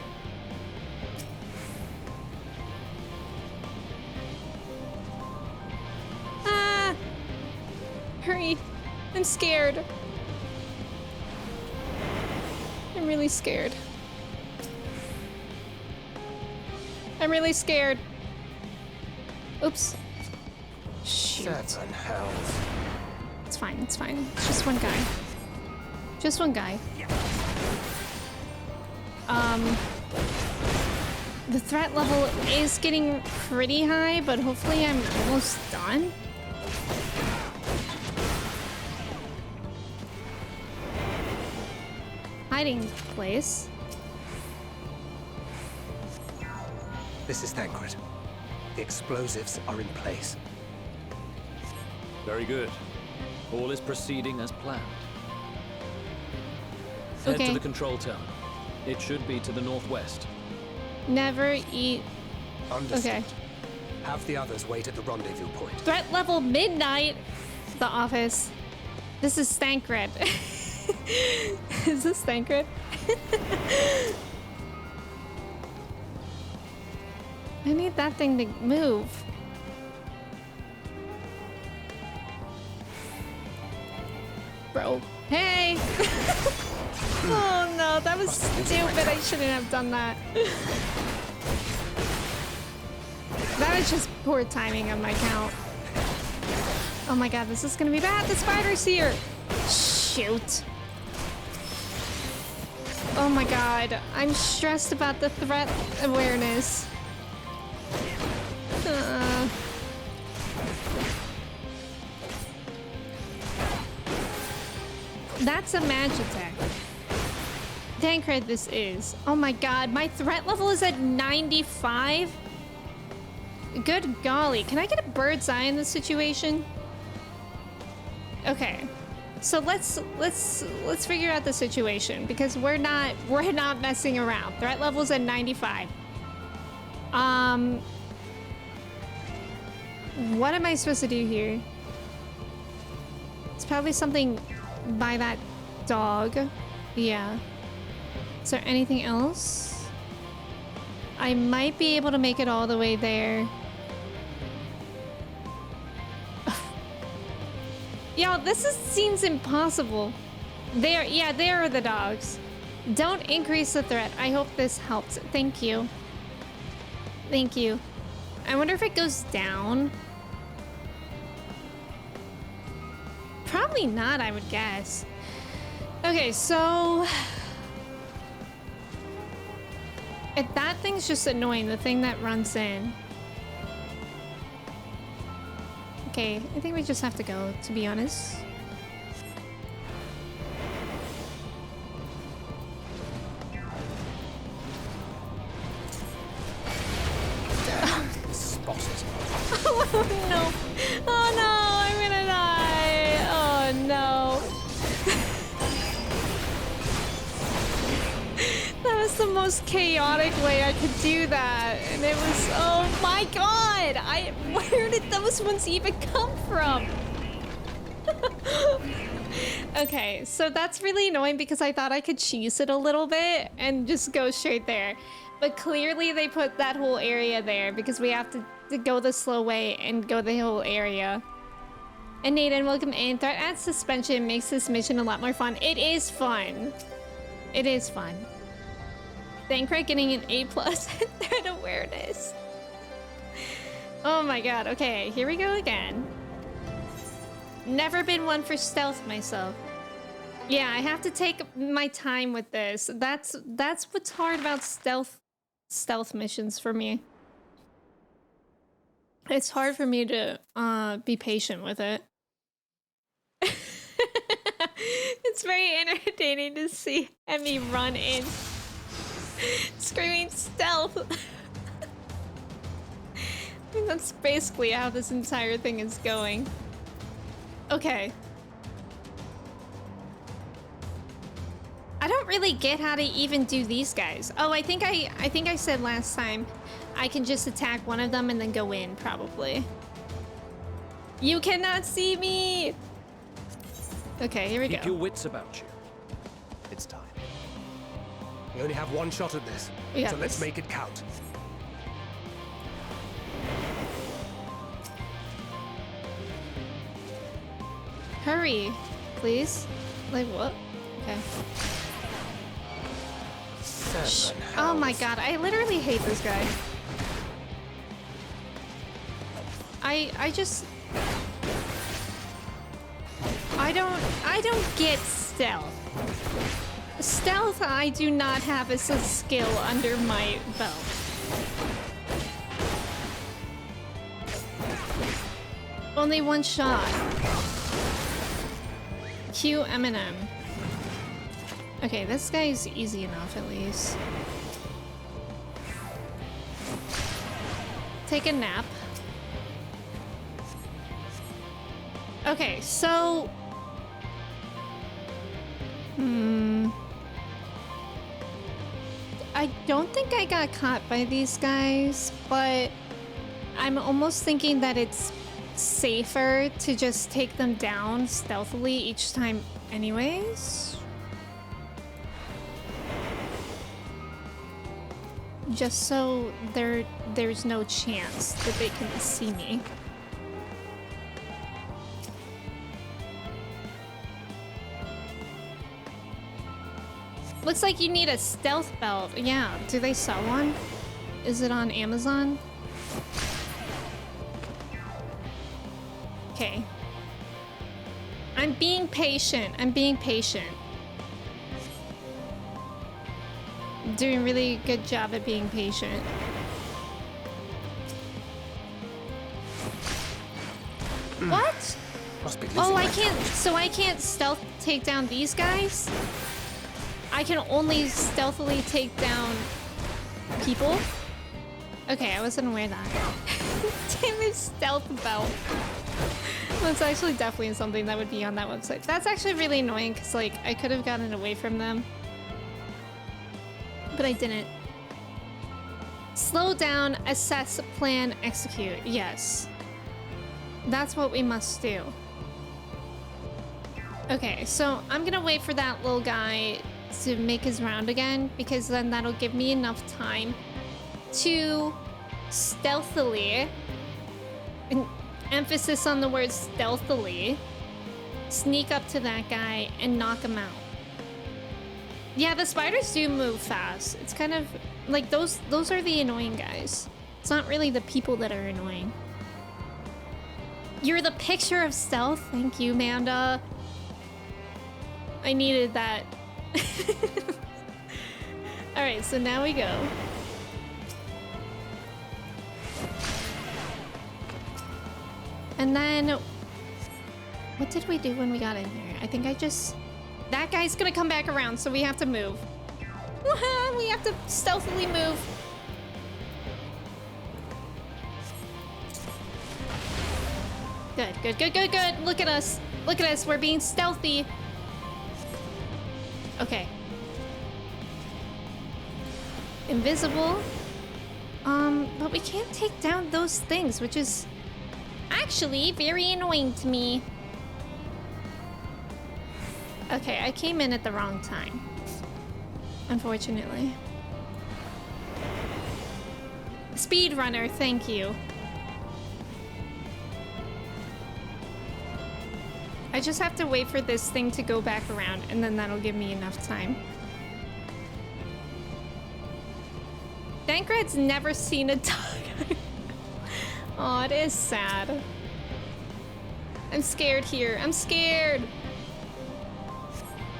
Ah! Hurry. I'm scared. I'm really scared. I'm really scared. Oops. Shoot. Seven hells. It's fine, it's fine. It's just one guy. Just one guy. The threat level is getting pretty high, but hopefully I'm almost done. Hiding place. This is Thancred. The explosives are in place. Very good. All is proceeding as planned. Head Okay. to the control tower. It should be to the northwest. Never eat. Understood. Okay. Have the others wait at the rendezvous point. Threat level midnight. The office. This is Thancred. Is this Thancred? I need that thing to move. Bro. Hey! Oh no, that was stupid. I shouldn't have done that. That was just poor timing on my count. Oh my god, this is gonna be bad. The spider's here. Shoot. Oh my god, I'm stressed about the threat awareness. That's a Magitech. Thancred this is. Oh my god, my threat level is at 95? Good golly, can I get a bird's eye in this situation? Okay. So let's figure out the situation because we're not messing around. Threat level's at 95. What am I supposed to do here? It's probably something by that dog. Yeah. Is there anything else? I might be able to make it all the way there. Yo, seems impossible. There are the dogs. Don't increase the threat. I hope this helps. Thank you. Thank you. I wonder if it goes down. Probably not, I would guess. Okay, so... that thing's just annoying, the thing that runs in. Okay, I think we just have to go, to be honest. Spotted. Oh no! Oh no! I'm gonna die! Oh no! That was the most chaotic way I could do that, and it was, oh my god! Where did those ones even come from? Okay, so that's really annoying because I thought I could cheese it a little bit and just go straight there. But clearly they put that whole area there because we have to go the slow way and go the whole area. And Nathan, welcome in. Threat and suspension makes this mission a lot more fun. It is fun. It is fun. Thancred getting an A+ in threat awareness. Oh my god, okay, here we go again. Never been one for stealth myself. Yeah, I have to take my time with this. That's what's hard about stealth missions for me. It's hard for me to be patient with it. It's very entertaining to see Emmy run in screaming stealth. I mean, that's basically how this entire thing is going. Okay. I don't really get how to even do these guys. Oh, I think I said last time I can just attack one of them and then go in, probably. You cannot see me! Okay, here we go. Keep your wits about you. It's time. We only have one shot at this, so let's make it count. Hurry, please. Like, what? Okay. Oh my god, I literally hate this guy. I just... I don't get stealth. Stealth I do not have as a skill under my belt. Only one shot. Q Eminem. Okay, this guy's easy enough at least. Take a nap. Okay, so... I don't think I got caught by these guys, but I'm almost thinking that it's safer to just take them down stealthily each time anyways. Just so there's no chance that they can see me. Looks like you need a stealth belt. Yeah, do they sell one? Is it on Amazon? Okay. I'm being patient. I'm being patient. Doing a really good job at being patient. What? Oh, I can't. So I can't stealth take down these guys? I can only stealthily take down people? Okay, I wasn't aware of that. Damn it, stealth belt. That's actually definitely something that would be on that website. That's actually really annoying because, like, I could have gotten away from them. But I didn't. Slow down, assess, plan, execute. Yes. That's what we must do. Okay, so I'm gonna wait for that little guy to make his round again, because then that'll give me enough time to stealthily, emphasis on the word stealthily, sneak up to that guy and knock him out. Yeah, the spiders do move fast. It's kind of like those are the annoying guys. It's not really the people that are annoying. You're the picture of stealth. Thank you, Amanda. I needed that. All right, so now we go. And then what did we do when we got in there? I think that guy's gonna come back around, so we have to move. We have to stealthily move. Good, good, good, good, good. Look at us. Look at us. We're being stealthy. Okay. Invisible. But we can't take down those things, which is actually very annoying to me. Okay, I came in at the wrong time. Unfortunately. Speedrunner, thank you. I just have to wait for this thing to go back around, and then that'll give me enough time. Dankrad's never seen a dog. Oh, it is sad. I'm scared here. I'm scared.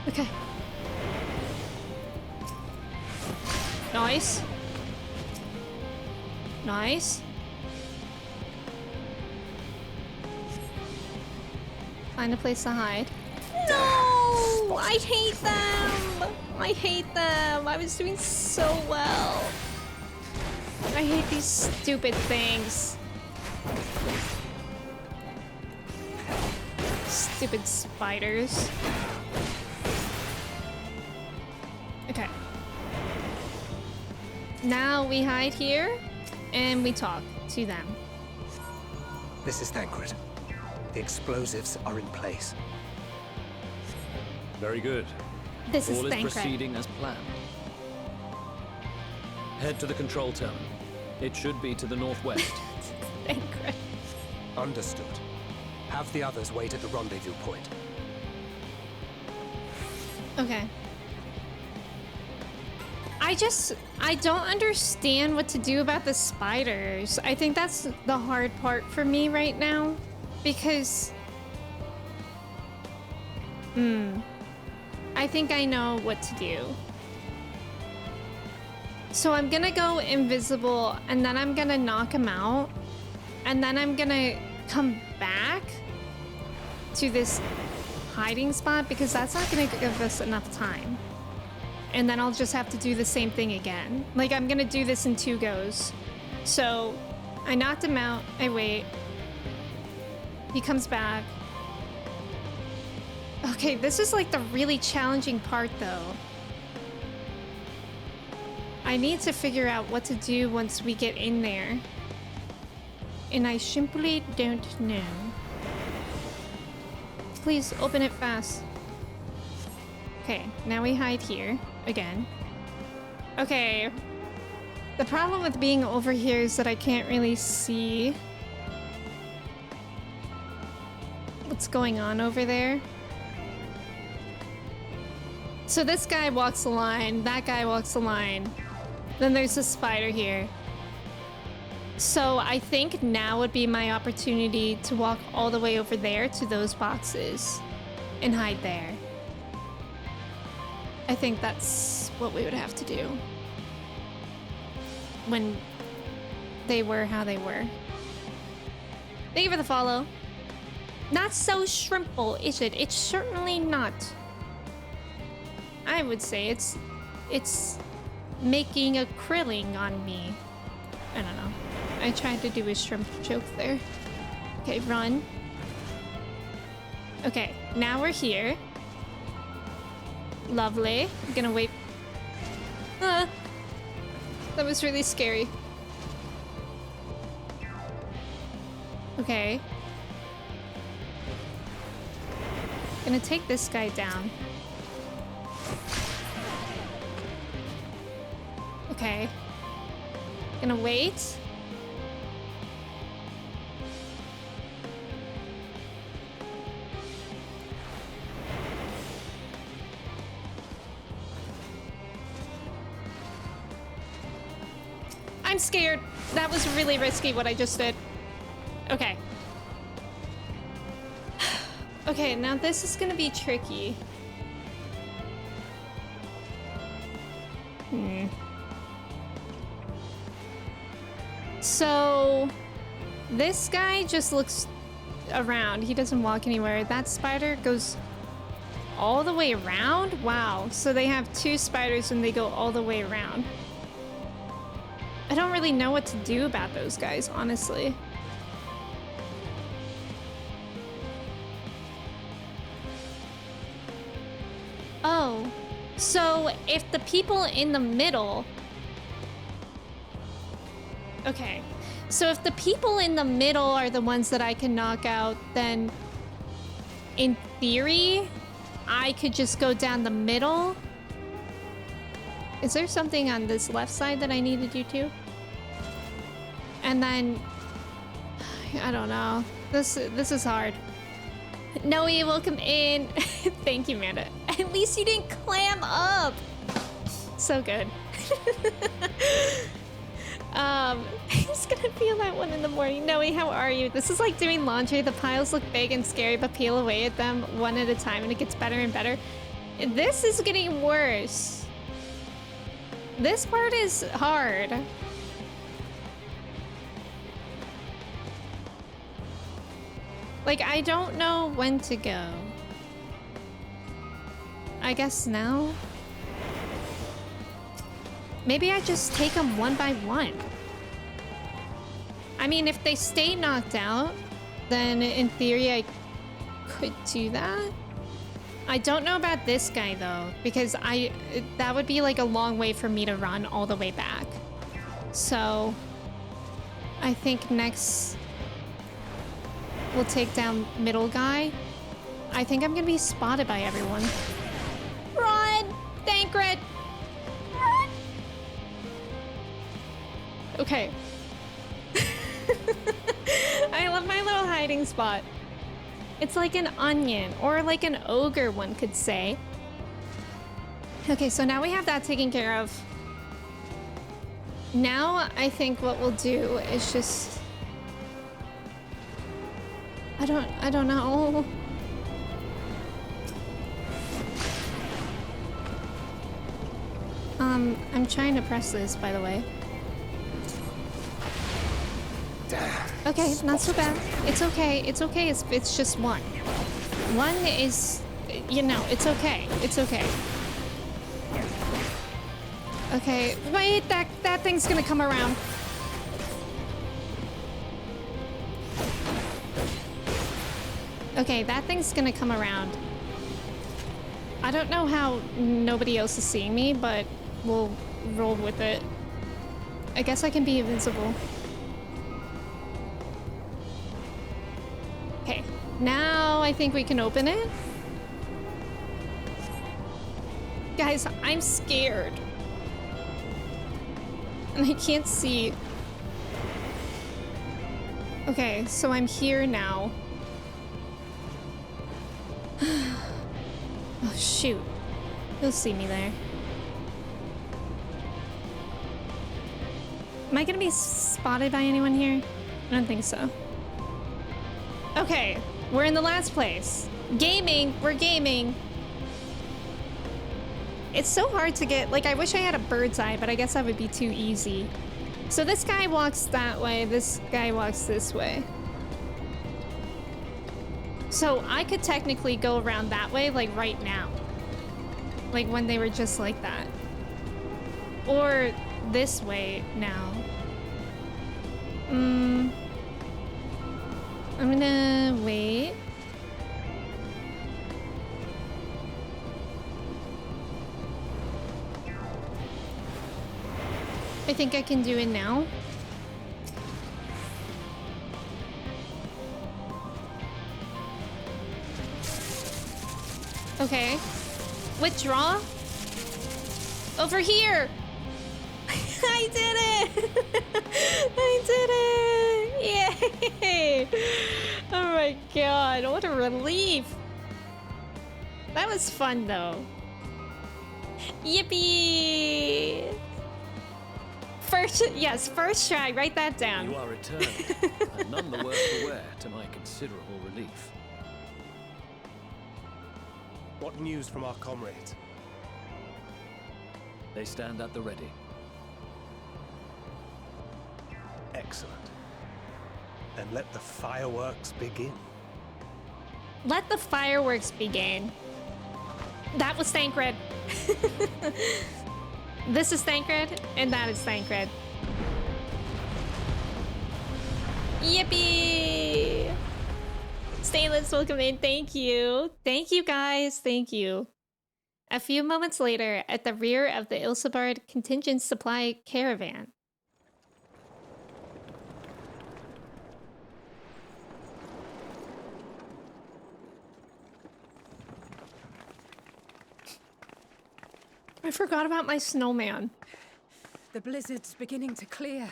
Okay. Nice. Nice. Find a place to hide. No! I hate them! I hate them! I was doing so well. I hate these stupid things. Stupid spiders. Okay. Now we hide here and we talk to them. This is Thancred. The explosives are in place. Very good. This is All is Thancred. proceeding as planned. Head to the control terminal. It should be to the northwest. Thancred. Understood. Have the others wait at the rendezvous point. Okay. I don't understand what to do about the spiders. I think that's the hard part for me right now. Because... I think I know what to do. So I'm gonna go invisible, and then I'm gonna knock him out. And then I'm gonna come back to this hiding spot, because that's not gonna give us enough time. And then I'll just have to do the same thing again. Like, I'm gonna do this in 2 goes. So, I knocked him out, I wait. He comes back. Okay, this is like the really challenging part though. I need to figure out what to do once we get in there. And I simply don't know. Please, open it fast. Okay, now we hide here again. Okay. The problem with being over here is that I can't really see what's going on over there. So this guy walks the line, that guy walks the line. Then there's a spider here. So I think now would be my opportunity to walk all the way over there to those boxes and hide there. I think that's what we would have to do when they were how they were. Thank you for the follow. Not so shrimple, is it? It's certainly not. I would say it's making a krilling on me. I don't know. I tried to do a shrimp joke there. Okay, run. Okay, now we're here. Lovely. I'm gonna wait. Ah, that was really scary. Okay. Gonna take this guy down. Okay. Gonna wait. I'm scared. That was really risky what I just did. Okay. Okay, now this is gonna be tricky. So this guy just looks around. He doesn't walk anywhere. That spider goes all the way around? Wow. So they have 2 spiders and they go all the way around. I don't really know what to do about those guys, honestly. Oh, so if the people in the middle... Okay, so if the people in the middle are the ones that I can knock out, then in theory, I could just go down the middle. Is there something on this left side that I need to do too? And then I don't know. This is hard. Noe, welcome in. Thank you, Amanda. At least you didn't clam up. So good. He's gonna feel that one in the morning. Noe, how are you? This is like doing laundry. The piles look big and scary, but peel away at them one at a time and it gets better and better. This is getting worse. This part is hard. Like, I don't know when to go. I guess now? Maybe I just take them one by one. I mean, if they stay knocked out, then in theory I could do that. I don't know about this guy though, because that would be like a long way for me to run all the way back. So I think next we'll take down middle guy. I think I'm gonna be spotted by everyone. Run! Thancred! Run! Okay. I love my little hiding spot. It's like an onion, or like an ogre, one could say. Okay, so now we have that taken care of. Now I think what we'll do is just... I don't know. I'm trying to press this, by the way. Okay, not so bad. It's okay. It's okay. It's just one. One is, you know, it's okay. It's okay. Okay, wait, that thing's gonna come around. Okay, that thing's gonna come around. I don't know how nobody else is seeing me, but we'll roll with it. I guess I can be invincible. Okay, now I think we can open it. Guys, I'm scared. And I can't see. Okay, so I'm here now. Oh, shoot. He'll see me there. Am I gonna be spotted by anyone here? I don't think so. Okay, we're in the last place. Gaming, we're gaming. It's so hard to get, like, I wish I had a bird's eye, but I guess that would be too easy. So this guy walks that way, this guy walks this way. So I could technically go around that way, like right now. Like when they were just like that. Or this way now. I'm gonna wait. I think I can do it now. Okay. Withdraw? Over here! I did it! I did it! Yay! Oh my god, what a relief! That was fun though. Yippee! First try, write that down. You are returned, and none the worse for wear, to my considerable relief. What news from our comrades? They stand at the ready. Excellent. Then let the fireworks begin. Let the fireworks begin. That was Thancred. This is Thancred, and that is Thancred. Yippee! Stainless, welcome in. Thank you. Thank you, guys. Thank you. A few moments later, at the rear of the Ilsabard contingent supply caravan. I forgot about my snowman. The blizzard's beginning to clear.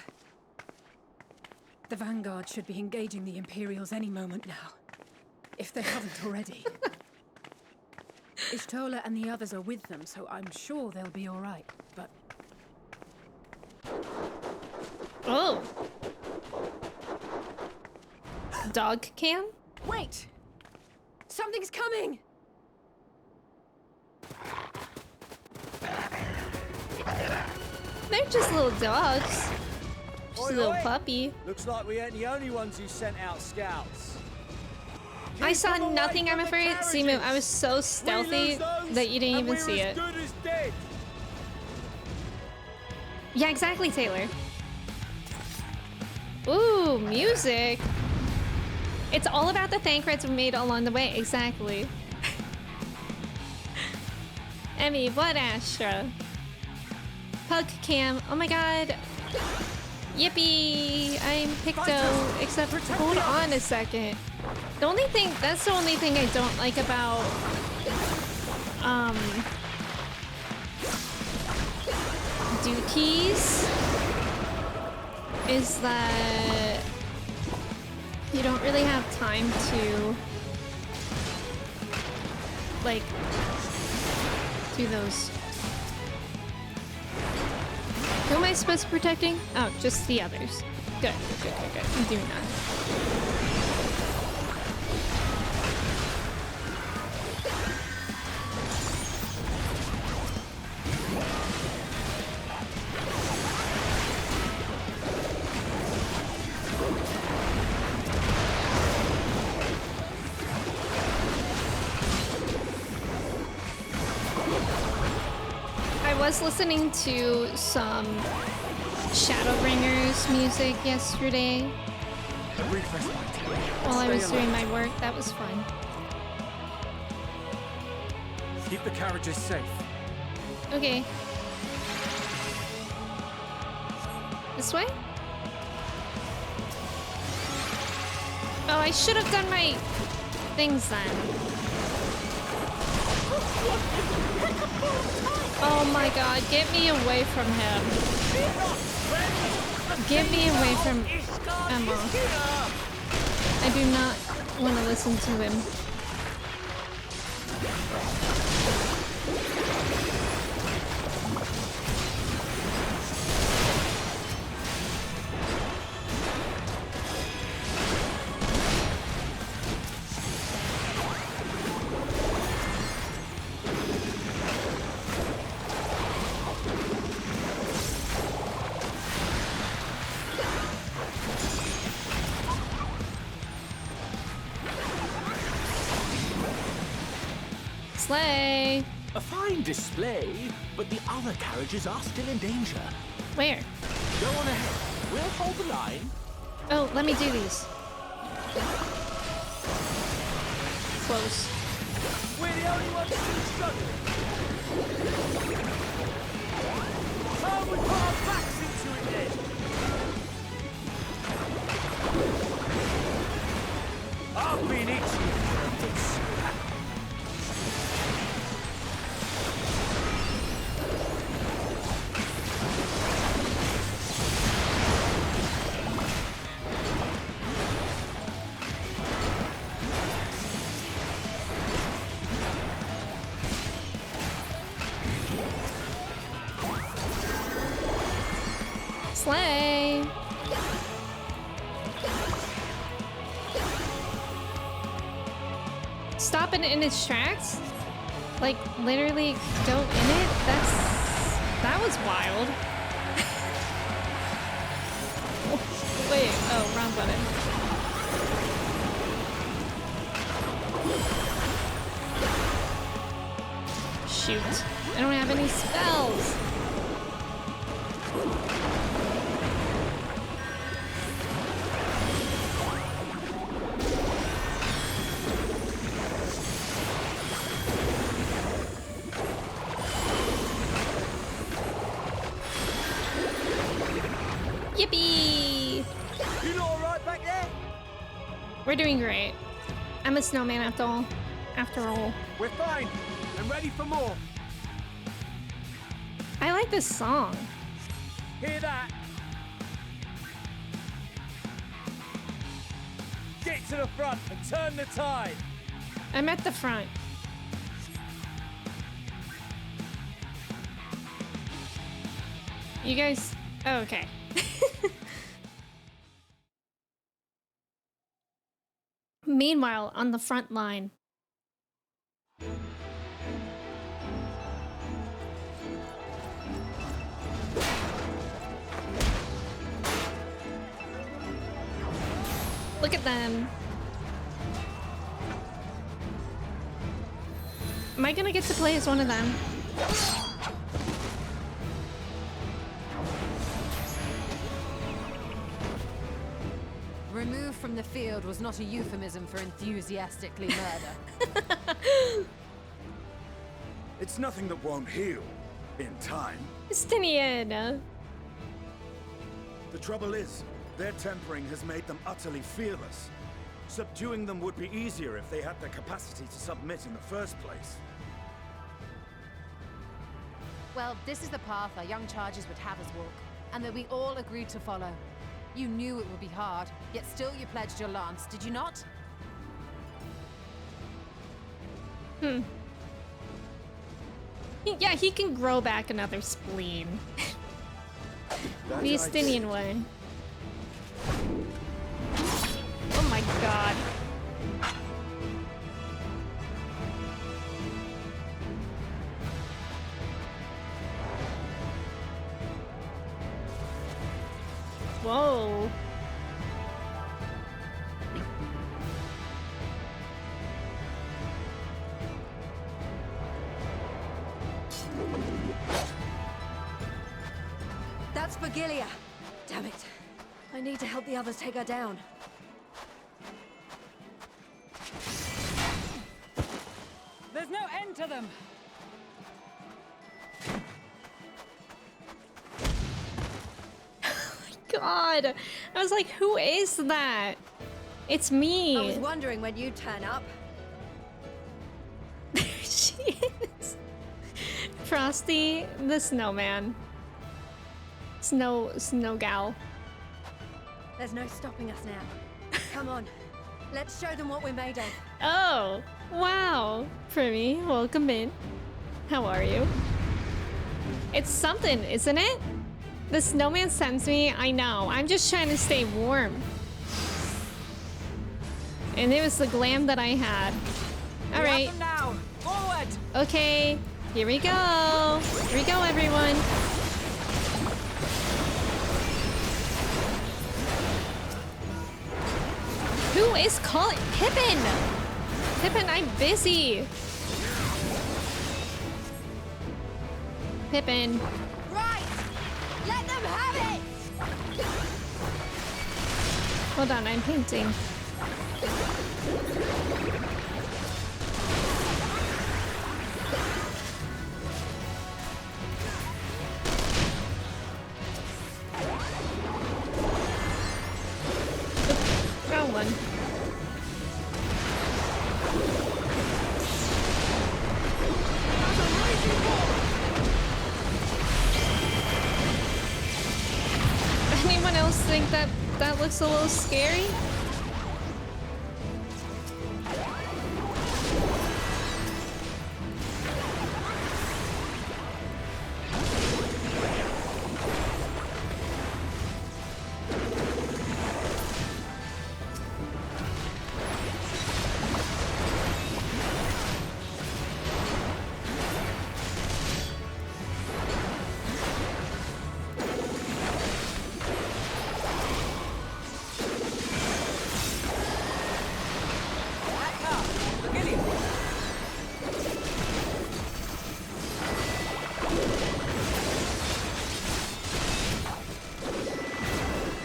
The Vanguard should be engaging the Imperials any moment now, if they haven't already. Ishtola and the others are with them, so I'm sure they'll be all right, but... Oh. Dog cam? Wait! Something's coming! They're just little dogs. Just Oi, a little oi. puppy. Looks like we ain't the only ones who sent out scouts. I Keep saw them away nothing, I'm from the afraid. Simu, I carriages. was so We stealthy lose those, that you didn't and even we're see as it. good as dead. Yeah, exactly, Taylor. Ooh, music. It's all about the thank credits we made along the way. Exactly. Emmy, what Astra? Pug cam. Oh my god. Yippee! I'm Picto. Except, hold on a second. The only thing, that's the only thing I don't like about, duties is that you don't really have time to, like, do those. Who am I supposed to be protecting? Oh, just the others. Good, good, good, good. I'm doing that. I was listening to some Shadowbringers music yesterday while I was doing my work. That was fun. Keep the carriages safe. Okay. This way? Oh, I should have done my things then. Oh my god, get me away from him. Get me away from Emma. I do not want to listen to him. Slay! A fine display, but the other carriages are still in danger. Where? Go on ahead. We'll hold the line. Oh, let me do these. Close. We're the only ones still struggling. How we put our backs into it then? I've been itching for this. Slay! Stop it in its tracks? Like, literally go in it? That was wild. Wait, oh, wrong button. Shoot. I don't have any spells. Yippee! You lot all right back there? We're doing great. I'm a snowman after all. After all. We're fine and ready for more. I like this song. Hear that? Get to the front and turn the tide. I'm at the front. You guys... Oh, okay. Meanwhile, on the front line. Look at them. Am I gonna get to play as one of them? Removed from the field was not a euphemism for enthusiastically murder. It's nothing that won't heal in time. Justinian. The trouble is, their tempering has made them utterly fearless. Subduing them would be easier if they had the capacity to submit in the first place. Well, this is the path our young charges would have us walk, and that we all agreed to follow. You knew it would be hard, yet still you pledged your lance, did you not? Yeah, he can grow back another spleen. The Justinian way. Oh my god. Whoa. That's Vigilia. Damn it. I need to help the others take her down. There's no end to them. God. I was like, who is that? It's me. I was wondering when you'd turn up. There she is. Frosty the snowman. Snow gal. There's no stopping us now. Come on. Let's show them what we're made of. Oh, wow. Primi, welcome in. How are you? It's something, isn't it? The snowman sends me, I know. I'm just trying to stay warm. And it was the glam that I had. All right. Now, forward. Okay, here we go. Here we go, everyone. Who is calling? Pippin! Pippin, I'm busy. Pippin. Right! Let them have it! Hold on, I'm painting. Wrong one. Anyone else think that that looks a little scary?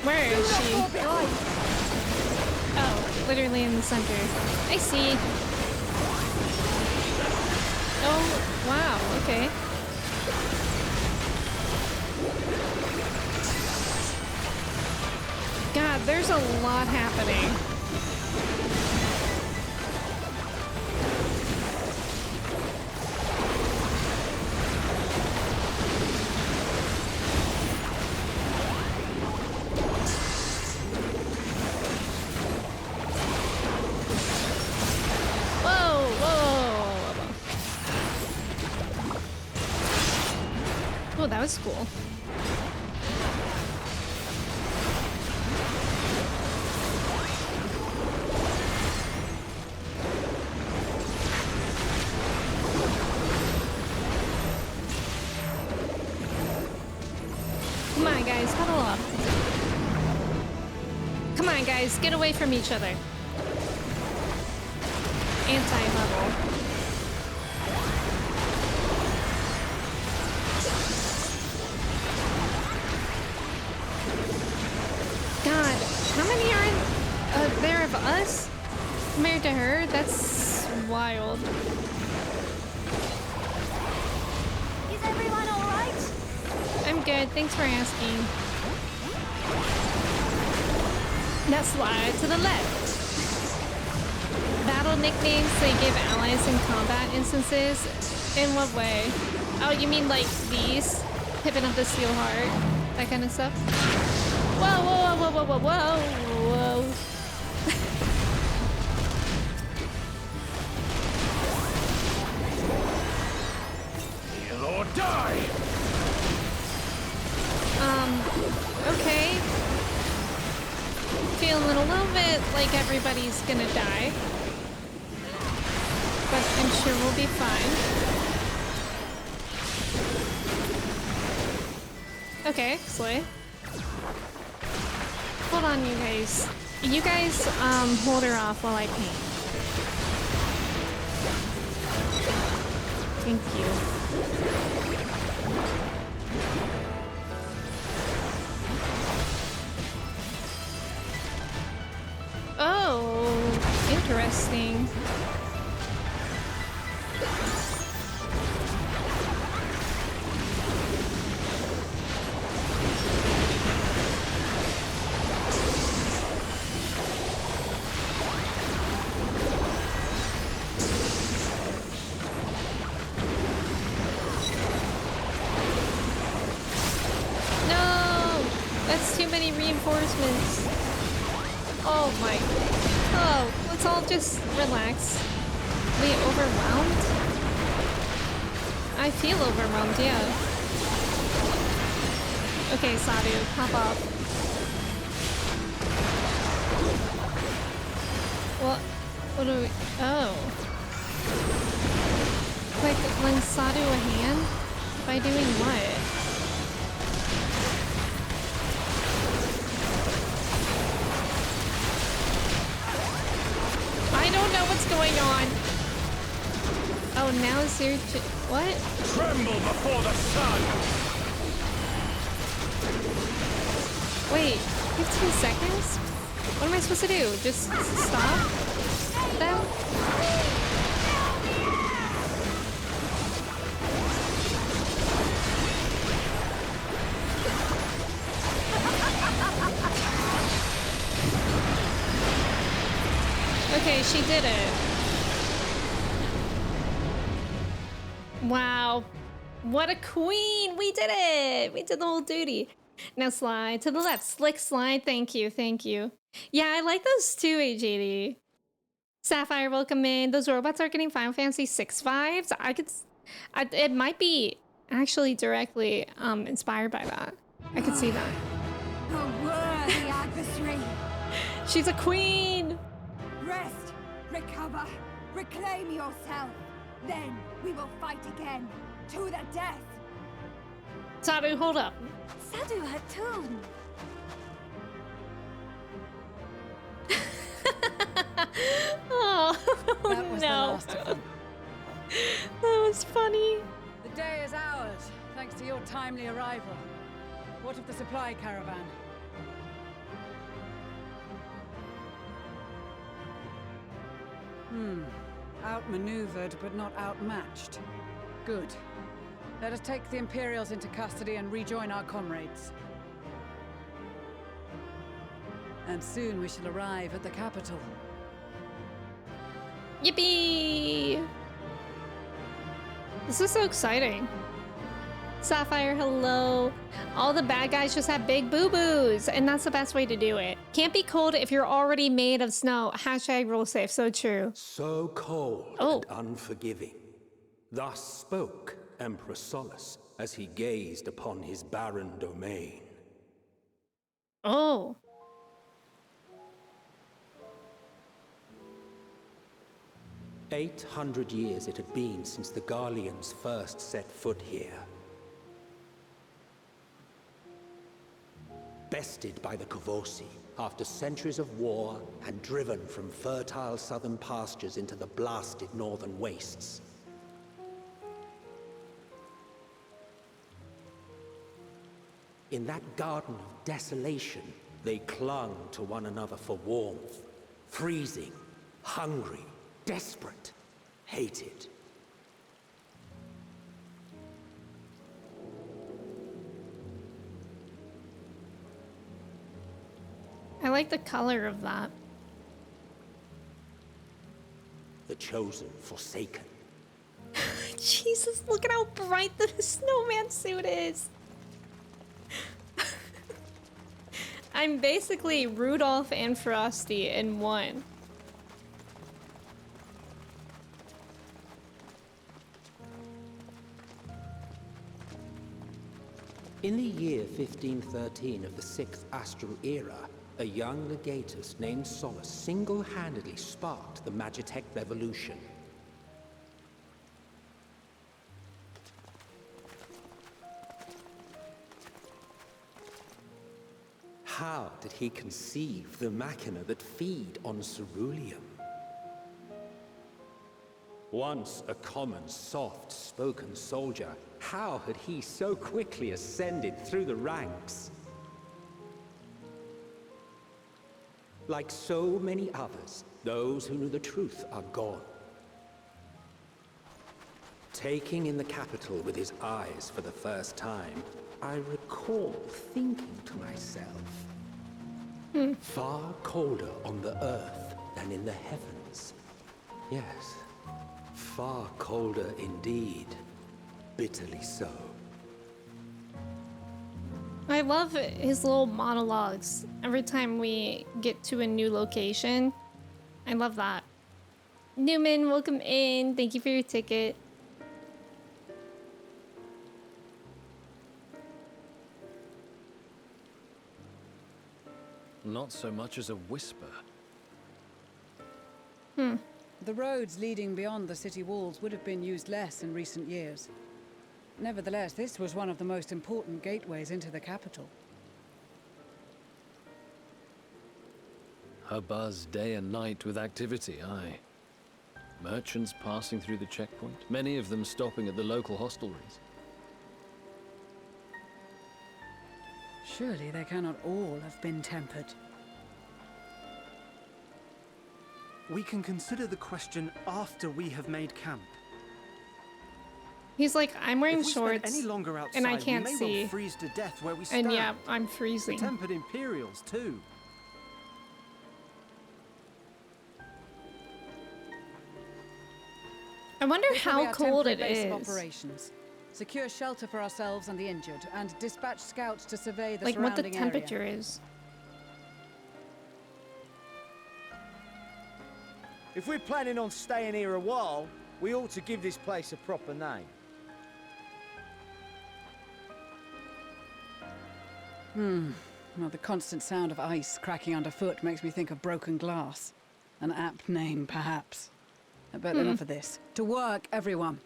Where is she? Oh, literally in the center. I see. Oh, wow, okay. God, there's a lot happening. was cool. Come on, guys, huddle up. Come on, guys, get away from each other. Anti-huddle. God, how many are there of us compared to her? That's wild. Is everyone all right? I'm good, thanks for asking. Now slide to the left. Battle nicknames they give allies in combat instances. In what way? Oh, you mean like these? Pippin of the Steel Heart? That kind of stuff? Whoa, whoa, whoa, whoa, whoa, whoa, whoa. Kill or die! Okay. Feeling a little bit like everybody's gonna die. But I'm sure we'll be fine. Okay, Slay. Hold on, you guys. You guys, hold her off while I paint. Thank you. Oh, interesting. No! That's too many reinforcements. Oh my. Oh, let's all just relax. We overwhelmed? I feel overwhelmed, yeah. Okay, Sadu, pop off. What do we... Oh. Like, lend Sadu a hand? By doing what? I don't know what's going on. Oh, now is there... What? Tremble before the sun! Wait, 15 seconds? What am I supposed to do? Just stop them? Okay, she did it. Wow. What a queen! We did it! We did the whole duty. Now slide to the left. Slick slide. Thank you. Thank you. Yeah, I like those too, AJD. Sapphire, welcome in. Those robots are getting Final Fantasy 6 vibes. It might be actually directly inspired by that. I could see that. A worthy adversary. She's a queen. Rest, recover, reclaim yourself. Then we will fight again to the death. Sadu, hold up. Sadu Hatun. Oh, That was the no. last of them. That was funny. The day is ours, thanks to your timely arrival. What of the supply caravan? Outmaneuvered, but not outmatched. Good. Let us take the Imperials into custody and rejoin our comrades. And soon we shall arrive at the capital. Yippee! This is so exciting. Sapphire, hello. All the bad guys just have big boo-boos, and that's the best way to do it. Can't be cold if you're already made of snow. Hashtag rule safe, so true. So cold and unforgiving. Thus spoke Emperor Solus, as he gazed upon his barren domain. Oh. 800 years it had been since the Garleans first set foot here. Bested by the Kavosi, after centuries of war and driven from fertile southern pastures into the blasted northern wastes. In that garden of desolation, they clung to one another for warmth, freezing, hungry, desperate, hated. I like the color of that. The chosen, forsaken. Jesus, look at how bright the snowman suit is. I'm basically Rudolph and Frosty in one. In the year 1513 of the 6th Astral Era, a young legatus named Solus single-handedly sparked the Magitech Revolution. How did he conceive the machina that feed on ceruleum? Once a common, soft-spoken soldier, how had he so quickly ascended through the ranks? Like so many others, those who knew the truth are gone. Taking in the capital with his eyes for the first time, I recall thinking to myself, far colder on the earth than in the heavens. Yes, far colder indeed. Bitterly so. I love his little monologues every time we get to a new location. I love that. Newman, welcome in. Thank you for your ticket. Not so much as a whisper. The roads leading beyond the city walls would have been used less in recent years. Nevertheless, this was one of the most important gateways into the capital. A buzz day and night with activity, aye. Merchants passing through the checkpoint, many of them stopping at the local hostelries. Surely they cannot all have been tempered. We can consider the question after we have made camp. He's like, I'm wearing If we spend shorts any longer outside, and I can't we may see. well freeze to death where we stand. And yeah, I'm freezing. The tempered Imperials too. I wonder This will be how our cold it temporary base of is. operations. Secure shelter for ourselves and the injured, and dispatch scouts to survey the Like what the surrounding temperature area. is. If we're planning on staying here a while, we ought to give this place a proper name. Well, the constant sound of ice cracking underfoot makes me think of broken glass. An apt name, perhaps. But enough of this. To work, everyone.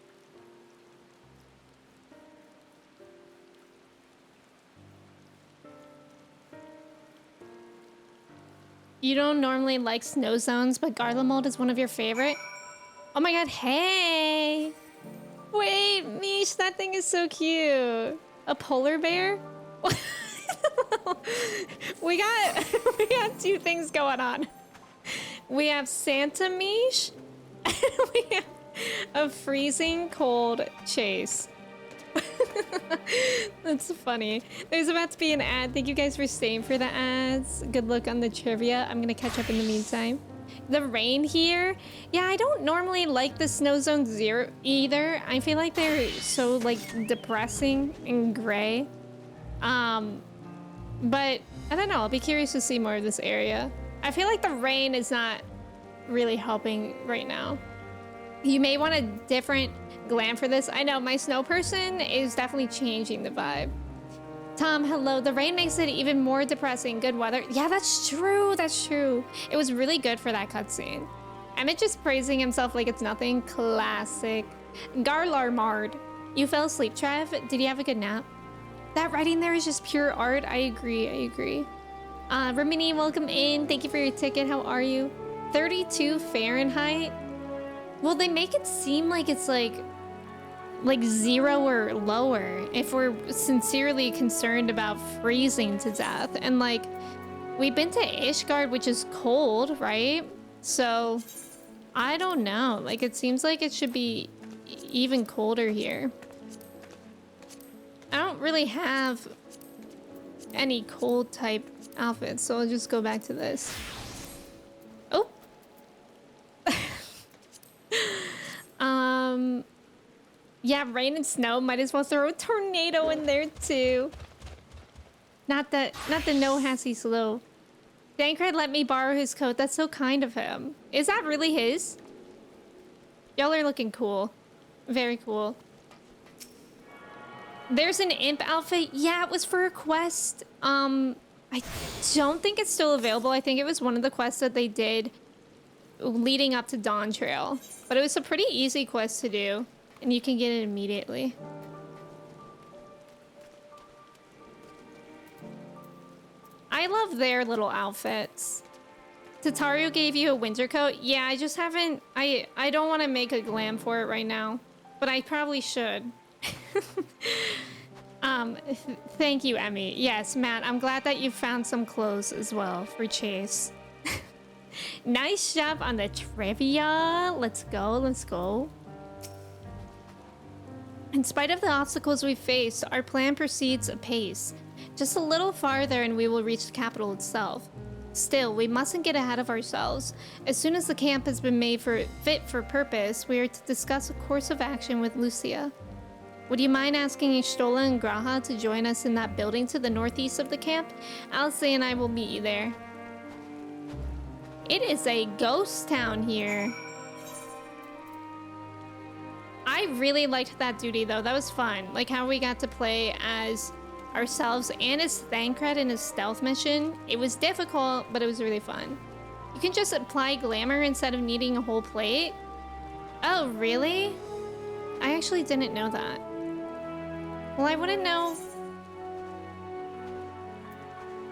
You don't normally like snow zones, but Garlemald is one of your favorite? Oh my god, hey! Wait, Mish, that thing is so cute. A polar bear? we got two things going on. We have Santa Mish, and we have a freezing cold Chase. That's funny. There's about to be an ad. Thank you guys for staying for the ads. Good luck on the trivia. I'm gonna catch up in the meantime. The rain here, yeah, I don't normally like the Snow Zone 0 either. I feel like they're so like depressing and gray. But I don't know, I'll be curious to see more of this area. I feel like the rain is not really helping right now. You may want a different glam for this. I know, my snow person is definitely changing the vibe. Tom, hello. The rain makes it even more depressing. Good weather. Yeah, that's true. That's true. It was really good for that cutscene. Emmett just praising himself like it's nothing. Classic. Garlarmard. You fell asleep, Trev? Did you have a good nap? That writing there is just pure art. I agree. I agree. Rimini, welcome in. Thank you for your ticket. How are you? 32 Fahrenheit. Well, they make it seem like it's like 0 or lower if we're sincerely concerned about freezing to death. And like, we've been to Ishgard, which is cold, right? So I don't know. Like, it seems like it should be even colder here. I don't really have any cold type outfits, so I'll just go back to this. Oh. Yeah, rain and snow. Might as well throw a tornado in there too. Not the no hassy slow. Dankred let me borrow his coat. That's so kind of him. Is that really his? Y'all are looking cool. Very cool. There's an imp outfit. Yeah, it was for a quest. I don't think it's still available. I think it was one of the quests that they did leading up to Dawn Trail. But it was a pretty easy quest to do. And you can get it immediately. I love their little outfits. Tataru gave you a winter coat? Yeah, I just haven't... I don't want to make a glam for it right now. But I probably should. Thank you, Emmy. Yes, Matt, I'm glad that you found some clothes as well for Chase. Nice job on the trivia. Let's go, let's go. In spite of the obstacles we faced, our plan proceeds apace. Just a little farther and we will reach the capital itself. Still, we mustn't get ahead of ourselves. As soon as the camp has been made fit for purpose, we are to discuss a course of action with Lucia. Would you mind asking Ishtola and Graha to join us in that building to the northeast of the camp? Alice and I will meet you there. It is a ghost town here. I really liked that duty though. That was fun. Like how we got to play as ourselves and as Thancred in his stealth mission. It was difficult, but it was really fun. You can just apply glamour instead of needing a whole plate. Oh, really? I actually didn't know that. Well, I wouldn't know.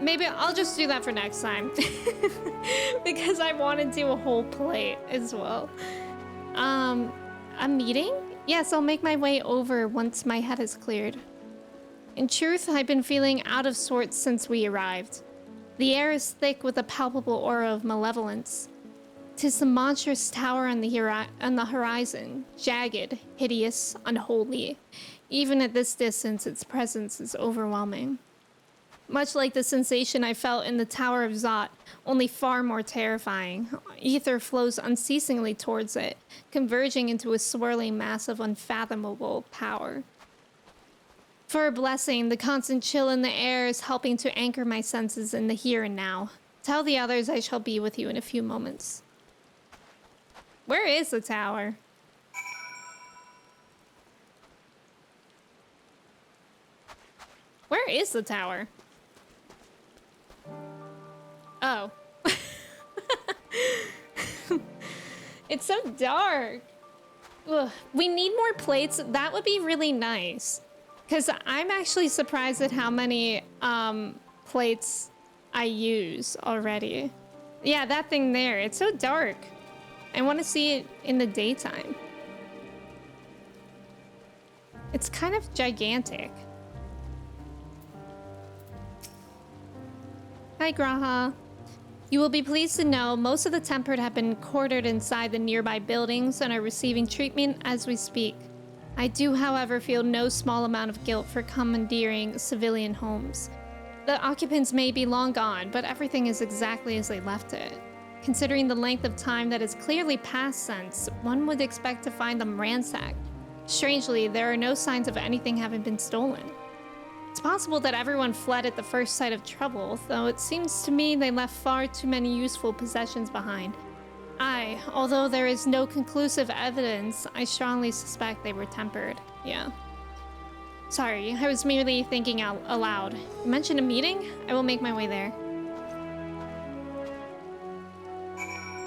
Maybe I'll just do that for next time. Because I want to do a whole plate as well. A meeting? Yes, I'll make my way over once my head is cleared. In truth, I've been feeling out of sorts since we arrived. The air is thick with a palpable aura of malevolence. 'Tis the monstrous tower on the horizon, jagged, hideous, unholy. Even at this distance, its presence is overwhelming. Much like the sensation I felt in the Tower of Zot, only far more terrifying. Ether flows unceasingly towards it, converging into a swirling mass of unfathomable power. For a blessing, the constant chill in the air is helping to anchor my senses in the here and now. Tell the others I shall be with you in a few moments. Where is the tower? Where is the tower? Oh. It's so dark. Ugh. We need more plates. That would be really nice. Because I'm actually surprised at how many plates I use already. Yeah, that thing there. It's so dark. I want to see it in the daytime. It's kind of gigantic. Hi, Graha. You will be pleased to know most of the Tempered have been quartered inside the nearby buildings and are receiving treatment as we speak. I do, however, feel no small amount of guilt for commandeering civilian homes. The occupants may be long gone, but everything is exactly as they left it. Considering the length of time that has clearly passed since, one would expect to find them ransacked. Strangely, there are no signs of anything having been stolen. It's possible that everyone fled at the first sight of trouble, though it seems to me they left far too many useful possessions behind. Although there is no conclusive evidence, I strongly suspect they were tempered. Yeah. Sorry, I was merely thinking out aloud. You mentioned a meeting? I will make my way there.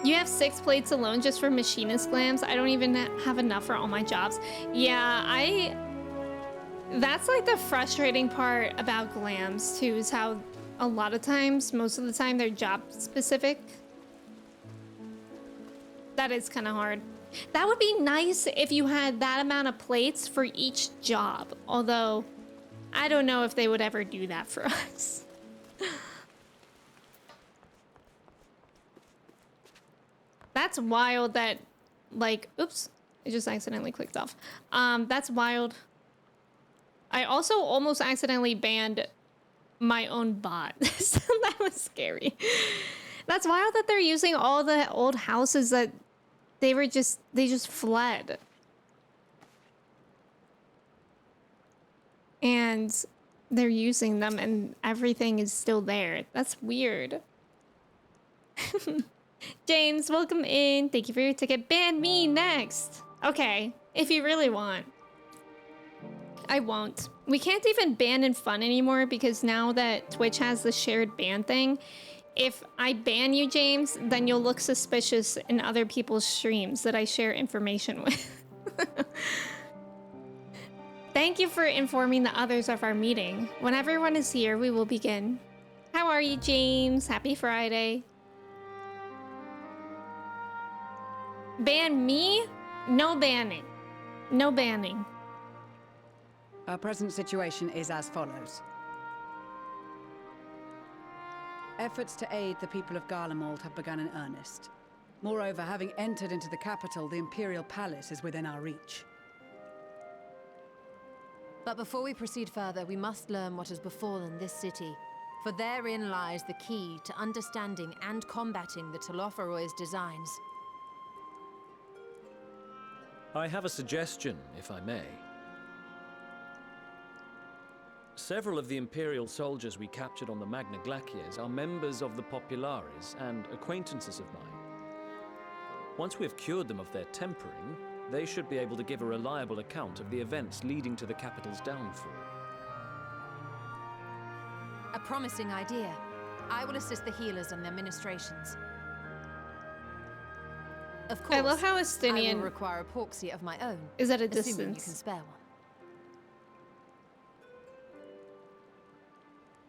You have 6 plates alone just for machinist glams? I don't even have enough for all my jobs. Yeah, that's like the frustrating part about glams too, is how a lot of times, most of the time, they're job specific. That is kind of hard. That would be nice if you had that amount of plates for each job. Although, I don't know if they would ever do that for us. That's wild that, like, oops, I just accidentally clicked off. That's wild. I also almost accidentally banned my own bot. So that was scary. That's wild that they're using all the old houses that they just fled. And they're using them and everything is still there. That's weird. James, welcome in. Thank you for your ticket. Ban me next. Okay, if you really want. I won't. We can't even ban in fun anymore because now that Twitch has the shared ban thing, if I ban you, James, then you'll look suspicious in other people's streams that I share information with. Thank you for informing the others of our meeting. When everyone is here, we will begin. How are you, James? Happy Friday. Ban me? No banning. No banning. Our present situation is as follows. Efforts to aid the people of Garlemald have begun in earnest. Moreover, having entered into the capital, the Imperial Palace is within our reach. But before we proceed further, we must learn what has befallen this city. For therein lies the key to understanding and combating the Telophoroid's designs. I have a suggestion, if I may. Several of the Imperial soldiers we captured on the Magna Glaciers are members of the Populares and acquaintances of mine. Once we have cured them of their tempering, they should be able to give a reliable account of the events leading to the capital's downfall. A promising idea. I will assist the healers in their ministrations. Of course, I love how I Estinian will require a proxy of my own. is at a assuming distance. you can spare one.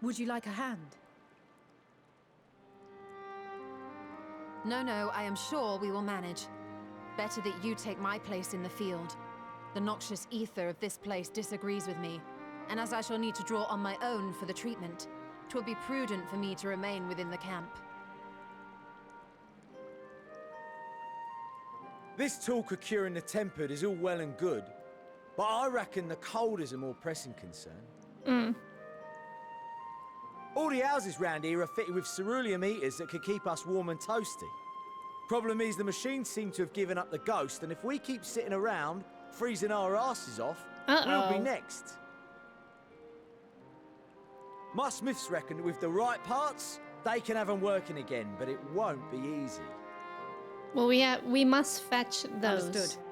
Would you like a hand? No, I am sure we will manage. Better that you take my place in the field. The noxious ether of this place disagrees with me, and as I shall need to draw on my own for the treatment, 'twill be prudent for me to remain within the camp. This talk of curing the tempered is all well and good, but I reckon the cold is a more pressing concern. All the houses round here are fitted with ceruleum heaters that could keep us warm and toasty. Problem is, the machines seem to have given up the ghost, and if we keep sitting around, freezing our asses off, we'll be next. My smiths reckon that with the right parts, they can have them working again, but it won't be easy. Well, we must fetch those. Understood.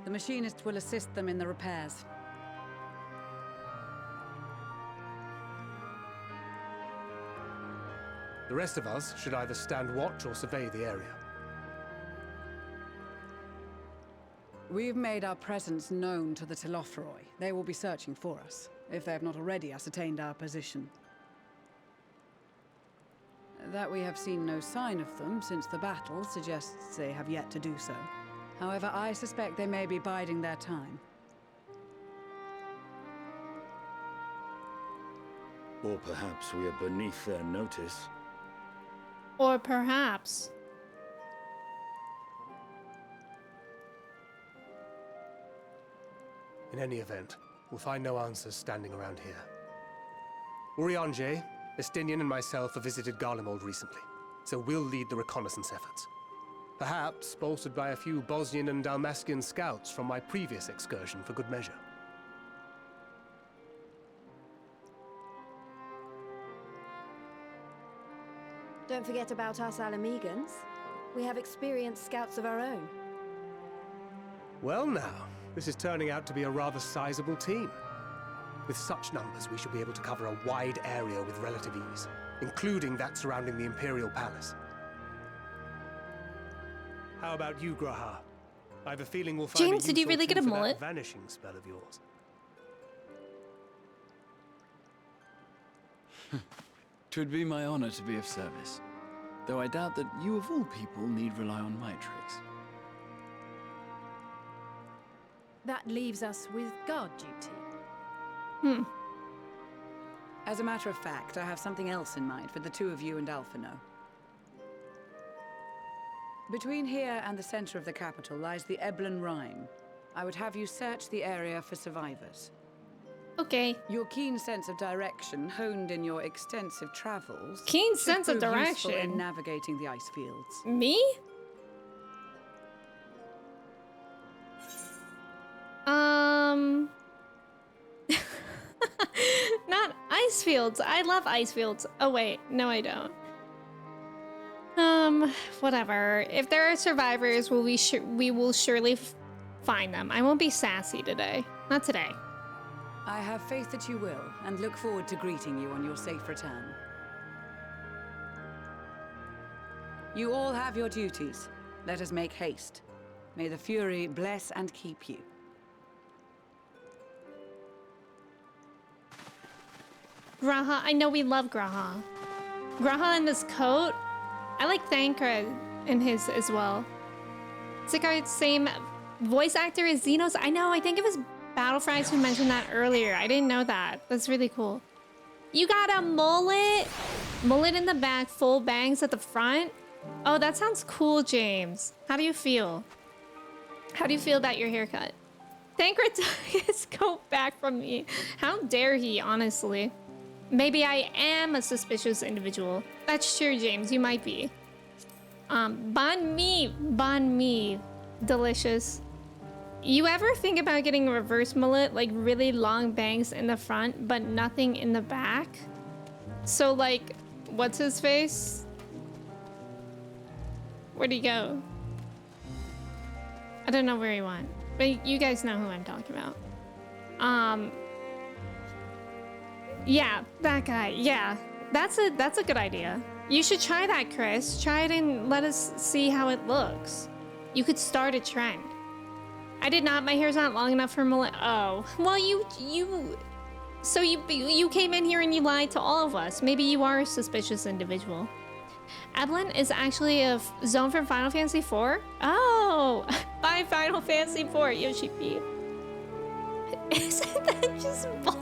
The machinist will assist them in the repairs. The rest of us should either stand watch or survey the area. We've made our presence known to the Telophoroi. They will be searching for us, if they have not already ascertained our position. That we have seen no sign of them since the battle suggests they have yet to do so. However, I suspect they may be biding their time. Or perhaps we are beneath their notice. Or perhaps. In any event, we'll find no answers standing around here. Urianger, Estinian and myself have visited Garlemald recently, so we'll lead the reconnaissance efforts. Perhaps bolstered by a few Bosnian and Dalmatian scouts from my previous excursion for good measure. Don't forget about us Alamegans. We have experienced scouts of our own. Well now, this is turning out to be a rather sizable team. With such numbers, we should be able to cover a wide area with relative ease, including that surrounding the Imperial Palace. How about you, Graha? I have a feeling we'll find James, a did you use or really two get a for that mullet? vanishing spell of yours. Twould be my honor to be of service, though I doubt that you of all people need rely on my tricks. That leaves us with guard duty. As a matter of fact, I have something else in mind for the two of you and Alphino. Between here and the center of the capital lies the Eblan Rhine. I would have you search the area for survivors. Okay. Your keen sense of direction, honed in your extensive travels, Keen should sense of prove useful direction? in navigating the ice fields. Me? Not ice fields. I love ice fields. Oh wait, no I don't. Whatever. If there are survivors, we will surely find them. I won't be sassy today. Not today. I have faith that you will, and look forward to greeting you on your safe return. You all have your duties. Let us make haste. May the Fury bless and keep you. Graha, I know we love Graha. Graha in this coat. I like Thancred in his as well. Sicard's same voice actor as Xenos. I know, I think it was Battlefries who mentioned that earlier. I didn't know that. That's really cool. You got a mullet? Mullet in the back, full bangs at the front? Oh, that sounds cool, James. How do you feel? How do you feel about your haircut? Thancred took his coat back from me. How dare he, honestly. Maybe I am a suspicious individual. That's true, James. You might be. Banh mi. Delicious. You ever think about getting a reverse mullet, like really long bangs in the front, but nothing in the back? So like, what's his face? Where'd he go? I don't know where he went, but you guys know who I'm talking about. Yeah, that guy. Yeah, that's a good idea. You should try that, Chris. Try it and let us see how it looks. You could start a trend. I did not. My hair's not long enough for mullet. Oh, well, you came in here and you lied to all of us. Maybe you are a suspicious individual. Eblan is actually a zone from Final Fantasy IV. Oh, by Final Fantasy IV, Yoshi P. Isn't that just bull?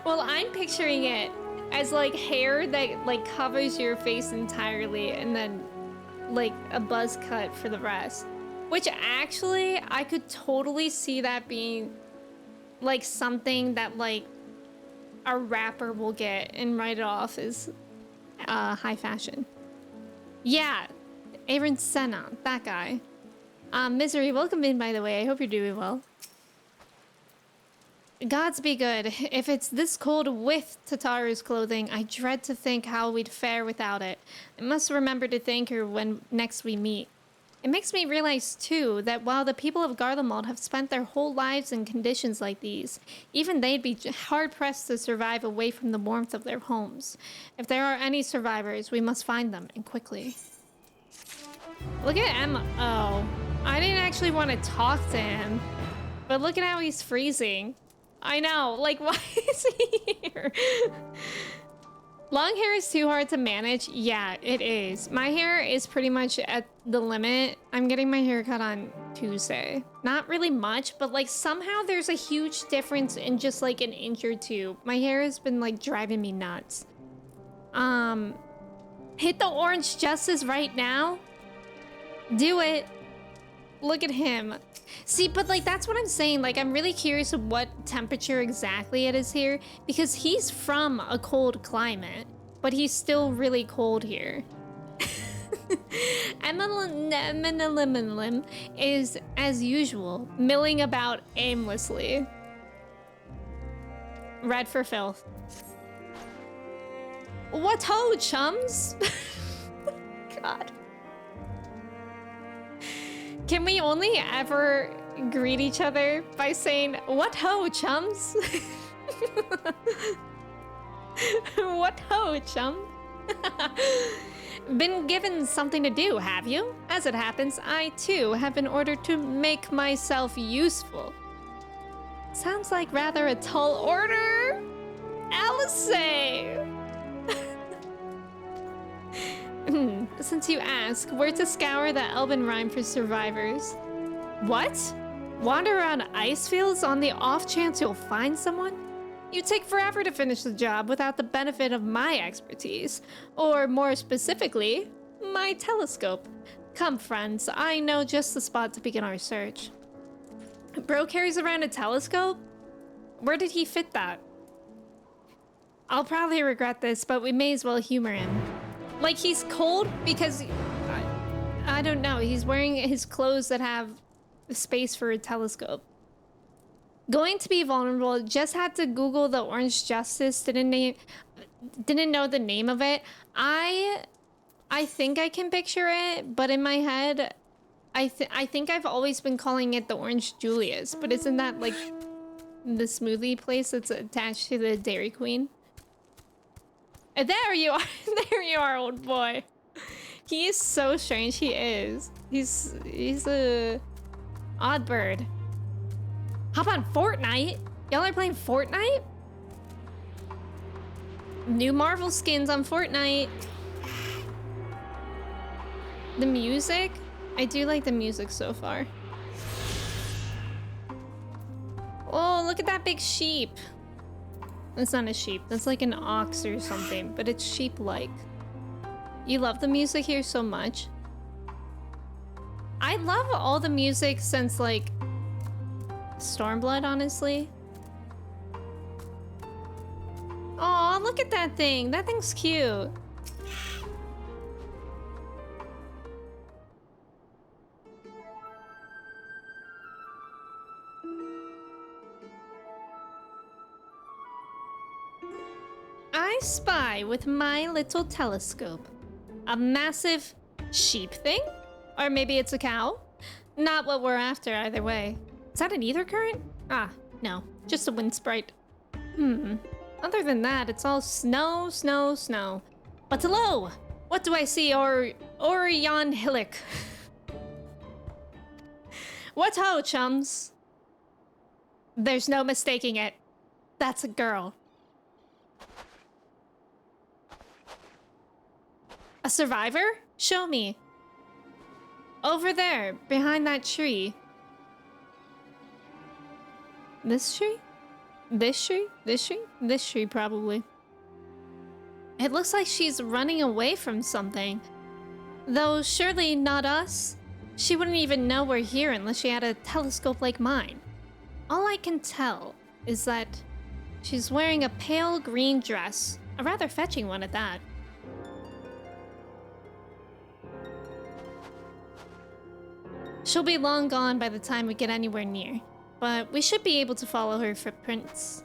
Well, I'm picturing it as like hair that like covers your face entirely and then like a buzz cut for the rest. Which actually, I could totally see that being like something that like a rapper will get and write it off as high fashion. Yeah, Aaron Senna, that guy. Misery, welcome in, by the way. I hope you're doing well. Gods be good. If it's this cold with Tataru's clothing, I dread to think how we'd fare without it. I must remember to thank her when next we meet. It makes me realize, too, that while the people of Garlemald have spent their whole lives in conditions like these, even they'd be hard-pressed to survive away from the warmth of their homes. If there are any survivors, we must find them, and quickly. Look at Emma. Oh, I didn't actually want to talk to him, but look at how he's freezing. I know, like, why is he here? Long hair is too hard to manage. Yeah, it is. My hair is pretty much at the limit. I'm getting my hair cut on Tuesday. Not really much, but like somehow there's a huge difference in just like an inch or two. My hair has been like driving me nuts. Hit the orange justice right now. Do it. Look at him. See, but like that's what I'm saying. Like I'm really curious of what temperature exactly it is here because he's from a cold climate, but he's still really cold here. Eminem is, as usual, milling about aimlessly. Red for filth. What ho, chums? god. Can we only ever greet each other by saying, "What ho, chums?" What ho, chum? Been given something to do, have you? As it happens, I too have been ordered to make myself useful. Sounds like rather a tall order. Alice! Since you ask, we're to scour the Elven Rime for survivors. What? Wander around ice fields on the off chance you'll find someone? You take forever to finish the job without the benefit of my expertise, or more specifically, my telescope. Come, friends, I know just the spot to begin our search. Bro carries around a telescope? Where did he fit that? I'll probably regret this, but we may as well humor him. Like, he's cold because... I don't know, he's wearing his clothes that have space for a telescope. Going to be vulnerable, just had to Google the Orange Justice, didn't know the name of it. I think I can picture it, but in my head, I think I've always been calling it the Orange Julius, but isn't that like the smoothie place that's attached to the Dairy Queen? There you are, there you are, old boy. He is so strange, he is. He's a odd bird. Hop on Fortnite? Y'all are playing Fortnite? New Marvel skins on Fortnite. The music? I do like the music so far. Oh, look at that big sheep. That's not a sheep. That's like an ox or something, but it's sheep-like. You love the music here so much. I love all the music since, like, Stormblood, honestly. Aw, look at that thing. That thing's cute. I spy with my little telescope a massive sheep thing? Or maybe it's a cow? Not what we're after either way. Is that an ether current? Ah, no. Just a wind sprite. Other than that, it's all snow, snow, snow. But hello! What do I see, Orion Hillock? What ho, chums? There's no mistaking it. That's a girl. A survivor? Show me. Over there, behind that tree. This tree? This tree? This tree? This tree, probably. It looks like she's running away from something. Though surely not us. She wouldn't even know we're here unless she had a telescope like mine. All I can tell is that she's wearing a pale green dress. A rather fetching one at that. She'll be long gone by the time we get anywhere near, but we should be able to follow her footprints.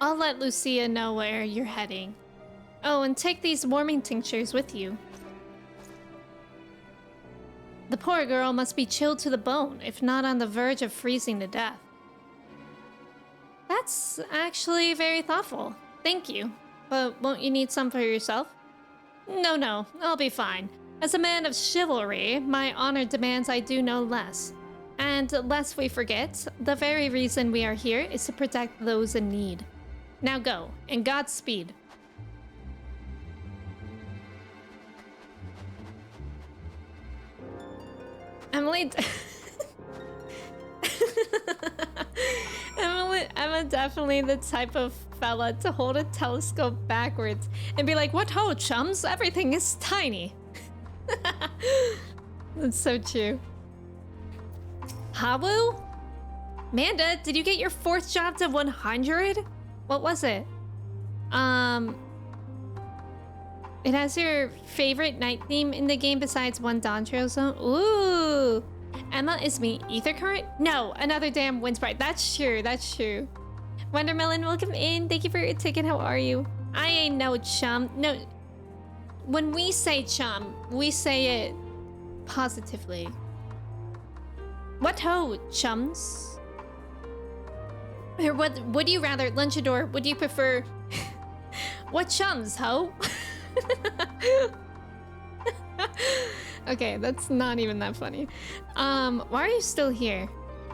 I'll let Lucia know where you're heading. Oh, and take these warming tinctures with you. The poor girl must be chilled to the bone, if not on the verge of freezing to death. That's actually very thoughtful. Thank you. But won't you need some for yourself? No, I'll be fine. As a man of chivalry, my honor demands I do no less. And lest we forget, the very reason we are here is to protect those in need. Now go, and Godspeed. Emily... Emma definitely the type of fella to hold a telescope backwards and be like, what ho, chums? Everything is tiny. That's so true. Hawu? Manda, did you get your 4th job to 100? What was it? It has your favorite night theme in the game besides one Dawn Trail zone. Ooh. Emma is me. Ether current? No, another damn wind sprite. That's true. That's true. Wondermelon, welcome in. Thank you for your ticket. How are you? I ain't no chum. No. When we say chum, we say it positively. What ho, chums? Or what would you rather, Lunchador, would you prefer what chums, ho? Okay, that's not even that funny. Why are you still here?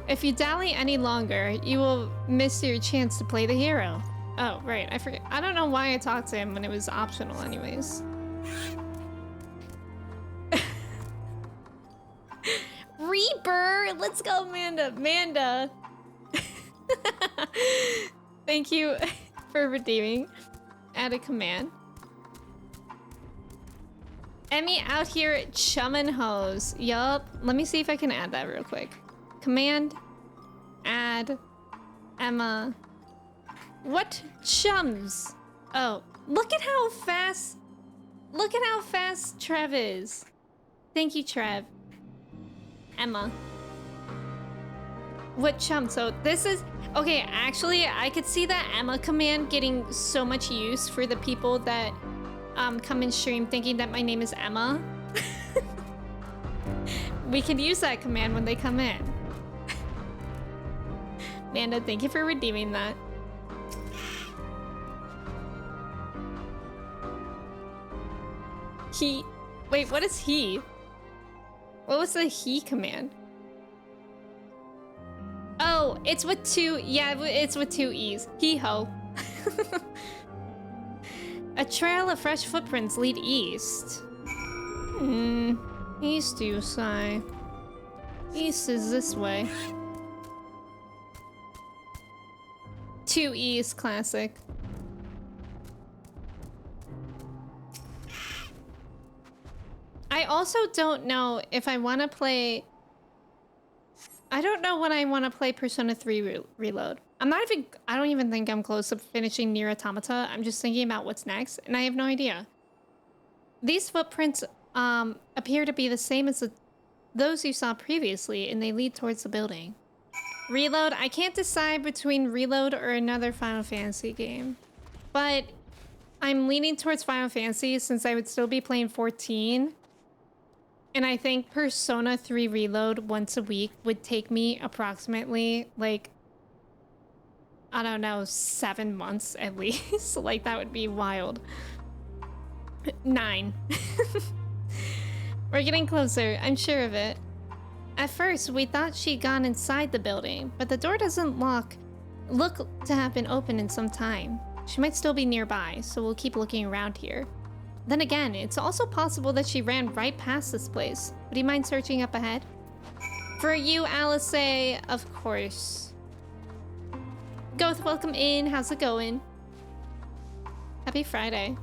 If you dally any longer, you will miss your chance to play the hero. Oh, right, I forget. I don't know why I talked to him when it was optional anyways. Reaper! Let's go, Amanda. Amanda! Thank you for redeeming. Add a command. Emmy out here chummin' hoes. Yup. Let me see if I can add that real quick. Command. Add. Emma. What chums? Oh, look at how fast. Look at how fast Trev is. Thank you, Trev. Emma. What chum? So this is okay. Actually, I could see that Emma command getting so much use for the people that come in stream thinking that my name is Emma. We can use that command when they come in. Amanda, thank you for redeeming that. He. Wait, what is he? What was the he command? Oh, it's with two. Yeah, it's with two E's. He-ho. A trail of fresh footprints lead east. East, you say. East is this way. Two E's, classic. I also don't know if I want to play... I don't know when I want to play Persona 3 Reload. I don't even think I'm close to finishing Nier Automata. I'm just thinking about what's next, and I have no idea. These footprints appear to be the same as those you saw previously, and they lead towards the building. Reload, I can't decide between Reload or another Final Fantasy game. But I'm leaning towards Final Fantasy since I would still be playing 14. And I think Persona 3 Reload once a week would take me approximately, like, I don't know, 7 months at least. Like, that would be wild. 9. We're getting closer, I'm sure of it. At first, we thought she'd gone inside the building, but the door doesn't look to have been open in some time. She might still be nearby, so we'll keep looking around here. Then again, it's also possible that she ran right past this place. Would you mind searching up ahead? For you, Alice, of course. Goth, welcome in. How's it going? Happy Friday.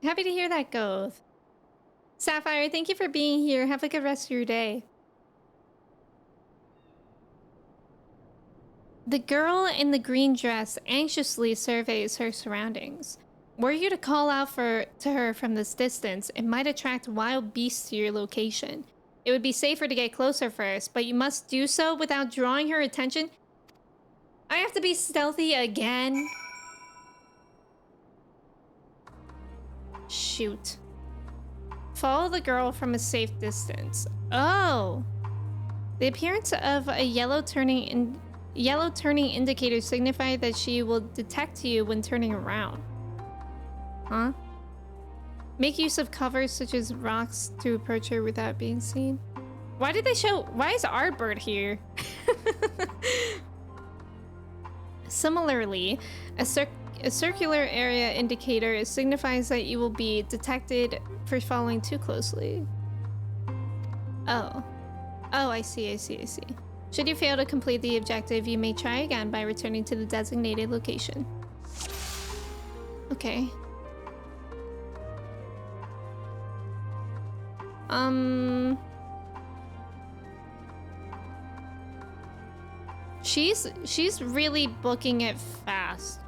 Happy to hear that, Goth. Sapphire, thank you for being here. Have a good rest of your day. The girl in the green dress anxiously surveys her surroundings. Were you to call out to her from this distance, it might attract wild beasts to your location. It would be safer to get closer first, but you must do so without drawing her attention. I have to be stealthy again. Shoot. Follow the girl from a safe distance. Oh! The appearance of a yellow turning indicator signifies that she will detect you when turning around. Huh? Make use of covers such as rocks to approach her without being seen. Why did they show... Why is our bird here? Similarly, a circular area indicator signifies that you will be detected for following too closely. Oh. Oh, I see. Should you fail to complete the objective, you may try again by returning to the designated location. Okay. She's really booking it fast.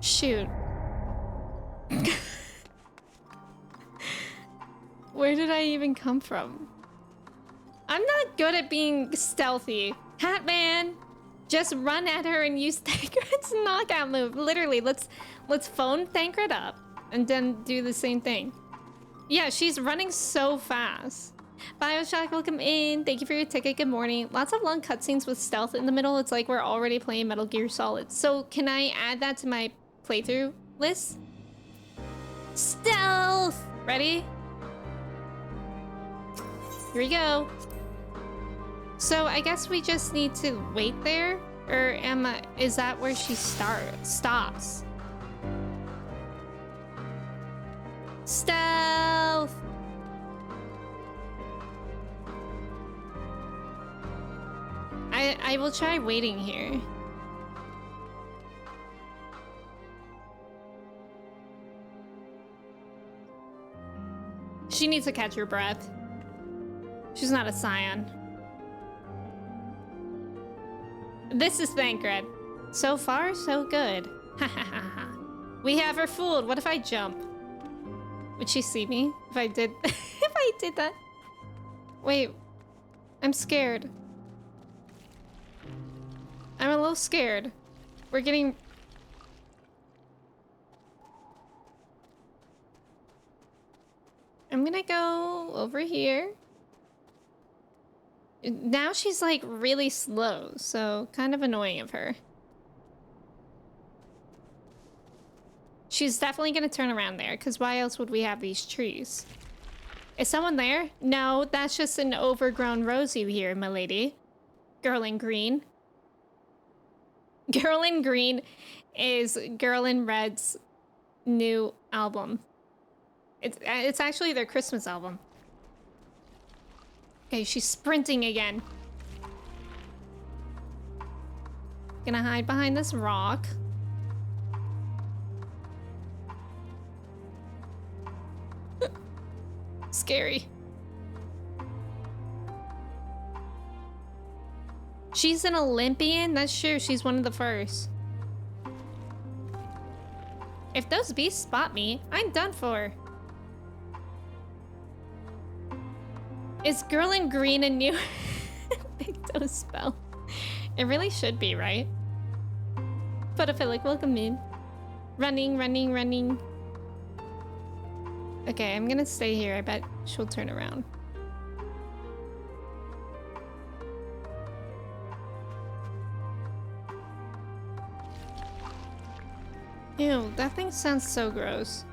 Shoot. Where did I even come from? I'm not good at being stealthy. Hatman, just run at her and use Thancred's knockout move. Literally, let's phone Thancred up and then do the same thing. Yeah, she's running so fast. Bioshock, welcome in. Thank you for your ticket. Good morning. Lots of long cutscenes with stealth in the middle. It's like we're already playing Metal Gear Solid. So can I add that to my playthrough list? Stealth! Ready? Here we go. So I guess we just need to wait there, or is that where she stops? Stealth! I will try waiting here. She needs to catch her breath. She's not a scion. This is Thancred. So far, so good. Ha ha ha ha. We have her fooled. What if I jump? Would she see me if I did if I did that? Wait. I'm scared. I'm a little scared. We're getting... I'm gonna go over here. Now she's like really slow, so kind of annoying of her. She's definitely gonna turn around there, because why else would we have these trees? Is someone there? No, that's just an overgrown rose you hear, milady. Girl in green. Girl in Green is Girl in Red's new album. It's actually their Christmas album. Okay, she's sprinting again. Gonna hide behind this rock. Scary. She's an Olympian? That's true. She's one of the first. If those beasts spot me, I'm done for. Is Girl in Green a new Picto spell? It really should be, right? Photophilic, welcome in. Running, running, running. Okay, I'm gonna stay here. I bet she'll turn around. Ew, that thing sounds so gross.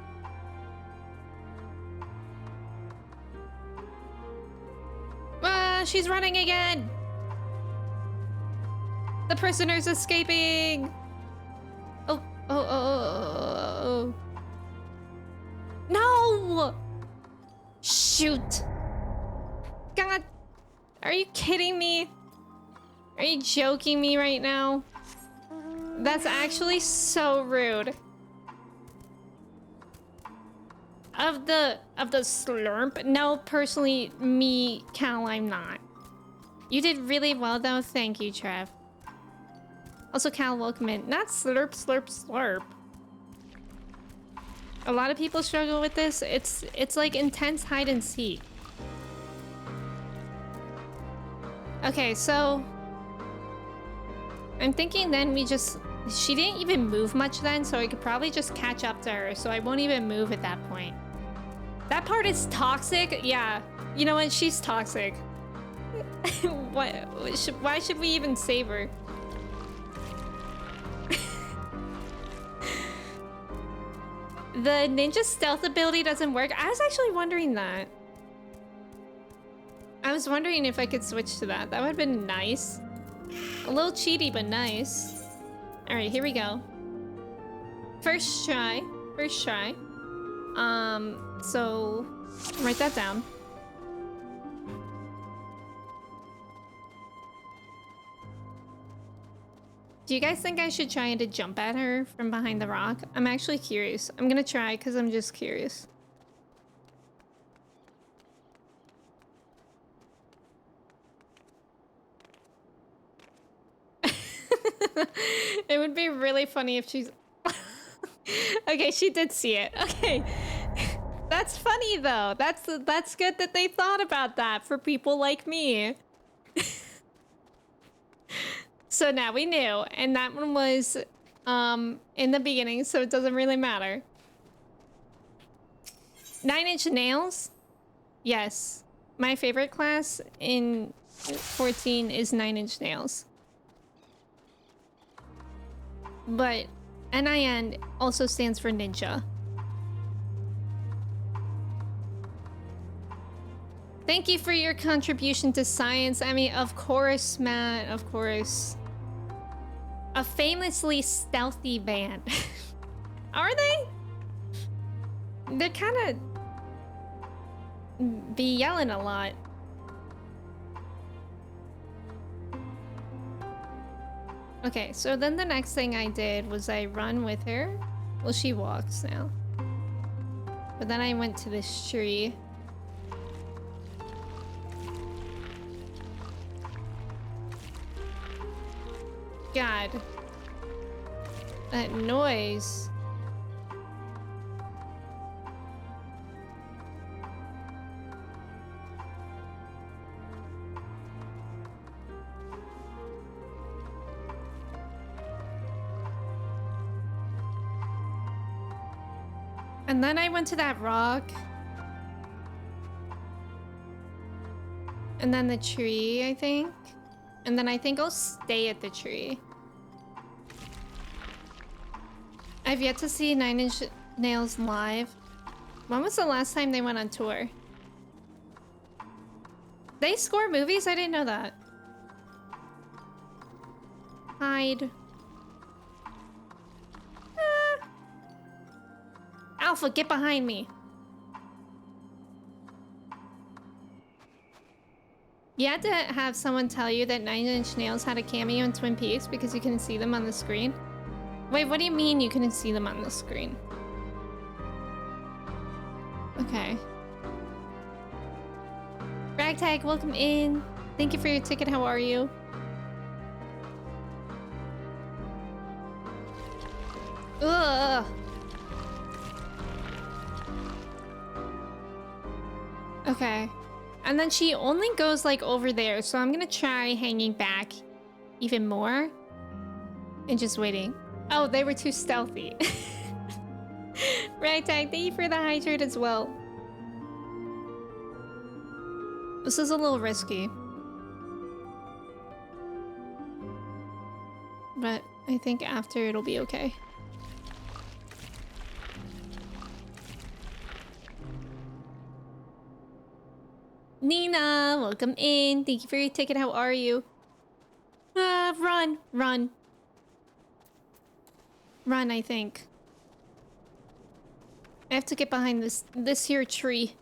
Ah, she's running again! The prisoner's escaping! Oh, oh, oh, oh, oh. No! Shoot! God, are you kidding me? Are you joking me right now? That's actually so rude. Of the slurp? No, personally, me, Cal, I'm not. You did really well though. Thank you, Trev. Also, Cal, welcome in. Not slurp, slurp, slurp. A lot of people struggle with this. It's like intense hide and seek. Okay, so I'm thinking then we just... She didn't even move much then, so I could probably just catch up to her, so I won't even move at that point. That part is toxic? Yeah. You know what? She's toxic. Why should we even save her? The ninja stealth ability doesn't work. I was actually wondering that. I was wondering if I could switch to that. That would have been nice. A little cheaty, but nice. Alright, here we go. First try. First try. So write that down. Do you guys think I should try to jump at her from behind the rock? I'm actually curious. I'm gonna try because I'm just curious. It would be really funny if she's... Okay, she did see it. Okay. That's funny though. That's good that they thought about that for people like me. So now we knew, and that one was in the beginning, so it doesn't really matter. 9 Inch Nails? Yes. My favorite class in 14 is 9 Inch Nails. But NIN also stands for ninja. Thank you for your contribution to science, Emmy. Of course, Matt, of course. A famously stealthy band. Are they? They're kind of be yelling a lot. Okay, so then the next thing I did was I run with her. Well, she walks now. But then I went to this tree. God. That noise. And then I went to that rock. And then the tree, I think. And then I think I'll stay at the tree. I've yet to see 9 Inch Nails live. When was the last time they went on tour? They score movies? I didn't know that. Hide. Ah. Alpha, get behind me. You had to have someone tell you that 9 Inch Nails had a cameo in Twin Peaks because you couldn't see them on the screen? Wait, what do you mean you couldn't see them on the screen? Okay. Ragtag, welcome in. Thank you for your ticket. How are you? Ugh. Okay. And then she only goes like over there, so I'm gonna try hanging back even more and just waiting. Oh, they were too stealthy. Ragtag, thank you for the hydrate as well. This is a little risky. But I think after it'll be okay. Nina, welcome in. Thank you for your ticket. How are you? Run, run. Run, I think. I have to get behind this here tree.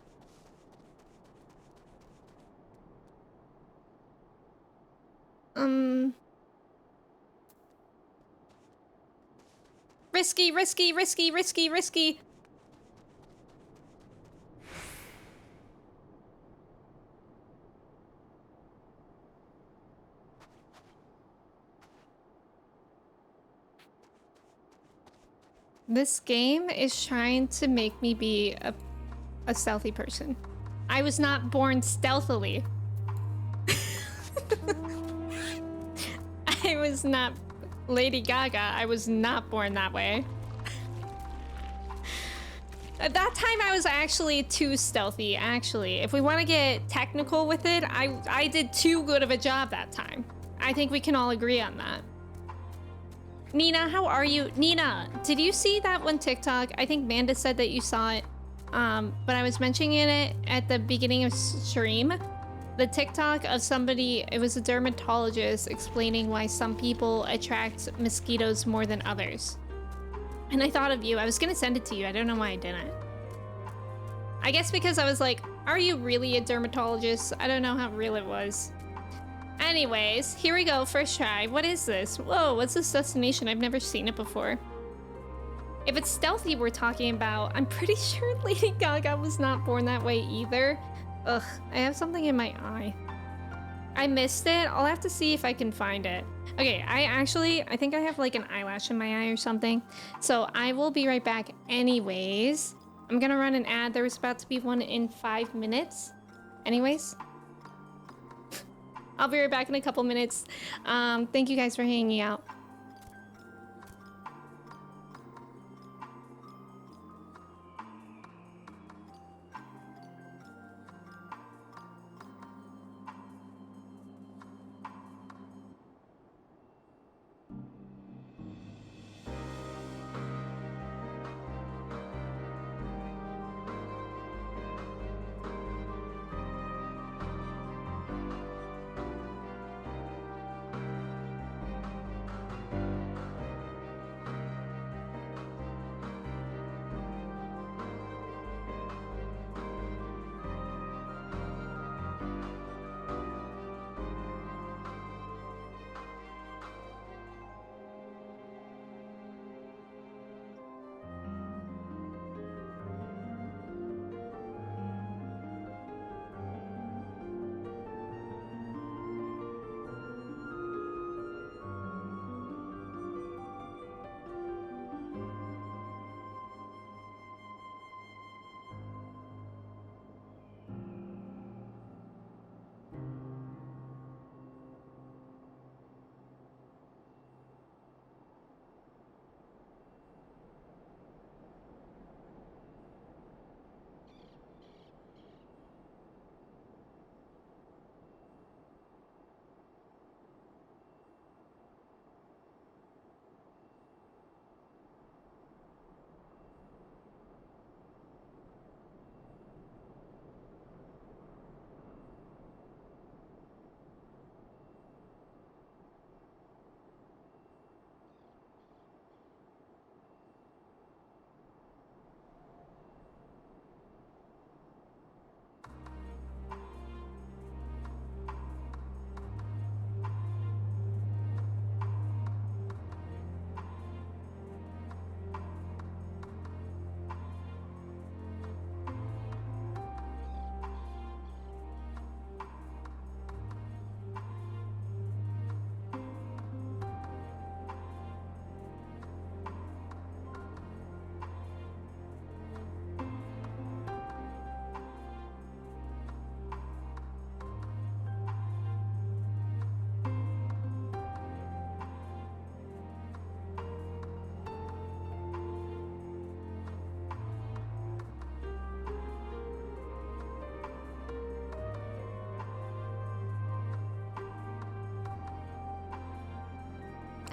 Risky, risky, risky, risky, risky. This game is trying to make me be a stealthy person. I was not born stealthily. I was not Lady Gaga. I was not born that way. At that time, I was actually too stealthy, actually. If we want to get technical with it, I did too good of a job that time. I think we can all agree on that. Nina, how are you? Nina, did you see that one TikTok? I think Manda said that you saw it, but I was mentioning it at the beginning of stream. The TikTok of somebody, it was a dermatologist explaining why some people attract mosquitoes more than others. And I thought of you. I was gonna send it to you. I don't know why I didn't. I guess because I was like, are you really a dermatologist? I don't know how real it was. Anyways, here we go. First try. What is this? Whoa, what's this destination? I've never seen it before. If it's stealthy we're talking about, I'm pretty sure Lady Gaga was not born that way either. Ugh, I have something in my eye. I missed it. I'll have to see if I can find it. Okay, I think I have like an eyelash in my eye or something. So I will be right back anyways. I'm gonna run an ad. There was about to be one in 5 minutes. Anyways. I'll be right back in a couple minutes. Thank you guys for hanging out.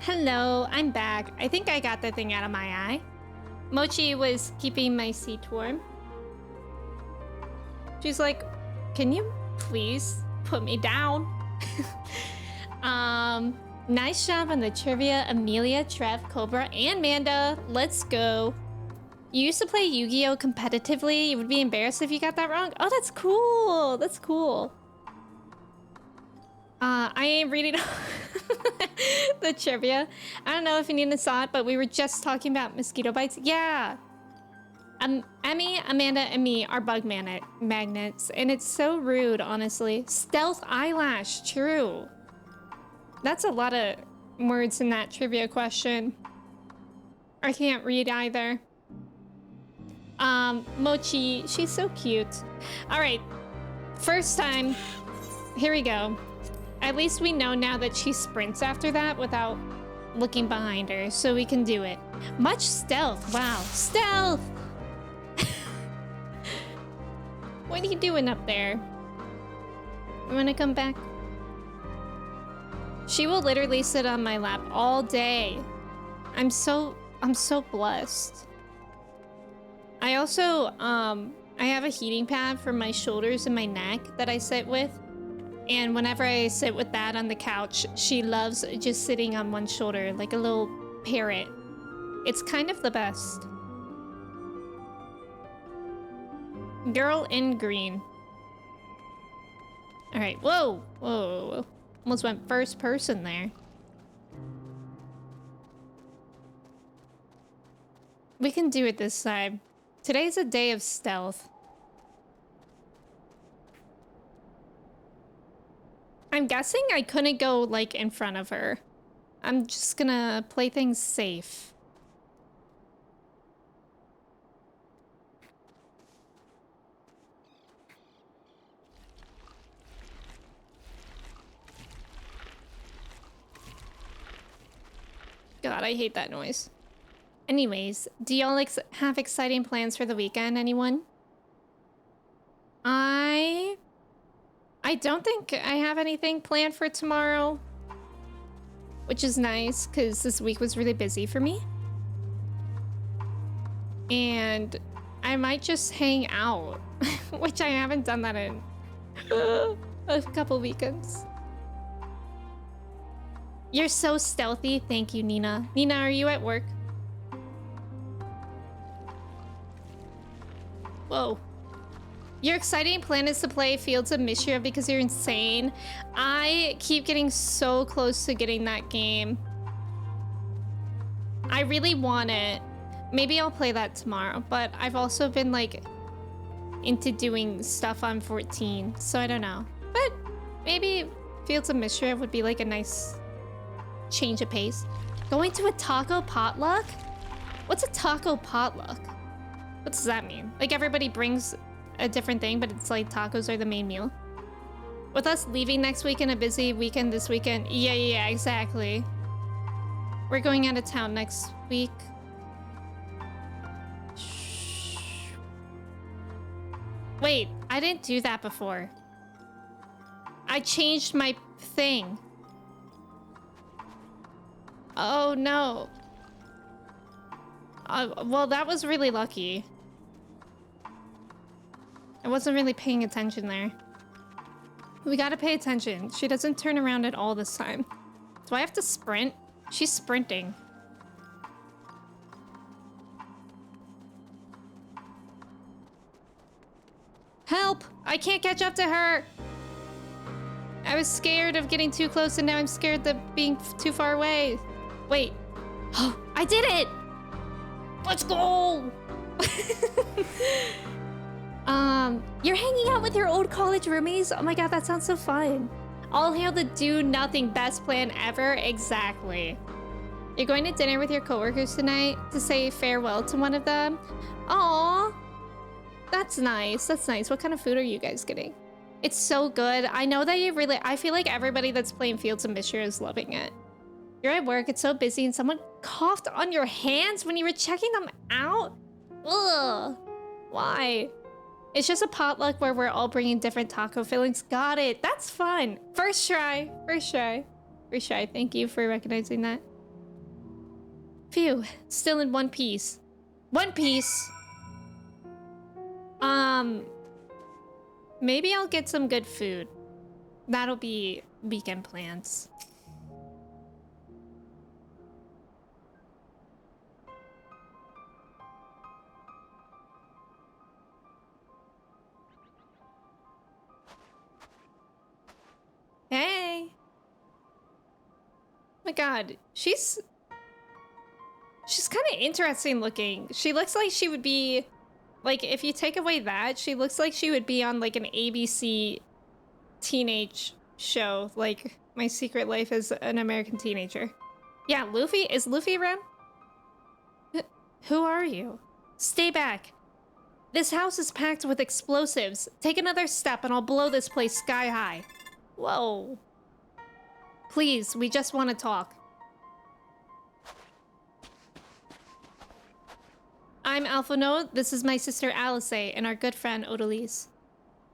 Hello, I'm back. I think I got the thing out of my eye. Mochi was keeping my seat warm. She's like, can you please put me down? Nice job on the trivia, Amelia, Trev, Cobra, and Manda. Let's go. You used to play Yu-Gi-Oh! Competitively. You would be embarrassed if you got that wrong. Oh, that's cool. That's cool. I ain't reading the trivia. I don't know if anyone saw it, but we were just talking about mosquito bites. Yeah. Emmy, Amanda, and me are bug magnets, and it's so rude, honestly. Stealth eyelash, true. That's a lot of words in that trivia question. I can't read either. Mochi, she's so cute. All right, first time. Here we go. At least we know now that she sprints after that without looking behind her, so we can do it. Much stealth. Wow, stealth. What are you doing up there? You wanna come back? She will literally sit on my lap all day. I'm so blessed. I also, I have a heating pad for my shoulders and my neck that I sit with. And whenever I sit with that on the couch, she loves just sitting on one shoulder like a little parrot. It's kind of the best. Girl in green. All right, whoa, whoa, whoa, Almost went first person there. We can do it this time. Today's a day of stealth. I'm guessing I couldn't go, like, in front of her. I'm just gonna play things safe. God, I hate that noise. Anyways, do y'all have exciting plans for the weekend, anyone? I don't think I have anything planned for tomorrow, which is nice because this week was really busy for me. And I might just hang out, which I haven't done that in a couple weekends. You're so stealthy. Thank you, Nina. Nina, are you at work? Whoa. Your exciting plan is to play Fields of Mishra because you're insane. I keep getting so close to getting that game. I really want it. Maybe I'll play that tomorrow, but I've also been like into doing stuff on 14, so I don't know. But maybe Fields of Mishra would be like a nice change of pace. Going to a taco potluck? What's a taco potluck? What does that mean? Like everybody brings a different thing, but it's like tacos are the main meal. With us leaving next week and a busy weekend this weekend. Yeah, exactly. We're going out of town next week. Shh. Wait, I didn't do that before. I changed my thing. Oh no. Well, that was really lucky. I wasn't really paying attention there. We gotta pay attention. She doesn't turn around at all this time. Do I have to sprint? She's sprinting. Help! I can't catch up to her! I was scared of getting too close and now I'm scared of being too far away. Wait. Oh, I did it! Let's go! You're hanging out with your old college roomies? Oh my god, that sounds so fun. All hail the do nothing best plan ever. Exactly. You're going to dinner with your coworkers tonight to say farewell to one of them? Aww. That's nice. That's nice. What kind of food are you guys getting? It's so good. I know that you really... I feel like everybody that's playing Fields of Mishra is loving it. You're at work, it's so busy, and someone coughed on your hands when you were checking them out? Ugh. Why? It's just a potluck where we're all bringing different taco fillings. Got it. That's fun. First try. First try. First try. Thank you for recognizing that. Phew. Still in one piece. One piece. Maybe I'll get some good food. That'll be weekend plans. Hey. Oh my god, she's kind of interesting looking. She looks like she would be, like, if you take away that, she looks like she would be on like an ABC teenage show, like My Secret Life as an American Teenager. Yeah, Luffy? Is Luffy around? Who are you? Stay back. This house is packed with explosives. Take another step and I'll blow this place sky high. Whoa. Please, we just want to talk. I'm Alpha Node, this is my sister Alice and our good friend Odalise.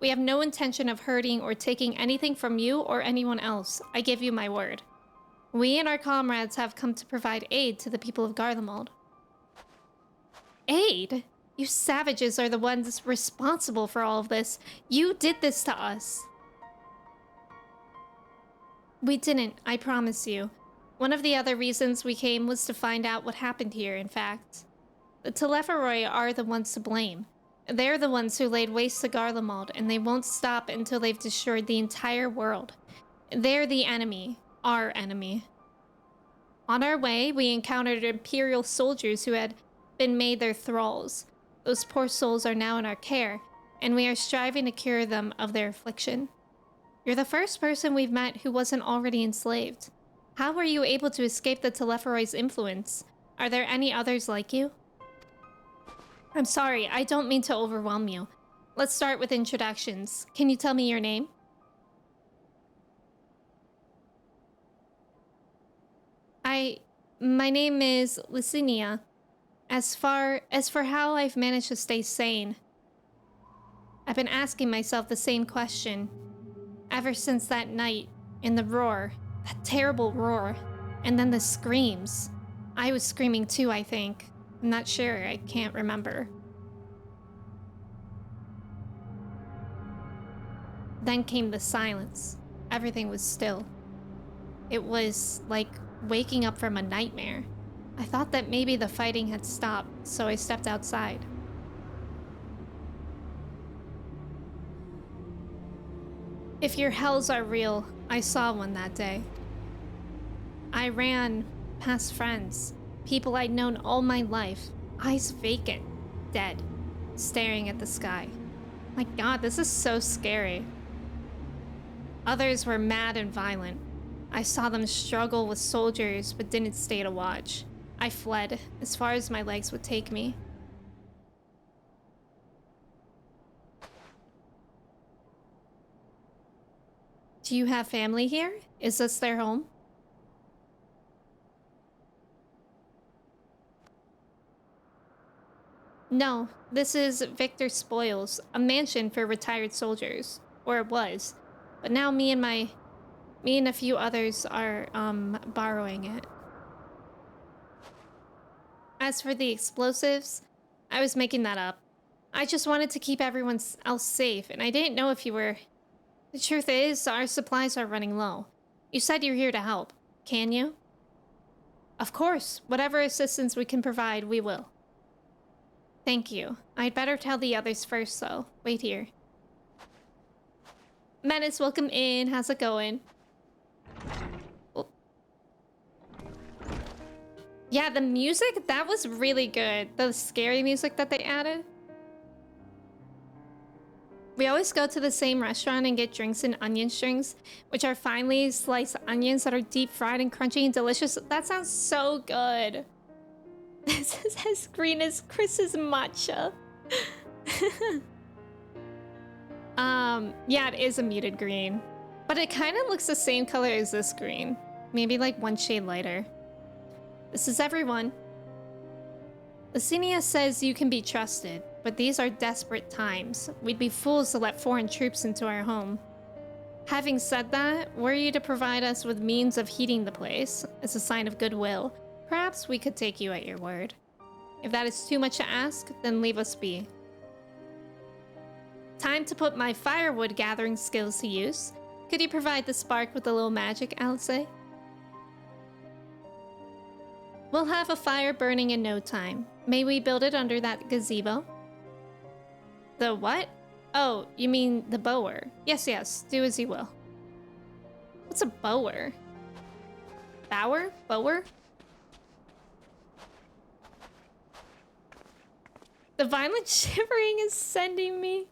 We have no intention of hurting or taking anything from you or anyone else. I give you my word. We and our comrades have come to provide aid to the people of Garlemald. Aid? You savages are the ones responsible for all of this. You did this to us. We didn't, I promise you. One of the other reasons we came was to find out what happened here, in fact. The Telepharoi are the ones to blame. They're the ones who laid waste to Garlemald, and they won't stop until they've destroyed the entire world. They're the enemy. Our enemy. On our way, we encountered Imperial soldiers who had been made their thralls. Those poor souls are now in our care, and we are striving to cure them of their affliction. You're the first person we've met who wasn't already enslaved. How were you able to escape the Telephore's influence? Are there any others like you? I'm sorry, I don't mean to overwhelm you. Let's start with introductions. Can you tell me your name? My name is Licinia. As for how I've managed to stay sane, I've been asking myself the same question. Ever since that night, in the roar, that terrible roar, and then the screams. I was screaming too, I think. I'm not sure, I can't remember. Then came the silence. Everything was still. It was like waking up from a nightmare. I thought that maybe the fighting had stopped, so I stepped outside. If your hells are real, I saw one that day. I ran past friends, people I'd known all my life, eyes vacant, dead, staring at the sky. My God, this is so scary. Others were mad and violent. I saw them struggle with soldiers, but didn't stay to watch. I fled as far as my legs would take me. Do you have family here? Is this their home? No, this is Victor Spoils, a mansion for retired soldiers. Or it was. But now me and a few others are, borrowing it. As for the explosives, I was making that up. I just wanted to keep everyone else safe, and I didn't know if you were... The truth is, our supplies are running low. You said you're here to help. Can you? Of course. Whatever assistance we can provide, we will. Thank you. I'd better tell the others first, though. Wait here. Menace, welcome in. How's it going? Oh. Yeah, the music, that was really good. The scary music that they added. We always go to the same restaurant and get drinks and onion strings, which are finely sliced onions that are deep fried and crunchy and delicious. That sounds so good. This is as green as Chris's matcha. Yeah, it is a muted green. But it kind of looks the same color as this green. Maybe like one shade lighter. This is everyone. Licinia says you can be trusted, but these are desperate times. We'd be fools to let foreign troops into our home. Having said that, were you to provide us with means of heating the place as a sign of goodwill, perhaps we could take you at your word. If that is too much to ask, then leave us be. Time to put my firewood gathering skills to use. Could you provide the spark with a little magic, Alice? We'll have a fire burning in no time. May we build it under that gazebo? The what? Oh, you mean the bower. Yes, yes, do as you will. What's a bower? Bower? Bower? The violent shivering is sending me.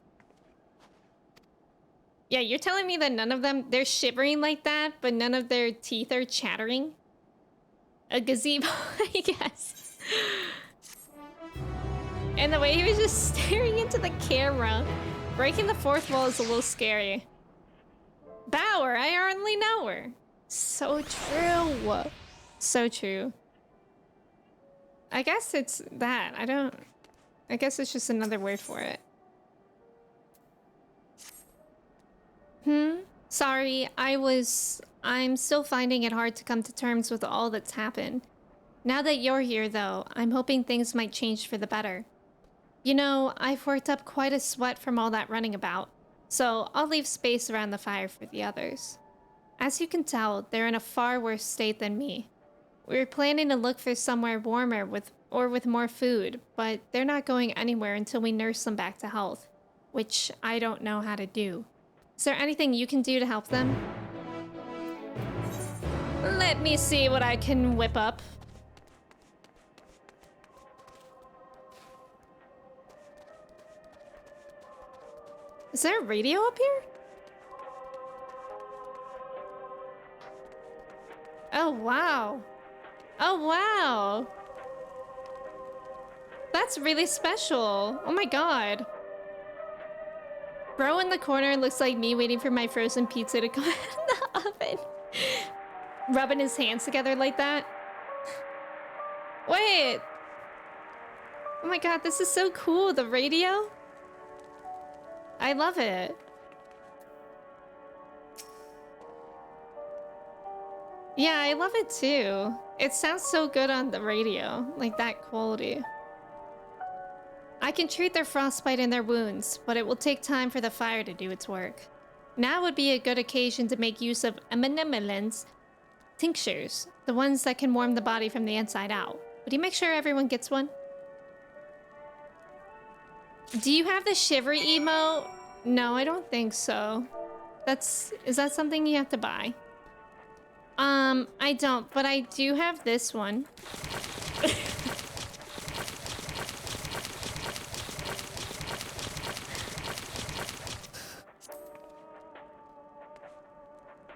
Yeah, you're telling me that none of them, they're shivering like that, but none of their teeth are chattering? A gazebo, I guess. And the way he was just staring into the camera. Breaking the fourth wall is a little scary. Bower, I hardly know her. So true. So true. I guess it's that. I guess it's just another word for it. Sorry, I'm still finding it hard to come to terms with all that's happened. Now that you're here, though, I'm hoping things might change for the better. You know, I've worked up quite a sweat from all that running about, so I'll leave space around the fire for the others. As you can tell, they're in a far worse state than me. We were planning to look for somewhere warmer with more food, but they're not going anywhere until we nurse them back to health, which I don't know how to do. Is there anything you can do to help them? Let me see what I can whip up. Is there a radio up here? Oh, wow. Oh, wow. That's really special. Oh my god. Bro in the corner looks like me waiting for my frozen pizza to come out of the oven. Rubbing his hands together like that. Wait. Oh my god, this is so cool. The radio. I love it. Yeah, I love it too. It sounds so good on the radio, like that quality. I can treat their frostbite and their wounds, but it will take time for the fire to do its work. Now would be a good occasion to make use of Amenemelen's tinctures, the ones that can warm the body from the inside out. Would you make sure everyone gets one? Do you have the shivery emote? No, I don't think so. Is that something you have to buy? I don't, but I do have this one.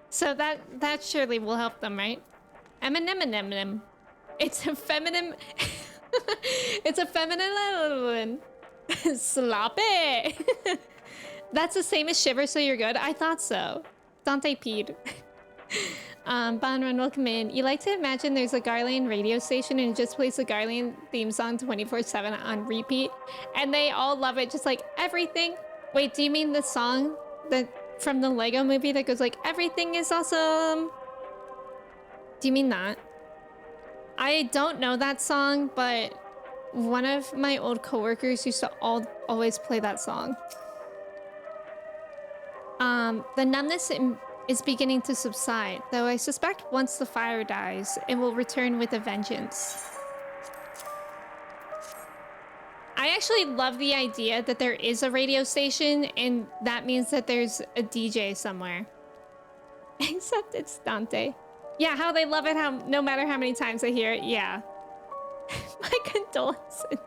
So that surely will help them, right? Amenemenem. It's a feminine. It's a feminine. Slop it. That's the same as Shiver, so you're good. I thought so. Dante peed. Bonrun, welcome in. You like to imagine there's a Garlean radio station and it just plays the Garlean theme song 24/7 on repeat, and they all love it, just like everything. Wait, do you mean the song that from the Lego movie that goes like everything is awesome? Do you mean that? I don't know that song, but one of my old coworkers used to always play that song. The numbness is beginning to subside, though I suspect once the fire dies, it will return with a vengeance. I actually love the idea that there is a radio station, and that means that there's a DJ somewhere. Except it's Dante. Yeah, how they love it, how no matter how many times I hear it, yeah. My condolences.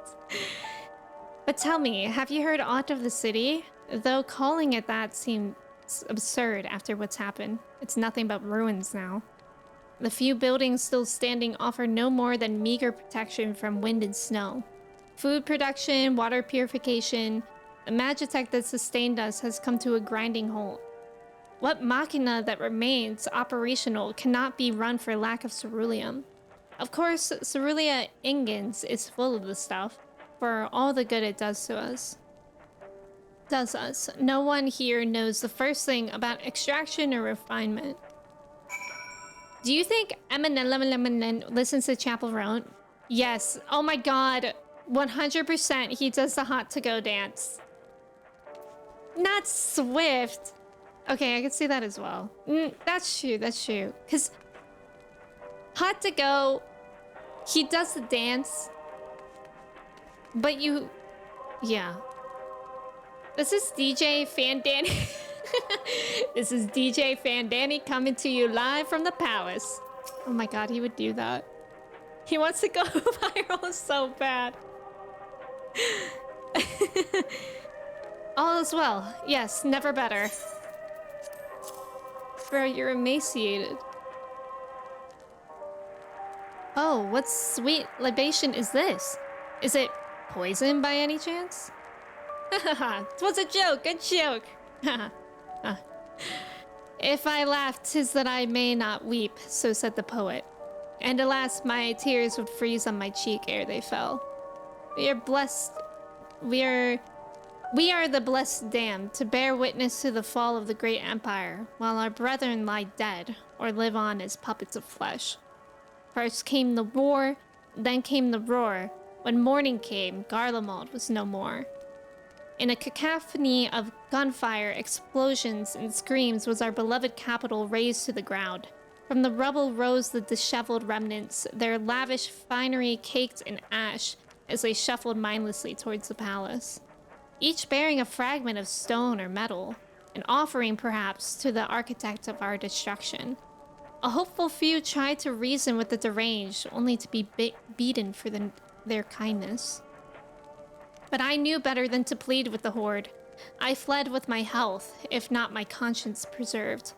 But tell me, have you heard aught of the city? Though calling it that seems absurd after what's happened. It's nothing but ruins now. The few buildings still standing offer no more than meager protection from wind and snow. Food production, water purification, the magitech that sustained us has come to a grinding halt. What machina that remains operational cannot be run for lack of ceruleum. Of course, Cerulia Ingens is full of the stuff, for all the good it does to us. No one here knows the first thing about extraction or refinement. Do you think Eminent listens to Chapel Roan? Yes. Oh my god. 100% he does the hot to go dance. Not Swift. Okay, I can see that as well. That's true, that's true. Because hot to go, he does the dance. But you... Yeah. This is DJ Fan Danny. This is DJ Fan Danny coming to you live from the palace. Oh my god, he would do that. He wants to go viral so bad. All is well. Yes, never better. Bro, you're emaciated. Oh, what sweet libation is this? Is it poison by any chance? It was a joke, a joke. If I laughed, 'tis that I may not weep, so said the poet. And alas, my tears would freeze on my cheek ere they fell. We are blessed. We are the blessed damned to bear witness to the fall of the great empire, while our brethren lie dead or live on as puppets of flesh. First came the war, then came the roar. When morning came, Garlemald was no more. In a cacophony of gunfire, explosions, and screams was our beloved capital razed to the ground. From the rubble rose the disheveled remnants, their lavish finery caked in ash as they shuffled mindlessly towards the palace, each bearing a fragment of stone or metal, an offering perhaps to the architect of our destruction. A hopeful few tried to reason with the deranged, only to be beaten for their kindness. But I knew better than to plead with the horde. I fled with my health, if not my conscience preserved.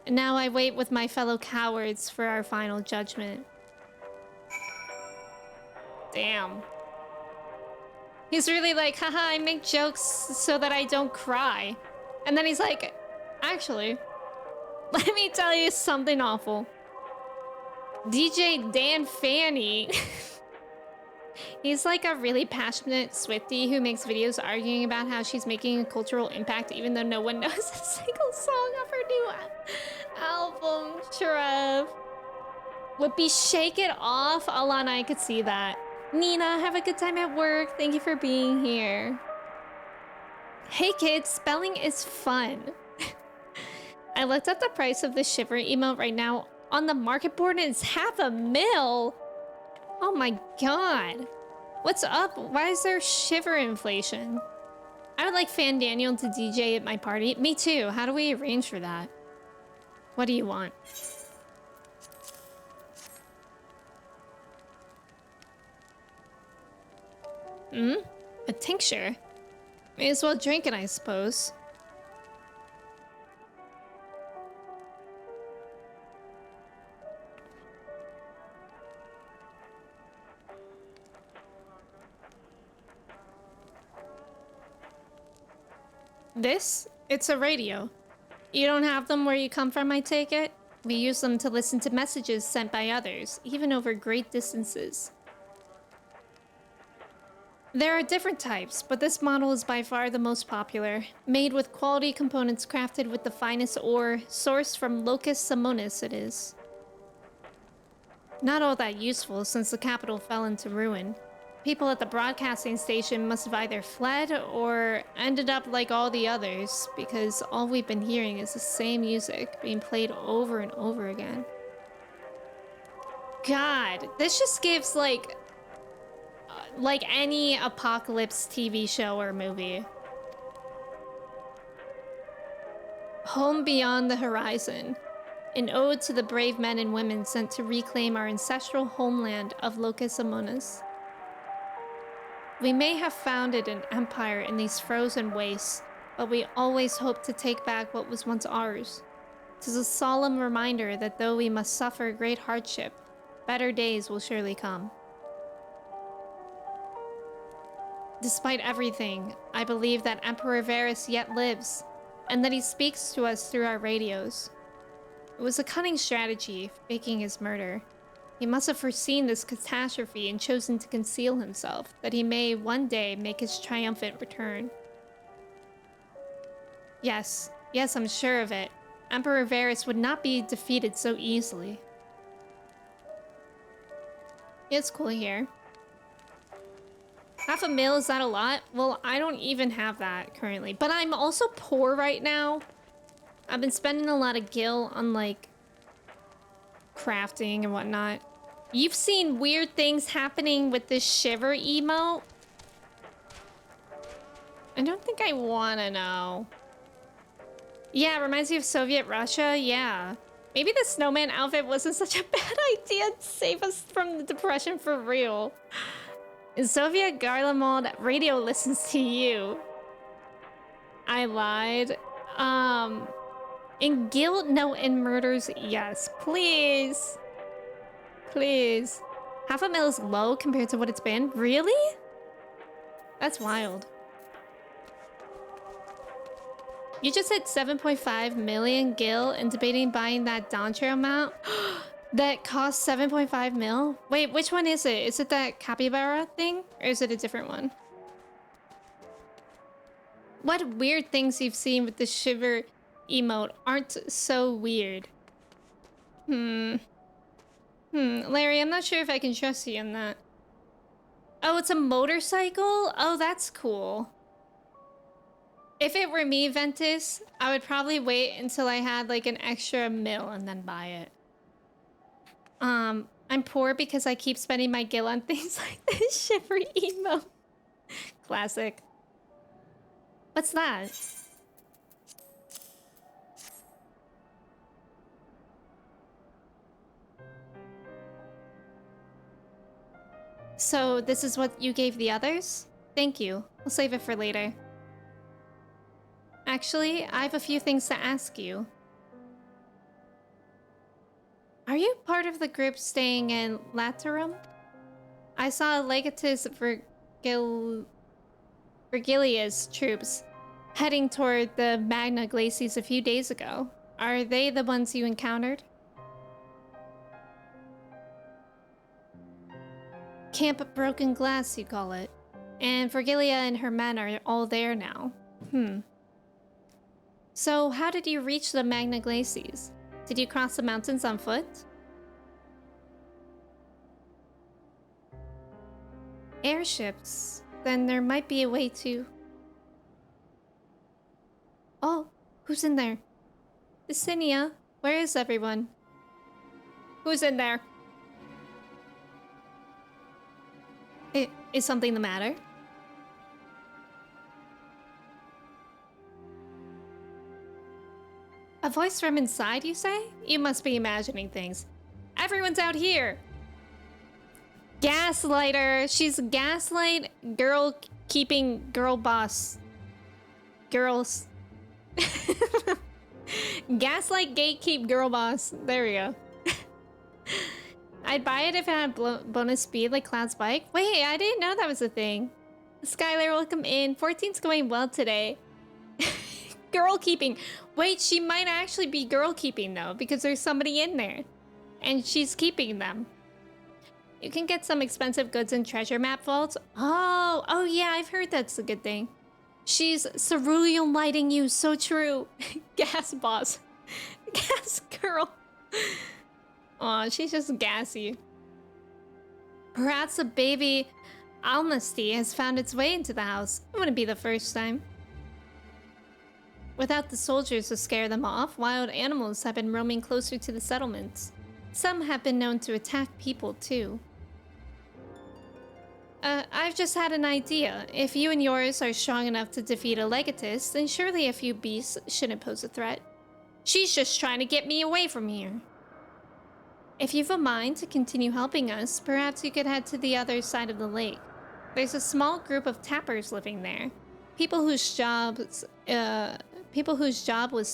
And now I wait with my fellow cowards for our final judgment. Damn. He's really like, haha, I make jokes so that I don't cry. And then he's like, actually, let me tell you something awful. DJ Dan Fanny. He's like a really passionate Swiftie who makes videos arguing about how she's making a cultural impact even though no one knows a single song of her new album. Trev. Would be Shake It Off. Alana, I could see that. Nina, have a good time at work. Thank you for being here. Hey kids, spelling is fun. I looked at the price of the Shiver emote right now on the market board and it's $500,000. Oh my god. What's up? Why is there Shiver inflation? I would like Fan Daniel to DJ at my party. Me too. How do we arrange for that? What do you want? A tincture? May as well drink it, I suppose. This? It's a radio. You don't have them where you come from, I take it? We use them to listen to messages sent by others, even over great distances. There are different types, but this model is by far the most popular. Made with quality components crafted with the finest ore, sourced from Locus Simonis it is. Not all that useful since the capital fell into ruin. People at the broadcasting station must have either fled or ended up like all the others, because all we've been hearing is the same music being played over and over again. God, this just gives like any apocalypse TV show or movie. Home Beyond the Horizon. An ode to the brave men and women sent to reclaim our ancestral homeland of Locus Amonis. We may have founded an empire in these frozen wastes, but we always hope to take back what was once ours. 'Tis a solemn reminder that though we must suffer great hardship, better days will surely come. Despite everything, I believe that Emperor Varys yet lives, and that he speaks to us through our radios. It was a cunning strategy, faking his murder. He must have foreseen this catastrophe and chosen to conceal himself, that he may one day make his triumphant return. Yes, I'm sure of it. Emperor Varys would not be defeated so easily. It's cool here. $500,000, is that a lot? Well, I don't even have that currently, but I'm also poor right now. I've been spending a lot of gil on like crafting and whatnot. You've seen weird things happening with this Shiver emote? I don't think I want to know. Yeah, it reminds me of Soviet Russia. Yeah. Maybe the snowman outfit wasn't such a bad idea to save us from the depression for real. In Soviet Garlemald, radio listens to you. I lied. In guilt, no. In murders, yes. Please. Please. $500,000 is low compared to what it's been? Really? That's wild. You just hit 7.5 million gil and debating buying that Dontra mount that costs 7.5 mil? Wait, which one is it? Is it that capybara thing? Or is it a different one? What weird things you've seen with the Shiver emote aren't so weird? Larry, I'm not sure if I can trust you on that. Oh, it's a motorcycle? Oh, that's cool. If it were me, Ventus, I would probably wait until I had like an extra mil and then buy it. I'm poor because I keep spending my gil on things like this Shiver emote. Classic. What's that? So this is what you gave the others? Thank you. We'll save it for later. Actually, I have a few things to ask you. Are you part of the group staying in Laterum? I saw Legatus Virgilia's troops heading toward the Magna Glacies a few days ago. Are they the ones you encountered? Camp Broken Glass, you call it. And Virgilia and her men are all there now. So, how did you reach the Magna Glacies? Did you cross the mountains on foot? Airships? Then there might be a way to... Oh, who's in there? Yesenia, where is everyone? Who's in there? Is something the matter? A voice from inside, you say? You must be imagining things. Everyone's out here! Gaslighter! She's gaslight girl keeping girl boss. Girls. Gaslight gatekeep girl boss. There we go. I'd buy it if it had bonus speed like Cloud's bike. Wait, I didn't know that was a thing. Skylar, welcome in. 14's going well today. Girl keeping. Wait, she might actually be girl keeping though, because there's somebody in there. And she's keeping them. You can get some expensive goods in treasure map vaults. Oh yeah, I've heard that's a good thing. She's cerulean lighting you, so true. Gas boss. Gas girl. Aw, she's just gassy. Perhaps a baby Almasty has found its way into the house. It wouldn't be the first time. Without the soldiers to scare them off, wild animals have been roaming closer to the settlements. Some have been known to attack people too. I've just had an idea. If you and yours are strong enough to defeat a Legatus, then surely a few beasts shouldn't pose a threat. She's just trying to get me away from here. If you've a mind to continue helping us, perhaps you could head to the other side of the lake. There's a small group of tappers living there. People whose job was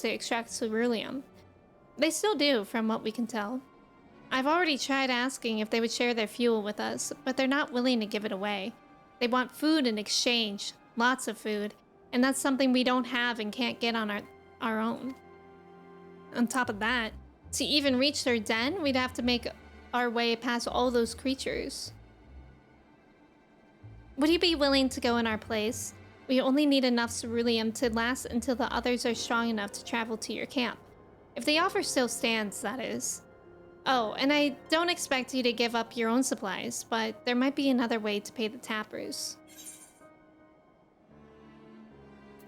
to extract ceruleum. They still do, from what we can tell. I've already tried asking if they would share their fuel with us, but they're not willing to give it away. They want food in exchange, lots of food, and that's something we don't have and can't get on our own. On top of that, to even reach their den, we'd have to make our way past all those creatures. Would you be willing to go in our place? We only need enough ceruleum to last until the others are strong enough to travel to your camp. If the offer still stands, that is. Oh, and I don't expect you to give up your own supplies, but there might be another way to pay the tappers.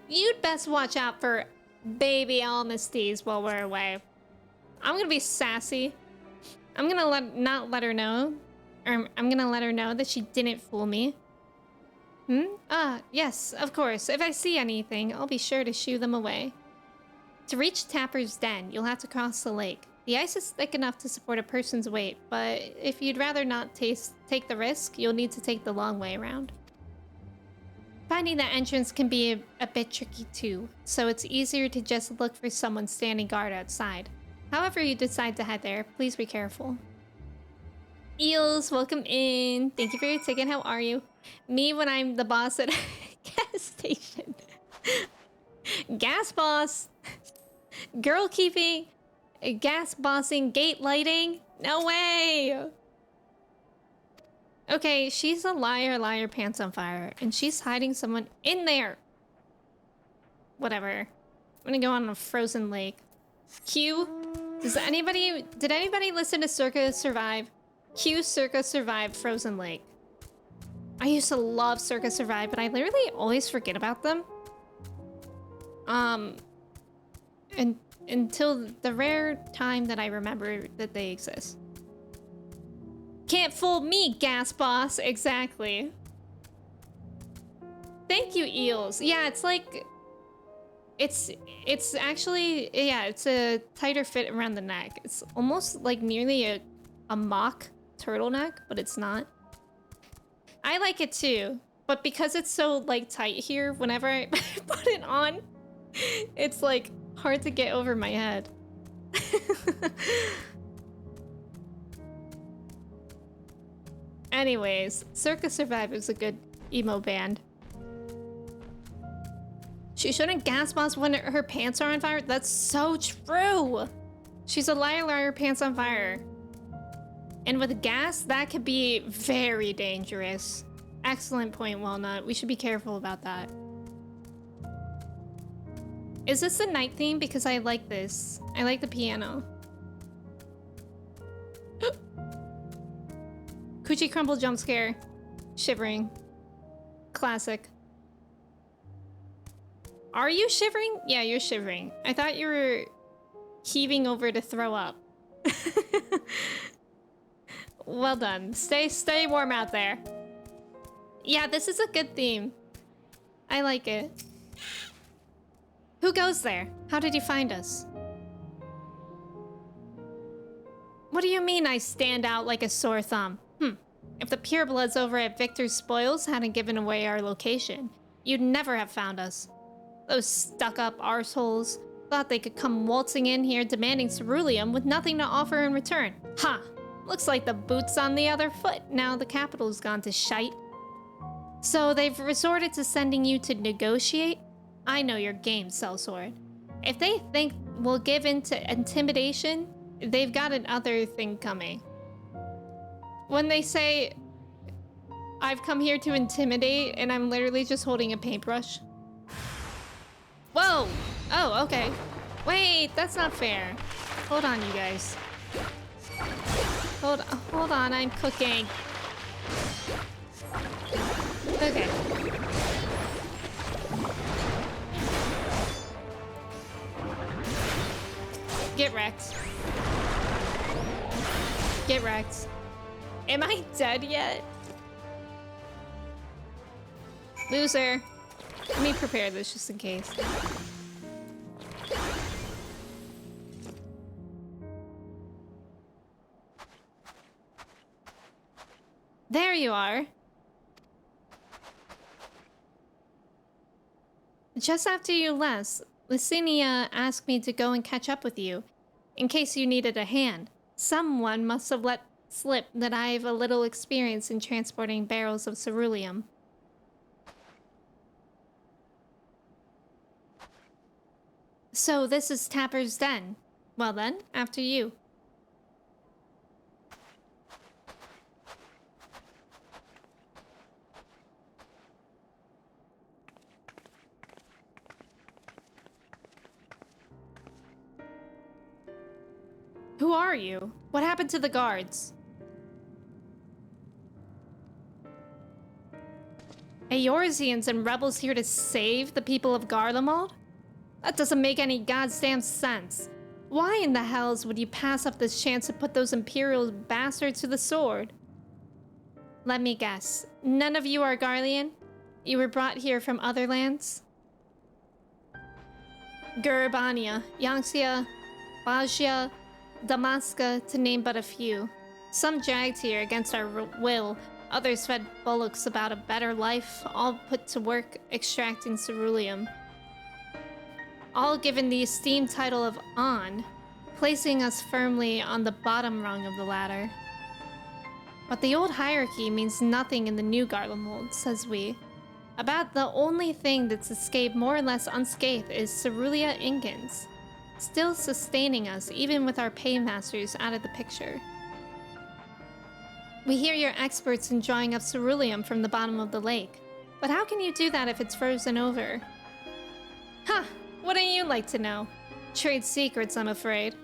You'd best watch out for baby Almasties while we're away. I'm gonna be sassy. I'm gonna not let her know. Or I'm gonna let her know that she didn't fool me. Yes, of course. If I see anything, I'll be sure to shoo them away. To reach Tapper's Den, you'll have to cross the lake. The ice is thick enough to support a person's weight, but if you'd rather not take the risk, you'll need to take the long way around. Finding that entrance can be a bit tricky too, so it's easier to just look for someone standing guard outside. However you decide to head there, please be careful. Eels, welcome in. Thank you for your ticket. How are you? Me when I'm the boss at a gas station. Gas boss. Girl keeping. Gas bossing. Gate lighting. No way. Okay, she's a liar, pants on fire. And she's hiding someone in there. Whatever. I'm gonna go on a frozen lake. Q. Did anybody listen to Circa Survive? Q Circa Survive Frozen Lake. I used to love Circa Survive, but I literally always forget about them. And until the rare time that I remember that they exist. Can't fool me, gas boss. Exactly. Thank you, Eels. Yeah, it's like... It's actually... Yeah, it's a tighter fit around the neck. It's almost like nearly a mock turtleneck, but it's not. I like it too, but because it's so like tight here, whenever I put it on, it's like hard to get over my head. Anyways, Circa Survive is a good emo band. She shouldn't gas mask when her pants are on fire. That's so true. She's a liar, liar, pants on fire. And with gas, that could be very dangerous. Excellent point, Walnut. We should be careful about that. Is this the night theme? Because I like this. I like the piano. Coochie crumble jump scare. Shivering. Classic. Are you shivering? Yeah, you're shivering. I thought you were heaving over to throw up. Well done. Stay warm out there. Yeah, this is a good theme. I like it. Who goes there? How did you find us? What do you mean I stand out like a sore thumb? If the purebloods over at Victor's Spoils hadn't given away our location, you'd never have found us. Those stuck-up arseholes thought they could come waltzing in here demanding ceruleum with nothing to offer in return. Ha! Looks like the boot's on the other foot now the capital's gone to shite. So they've resorted to sending you to negotiate? I know your game, Sellsword. If they think we'll give in to intimidation, they've got another thing coming. When they say, I've come here to intimidate, and I'm literally just holding a paintbrush. Whoa! Oh, okay. Wait, that's not fair. Hold on, you guys. Hold on, I'm cooking. Okay. Get wrecked. Get wrecked. Am I dead yet? Loser. Let me prepare this just in case. There you are. Just after you left, Licinia asked me to go and catch up with you, in case you needed a hand. Someone must have let slip that I have a little experience in transporting barrels of ceruleum. So this is Tapper's Den. Well then, after you. Who are you? What happened to the guards? Eorzeans and rebels here to save the people of Garlemald? That doesn't make any goddamn sense. Why in the hells would you pass up this chance to put those Imperial bastards to the sword? Let me guess. None of you are Garlean? You were brought here from other lands? Gurubania, Yangxia, Bajia, Damaska, to name but a few. Some dragged here against our will, others fed bullocks about a better life, all put to work extracting ceruleum. All given the esteemed title of On, placing us firmly on the bottom rung of the ladder. But the old hierarchy means nothing in the new Garlemald, says we. About the only thing that's escaped more or less unscathed is Cerulia Ingens, still sustaining us even with our paymasters out of the picture. We hear you're experts in drawing up ceruleum from the bottom of the lake, but how can you do that if it's frozen over? Huh, wouldn't you like to know? Trade secrets, I'm afraid.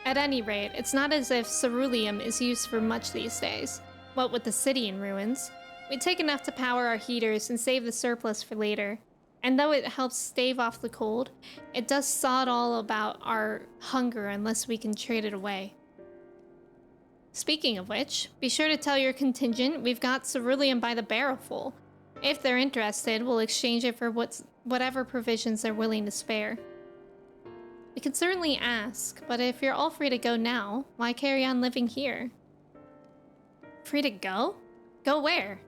At any rate, it's not as if ceruleum is used for much these days. What with the city in ruins, we take enough to power our heaters and save the surplus for later. And though it helps stave off the cold, it does sod all about our hunger unless we can trade it away. Speaking of which, be sure to tell your contingent we've got ceruleum by the barrelful. If they're interested, we'll exchange it for whatever provisions they're willing to spare. We can certainly ask, but if you're all free to go now, why carry on living here? Free to go? Go where?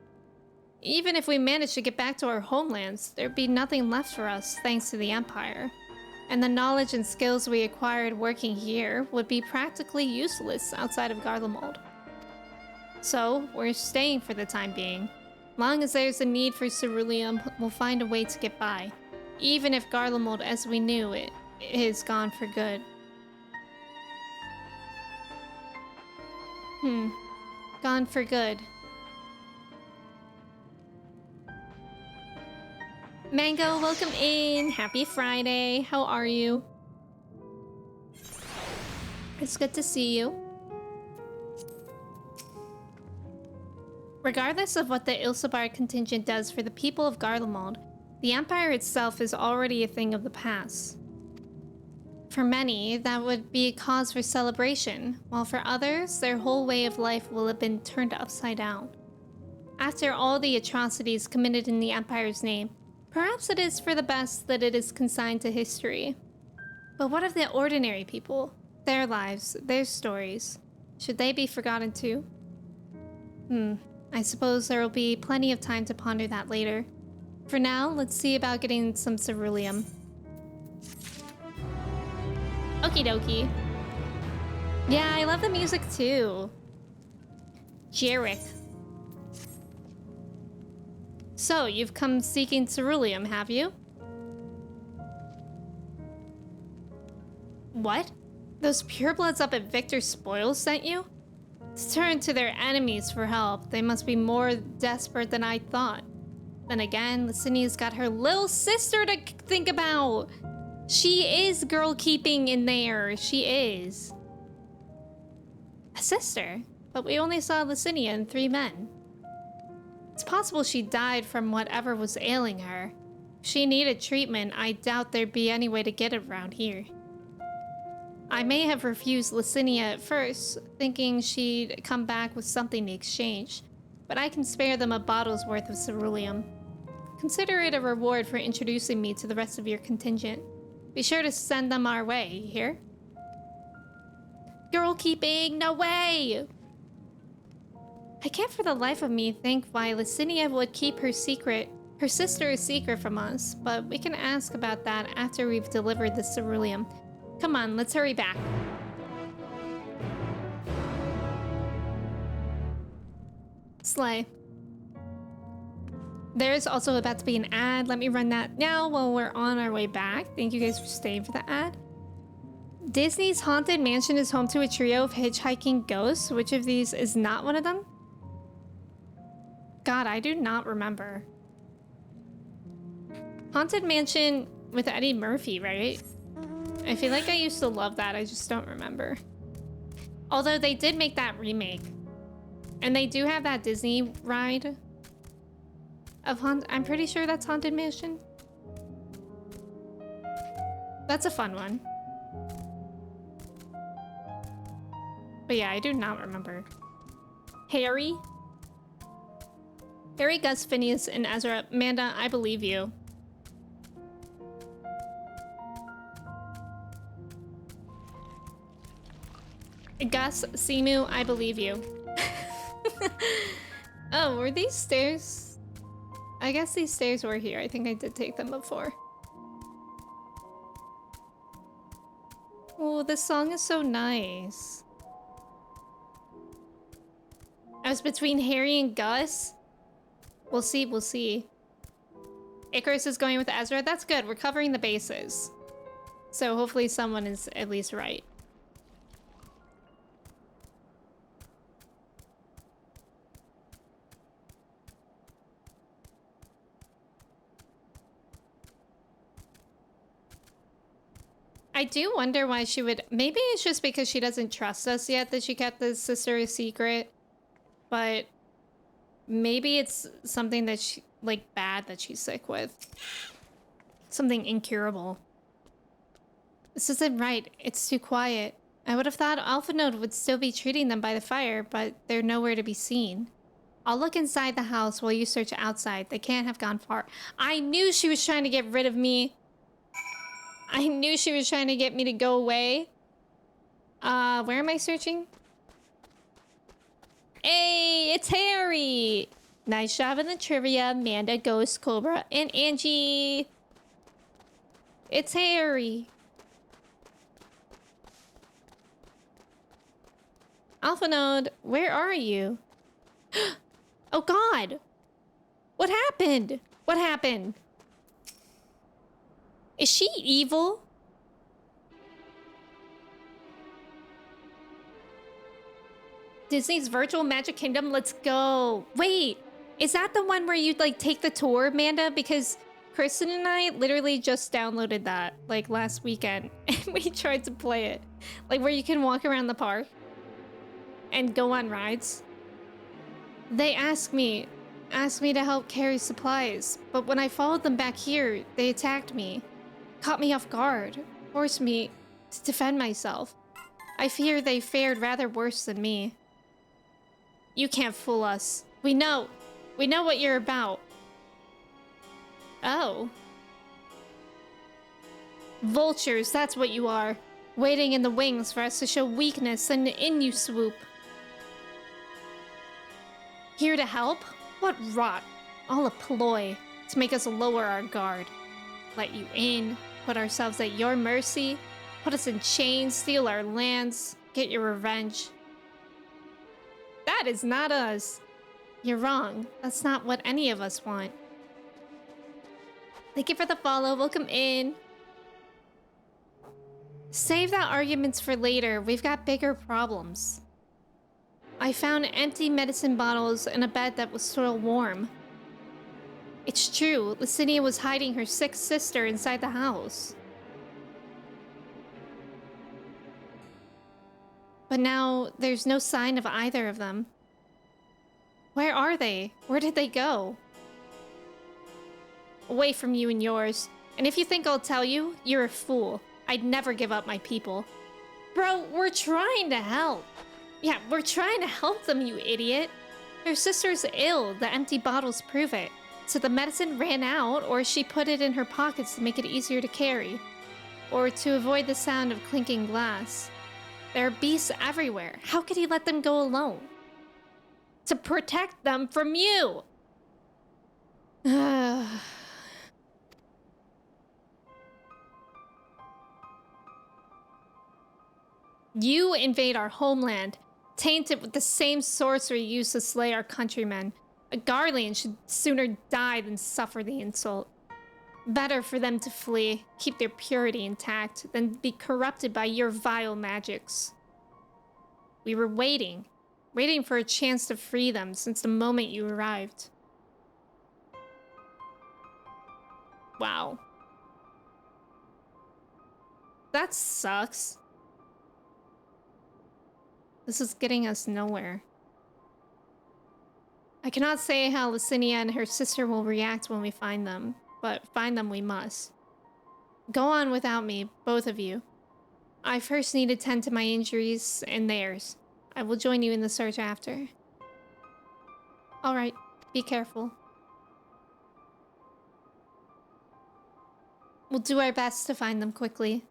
Even if we managed to get back to our homelands, there'd be nothing left for us thanks to the Empire. And the knowledge and skills we acquired working here would be practically useless outside of Garlemald. So, we're staying for the time being. Long as there's a need for ceruleum, we'll find a way to get by. Even if Garlemald as we knew it is gone for good. Gone for good. Mango, welcome in. Happy Friday. How are you? It's good to see you. Regardless of what the Ilsabar contingent does for the people of Garlemald, the Empire itself is already a thing of the past. For many, that would be a cause for celebration, while for others, their whole way of life will have been turned upside down. After all the atrocities committed in the Empire's name, perhaps it is for the best that it is consigned to history. But what of the ordinary people? Their lives, their stories. Should they be forgotten too? I suppose there will be plenty of time to ponder that later. For now, let's see about getting some ceruleum. Okie dokie. Yeah, I love the music too. Jarek. So, you've come seeking ceruleum, have you? What? Those purebloods up at Victor's Spoils sent you? To turn to their enemies for help, they must be more desperate than I thought. Then again, Licinia's got her little sister to think about. She is girl keeping in there. She is. A sister? But we only saw Licinia and 3 men. It's possible she died from whatever was ailing her. If she needed treatment, I doubt there'd be any way to get it around here. I may have refused Licinia at first, thinking she'd come back with something to exchange, but I can spare them a bottle's worth of ceruleum. Consider it a reward for introducing me to the rest of your contingent. Be sure to send them our way, you hear? Girl keeping, no way! I can't for the life of me think why Licinia would keep her sister a secret from us, but we can ask about that after we've delivered the ceruleum. Come on, let's hurry back. Slay. There's also about to be an ad. Let me run that now while we're on our way back. Thank you guys for staying for the ad. Disney's Haunted Mansion is home to a trio of hitchhiking ghosts. Which of these is not one of them? God, I do not remember. Haunted Mansion with Eddie Murphy, right? I feel like I used to love that. I just don't remember. Although they did make that remake. And they do have that Disney ride of I'm pretty sure that's Haunted Mansion. That's a fun one. But yeah, I do not remember. Harry? Harry, Gus, Phineas, and Ezra. Amanda, I believe you. Gus, Simu, I believe you. Oh, were these stairs? I guess these stairs were here. I think I did take them before. Oh, this song is so nice. I was between Harry and Gus. We'll see, we'll see. Icarus is going with Ezra. That's good. We're covering the bases. So hopefully someone is at least right. I do wonder why she would... Maybe it's just because she doesn't trust us yet that she kept the sister a secret. But maybe it's something that she... like, bad that she's sick with. Something incurable. This isn't right. It's too quiet. I would have thought Alpha Node would still be treating them by the fire, but they're nowhere to be seen. I'll look inside the house while you search outside. They can't have gone far. I knew she was trying to get rid of me. I knew she was trying to get me to go away. Where am I searching? Hey, it's Harry! Nice job in the trivia, Amanda, Ghost, Cobra, and Angie. It's Harry. Alpha Node, where are you? Oh God! What happened? What happened? Is she evil? Disney's Virtual Magic Kingdom, let's go. Wait, is that the one where you like take the tour, Amanda? Because Kristen and I literally just downloaded that like last weekend and we tried to play it. Like where you can walk around the park and go on rides. They asked me to help carry supplies, but when I followed them back here, they attacked me, caught me off guard, forced me to defend myself. I fear they fared rather worse than me. You can't fool us. We know what you're about. Oh. Vultures, that's what you are. Waiting in the wings for us to show weakness, and in you swoop. Here to help? What rot. All a ploy to make us lower our guard. Let you in, put ourselves at your mercy, put us in chains, steal our lands, get your revenge. That is not us. You're wrong. That's not what any of us want. Thank you for the follow. Welcome in. Save that arguments for later. We've got bigger problems. I found empty medicine bottles in a bed that was still warm. It's true. Licinia was hiding her sick sister inside the house. But now, there's no sign of either of them. Where are they? Where did they go? Away from you and yours. And if you think I'll tell you, you're a fool. I'd never give up my people. Bro, we're trying to help. Yeah, we're trying to help them, you idiot. Their sister's ill. The empty bottles prove it. So the medicine ran out, or she put it in her pockets to make it easier to carry. Or to avoid the sound of clinking glass. There are beasts everywhere. How could he let them go alone? To protect them from you! You invade our homeland, tainted with the same sorcery used to slay our countrymen. A Garlean should sooner die than suffer the insult. Better for them to flee, keep their purity intact, than be corrupted by your vile magics. We were waiting for a chance to free them since the moment you arrived. Wow. That sucks. This is getting us nowhere. I cannot say how Licinia and her sister will react when we find them, but find them we must. Go on without me, both of you. I first need to tend to my injuries and theirs. I will join you in the search after. Alright, be careful. We'll do our best to find them quickly.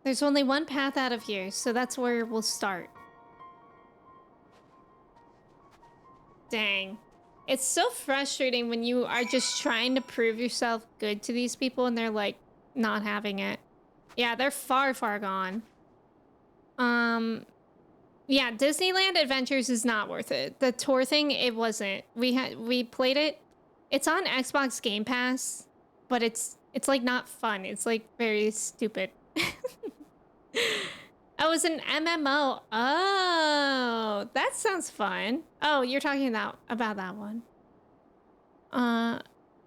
There's only one path out of here, so that's where we'll start. Dang. It's so frustrating when you are just trying to prove yourself good to these people and they're like not having it. Yeah, they're far, far gone. Yeah, Disneyland Adventures is not worth it. The tour thing, it wasn't. We played it. It's on Xbox Game Pass, but it's like not fun. It's like very stupid. Oh, it's an MMO. Oh, that sounds fun. Oh, you're talking about that one.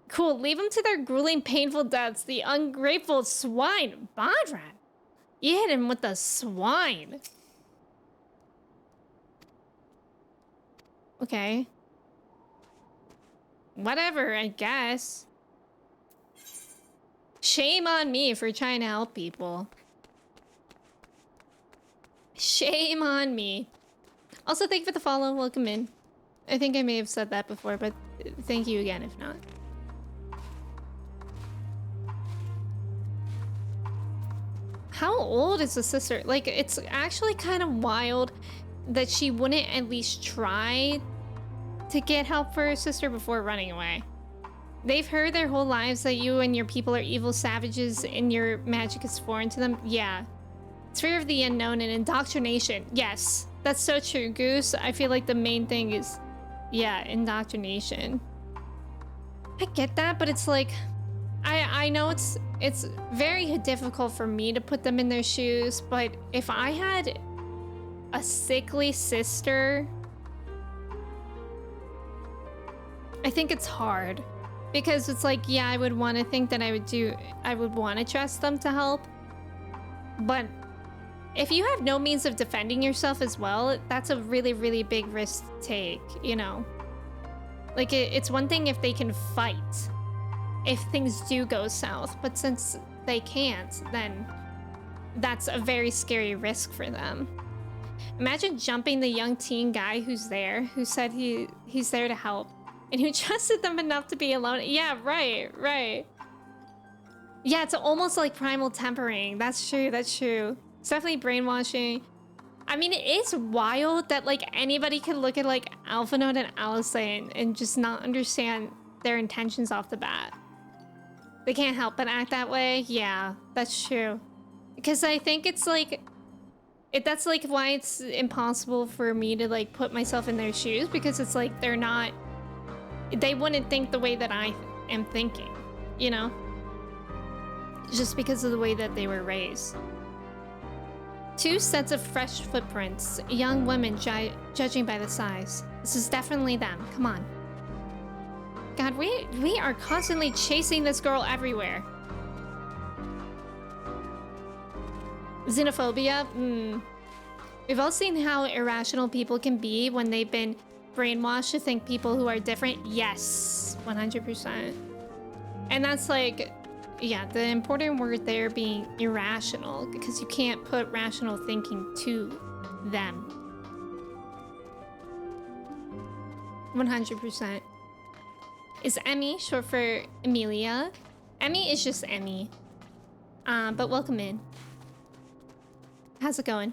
Cool. Leave them to their grueling, painful deaths. The ungrateful swine. Bodran. You hit him with the swine. Okay. Whatever, I guess. Shame on me for trying to help people. Shame on me. Also, thank you for the follow. Welcome in. I think I may have said that before, but thank you again if not. How old is the sister? Like, it's actually kind of wild that she wouldn't at least try to get help for her sister before running away. They've heard their whole lives that you and your people are evil savages and your magic is foreign to them. Yeah. It's fear of the unknown and indoctrination. Yes, that's so true, Goose. I feel like the main thing is, yeah, indoctrination. I get that, but it's like, I know it's very difficult for me to put them in their shoes, but if I had a sickly sister, I think it's hard. Because it's like, yeah, I would want to think that I would want to trust them to help. But if you have no means of defending yourself as well, that's a really, really big risk to take, you know? Like, it's one thing if they can fight, if things do go south, but since they can't, then that's a very scary risk for them. Imagine jumping the young teen guy who's there, who said he's there to help, and who trusted them enough to be alone. Yeah, right. Yeah, it's almost like primal tempering. That's true. It's definitely brainwashing. I mean, it is wild that like anybody could look at like Alphinaud and Alice and just not understand their intentions off the bat. They can't help but act that way. Yeah, that's true. Because I think it's like, that's like why it's impossible for me to like put myself in their shoes, because it's like they wouldn't think the way that I am thinking, you know? Just because of the way that they were raised. 2 sets of fresh footprints, young women judging by the size. This is definitely them, come on. God, we are constantly chasing this girl everywhere. Xenophobia? We've all seen how irrational people can be when they've been brainwashed to think people who are different. Yes, 100%. And that's like, yeah, the important word there being irrational, because you can't put rational thinking to them. 100%. Is Emmy short for Emilia? Emmy is just Emmy. But welcome in. How's it going?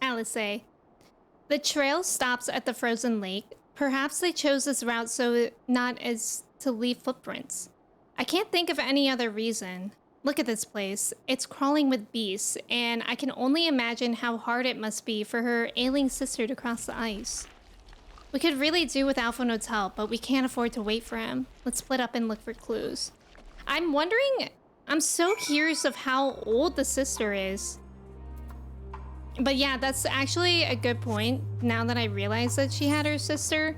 Alice. The trail stops at the frozen lake. Perhaps they chose this route so not as to leave footprints. I can't think of any other reason. Look at this place. It's crawling with beasts, and I can only imagine how hard it must be for her ailing sister to cross the ice. We could really do with Alphinaud's help, but we can't afford to wait for him. Let's split up and look for clues. I'm so curious of how old the sister is. But yeah, that's actually a good point now that I realize that she had her sister.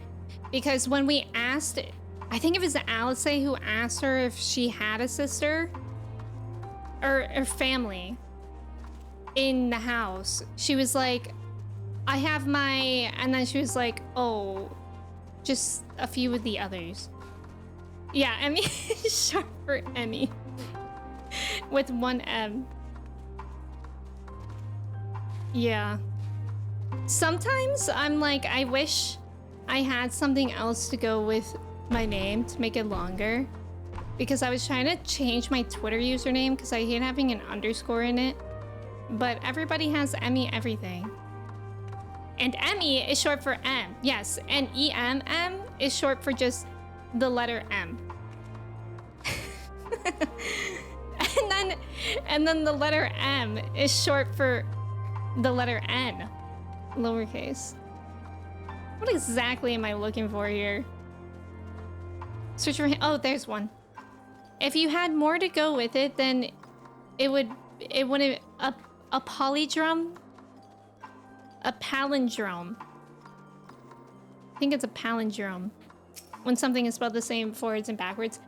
Because when we asked, I think it was Alice who asked her if she had a sister or family in the house. She was like, I have my, and then she was like, oh, just a few of the others. Yeah, Emmy is short for Emmy with 1 M. Yeah. Sometimes I'm like, I wish I had something else to go with my name to make it longer. Because I was trying to change my Twitter username because I hate having an underscore in it. But everybody has Emmy everything. And Emmy is short for M. Yes, and EMM is short for just the letter M. and then the letter M is short for the letter N, lowercase. What exactly am I looking for here? Search for, oh, there's one. If you had more to go with it, then it wouldn't, a palindrome? A palindrome. I think it's a palindrome. When something is spelled the same forwards and backwards.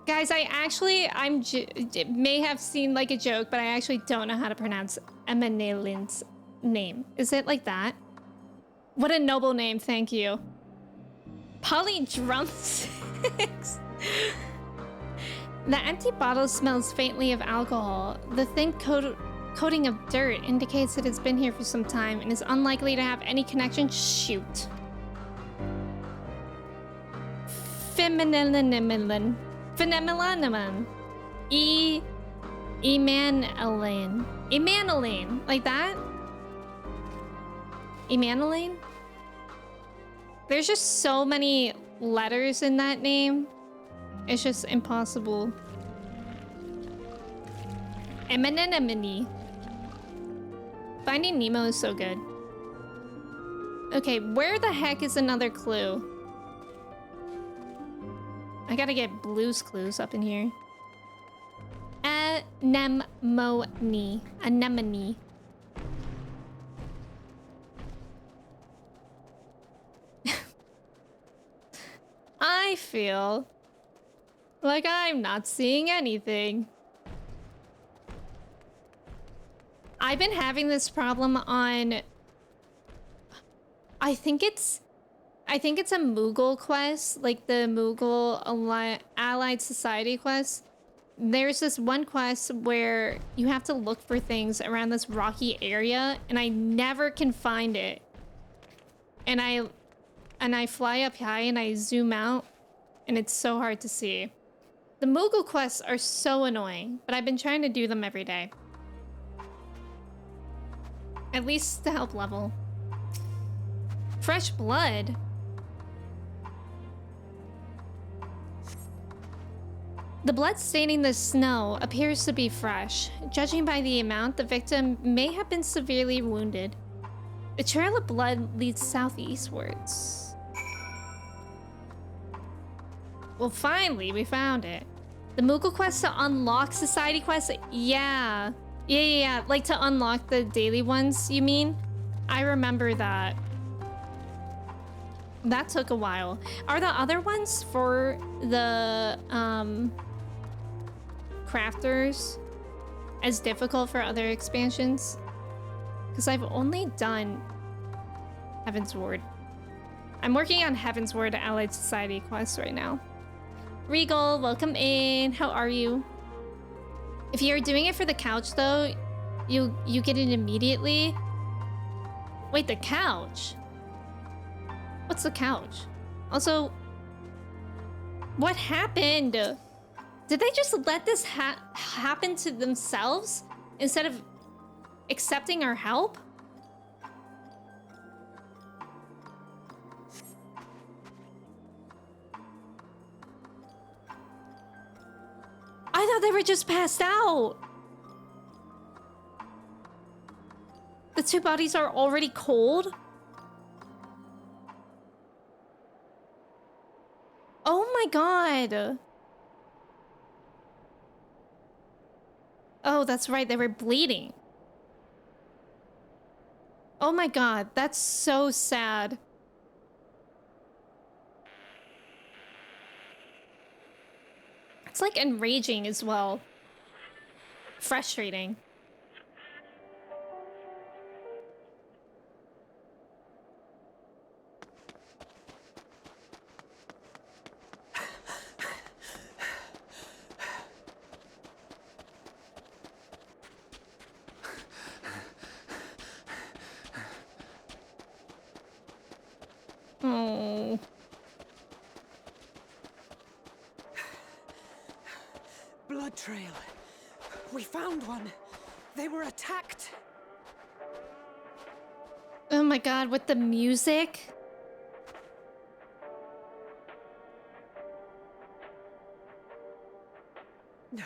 Guys, I may have seemed like a joke, but I actually don't know how to pronounce Emanelin's name. Is it like that? What a noble name, thank you. Polydrumsticks. The empty bottle smells faintly of alcohol. The thin coat Coating of dirt indicates it has been here for some time and is unlikely to have any connection. Shoot. Feminine. Emanaline. Like that? Emanaline? There's just so many letters in that name. It's just impossible. Eminenimini. Finding Nemo is so good. Okay, where the heck is another clue? I gotta get Blue's Clues up in here. Anemone. Anemone. I feel like I'm not seeing anything. I've been having this problem on... I think it's a Moogle quest, like the Moogle Allied Society quest. There's this one quest where you have to look for things around this rocky area, and I never can find it. And I fly up high and I zoom out, and it's so hard to see. The Moogle quests are so annoying, but I've been trying to do them every day. At least to help level. Fresh blood? The blood staining the snow appears to be fresh. Judging by the amount, the victim may have been severely wounded. The trail of blood leads southeastwards. Well, finally, we found it. The Moogle quest to unlock society quests? Yeah. Yeah. Like to unlock the daily ones, you mean? I remember that. That took a while. Are the other ones for the, crafters as difficult for other expansions? Because I've only done Heaven's Ward. I'm working on Heaven's Ward Allied Society quests right now. Regal, welcome in. How are you? If you're doing it for the couch though, you get it immediately. Wait, the couch? What's the couch? Also, what happened? Did they just let this happen to themselves instead of accepting our help? I thought they were just passed out. The two bodies are already cold? Oh my god. Oh, that's right, they were bleeding. Oh my god, that's so sad. It's like enraging as well. Frustrating. Oh. Blood trail. We found one. They were attacked. Oh my god, with the music? No.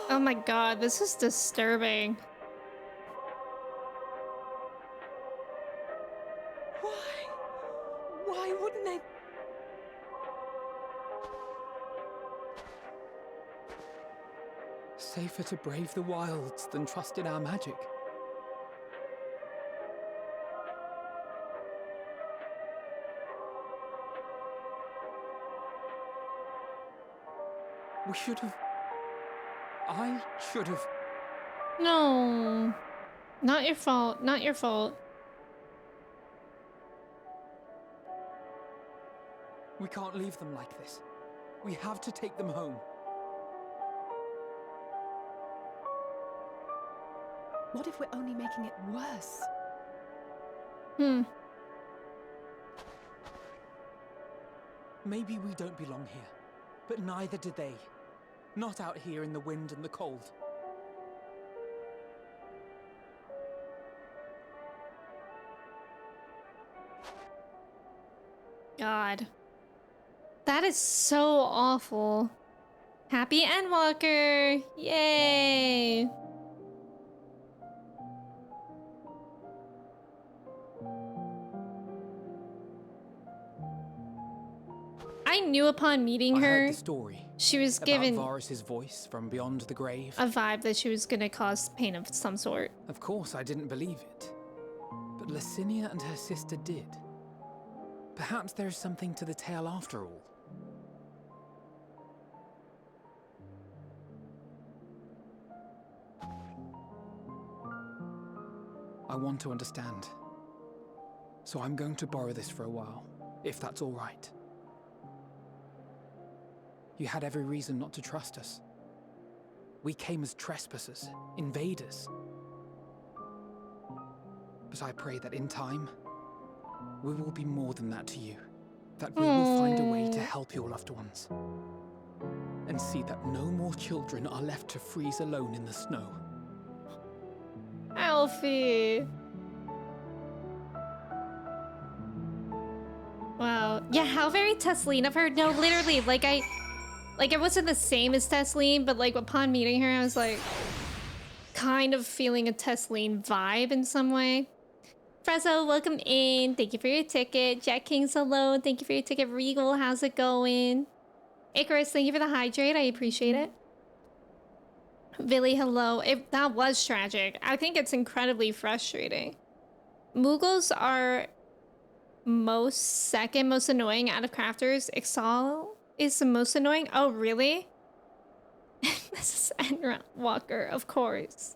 Oh my god, this is disturbing. Why wouldn't they? Safer to brave the wilds than trust in our magic. We should have... I should have... No. Not your fault. Not your fault. We can't leave them like this. We have to take them home. What if we're only making it worse? Maybe we don't belong here, but neither do they. Not out here in the wind and the cold. God. That is so awful. Happy Endwalker! Yay! I knew upon meeting I her, heard the story she was about given Varus's voice from beyond the grave. a vibe that she was gonna cause pain of some sort. Of course, I didn't believe it. But Licinia and her sister did. Perhaps there is something to the tale after all. I want to understand. So I'm going to borrow this for a while, if that's all right. You had every reason not to trust us. We came as trespassers, invaders. But I pray that in time, we will be more than that to you. That we will find a way to help your loved ones. And see that no more children are left to freeze alone in the snow. Alfie! Wow. Yeah, how very Tesleen of her. No, literally, like I wasn't the same as Tesleen, but like upon meeting her, I was like kind of feeling a Tesleen vibe in some way. Frezzo, welcome in. Thank you for your ticket. Jack King's hello. Thank you for your ticket. Regal, how's it going? Icarus, thank you for the hydrate. I appreciate it. Billy, hello. That was tragic. I think it's incredibly frustrating. Muggles are second most annoying out of crafters. Ixal is the most annoying. Oh, really? This is Endwalker, of course.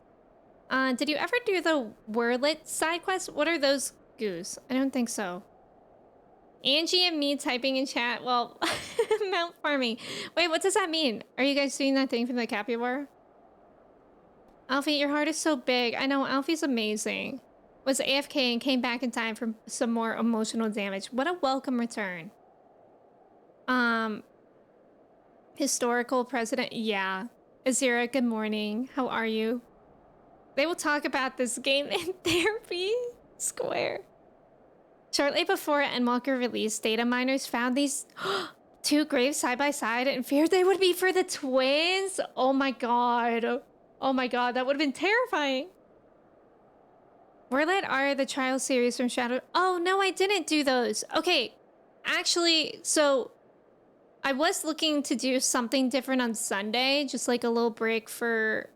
Did you ever do the Wurlit side quest? What are those, Goose? I don't think so. Angie and me typing in chat. Well, mount farming. Wait, what does that mean? Are you guys doing that thing from the capybara? Alfie, your heart is so big. I know, Alfie's amazing. Was AFK and came back in time for some more emotional damage. What a welcome return. Historical president. Yeah. Azira, good morning. How are you? They will talk about this game in therapy. Square. Shortly before Endwalker released, data miners found these two graves side by side and feared they would be for the twins. Oh my god. Oh my god, that would have been terrifying. Wurlit are the trial series from Shadow. Oh no, I didn't do those. Okay, actually, so I was looking to do something different on Sunday, just like a little break for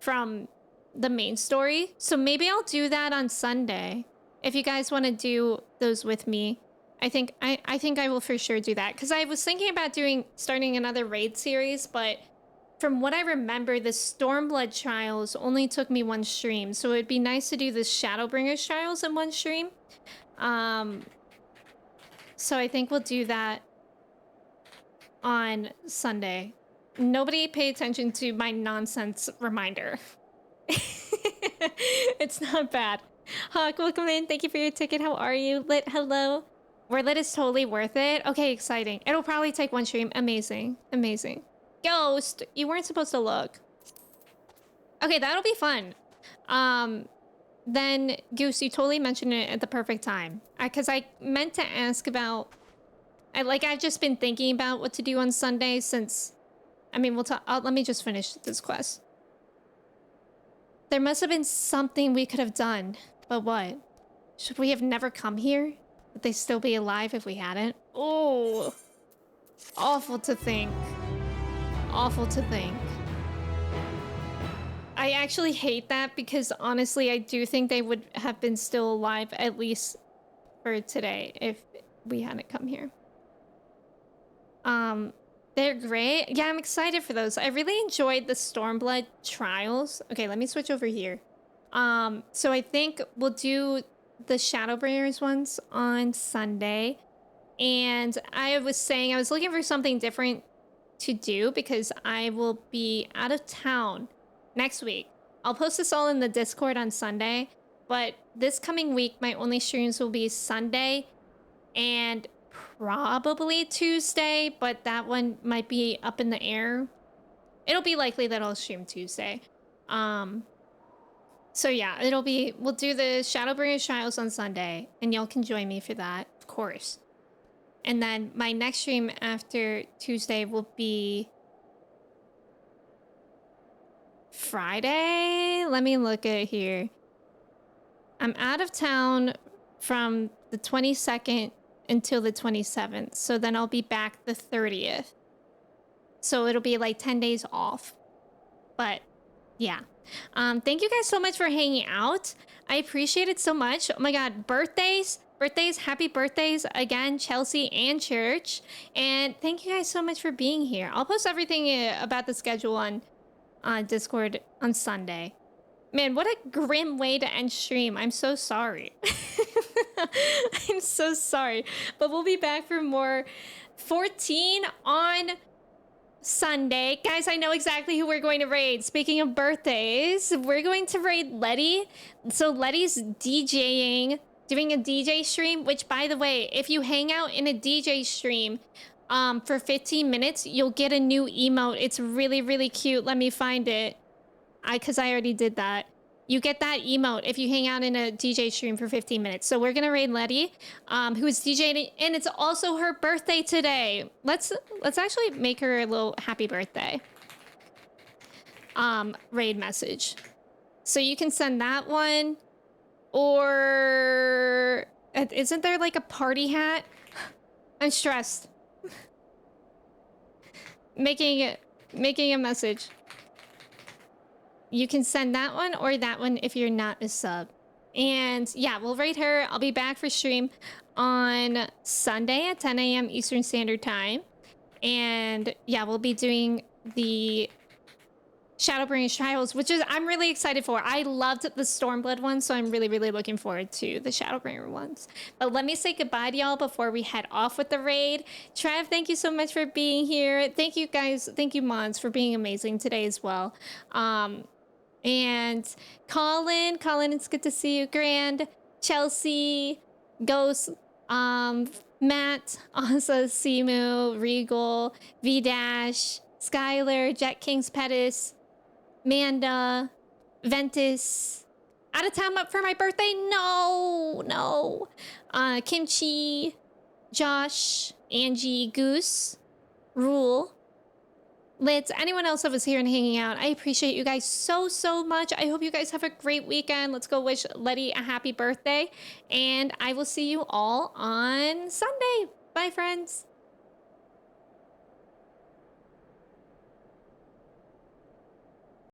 from the main story. So maybe I'll do that on Sunday. If you guys want to do those with me, I think I will for sure do that, because I was thinking about starting another raid series, but from what I remember, the Stormblood trials only took me one stream, so it'd be nice to do the Shadowbringers trials in one stream. So I think we'll do that on Sunday. Nobody pay attention to my nonsense reminder. It's not bad. Hawk, welcome in. Thank you for your ticket. How are you? Lit, hello. Wurlit is totally worth it. Okay, exciting. It'll probably take one stream. Amazing. Amazing. Ghost, you weren't supposed to look. Okay, that'll be fun. Then Goose, you totally mentioned it at the perfect time. Because I meant to ask about... I've just been thinking about what to do on Sunday since... I mean, let me just finish this quest. There must have been something we could have done. But what? Should we have never come here? Would they still be alive if we hadn't? Oh, awful to think. Awful to think. I actually hate that because honestly, I do think they would have been still alive at least for today if we hadn't come here. They're great. Yeah, I'm excited for those. I really enjoyed the Stormblood trials. Okay, let me switch over here. So I think we'll do the Shadowbringers ones on Sunday. And I was saying I was looking for something different to do because I will be out of town next week. I'll post this all in the Discord on Sunday, but this coming week, my only streams will be Sunday and probably Tuesday, but that one might be up in the air. It'll be likely that I'll stream Tuesday. So yeah, we'll do the Shadowbringers Trials on Sunday, and y'all can join me for that, of course. And then my next stream after Tuesday will be Friday. Let me look at here. I'm out of town from the 22nd until the 27th. So then I'll be back the 30th. So it'll be like 10 days off. But yeah. Thank you guys so much for hanging out. I appreciate it so much. Oh my God, birthdays, happy birthdays again, Chelsea and Church. And thank you guys so much for being here. I'll post everything about the schedule on Discord on Sunday. Man, what a grim way to end stream. I'm so sorry. I'm so sorry. But we'll be back for more 14 on Sunday. Guys, I know exactly who we're going to raid. Speaking of birthdays, we're going to raid Letty. So Letty's DJing, doing a DJ stream, which by the way, if you hang out in a DJ stream for 15 minutes, you'll get a new emote. It's really, really cute. Let me find it. Because I already did that. You get that emote if you hang out in a DJ stream for 15 minutes. So we're gonna raid Letty, who's DJing, and it's also her birthday today. Let's actually make her a little happy birthday raid message. So you can send that one, or isn't there like a party hat? I'm stressed. Making a message. You can send that one or that one if you're not a sub. And yeah, we'll raid her. I'll be back for stream on Sunday at 10 a.m. Eastern Standard Time. And yeah, we'll be doing the Shadowbringers Trials, which is I'm really excited for. I loved the Stormblood one, so I'm really, really looking forward to the Shadowbringer ones. But let me say goodbye to y'all before we head off with the raid. Trev, thank you so much for being here. Thank you guys, thank you mods for being amazing today as well. And Colin, it's good to see you. Grand, Chelsea, Ghost, Matt, also Simu, Regal, V-Dash, Skylar, Jet King's Pettis, Manda, Ventus. Out of town for my birthday? No. Kimchi, Josh, Angie, Goose, Rule, Litz, anyone else that was here and hanging out. I appreciate you guys so much. I hope you guys have a great weekend. Let's go wish Letty a happy birthday. And I will see you all on Sunday. Bye, friends.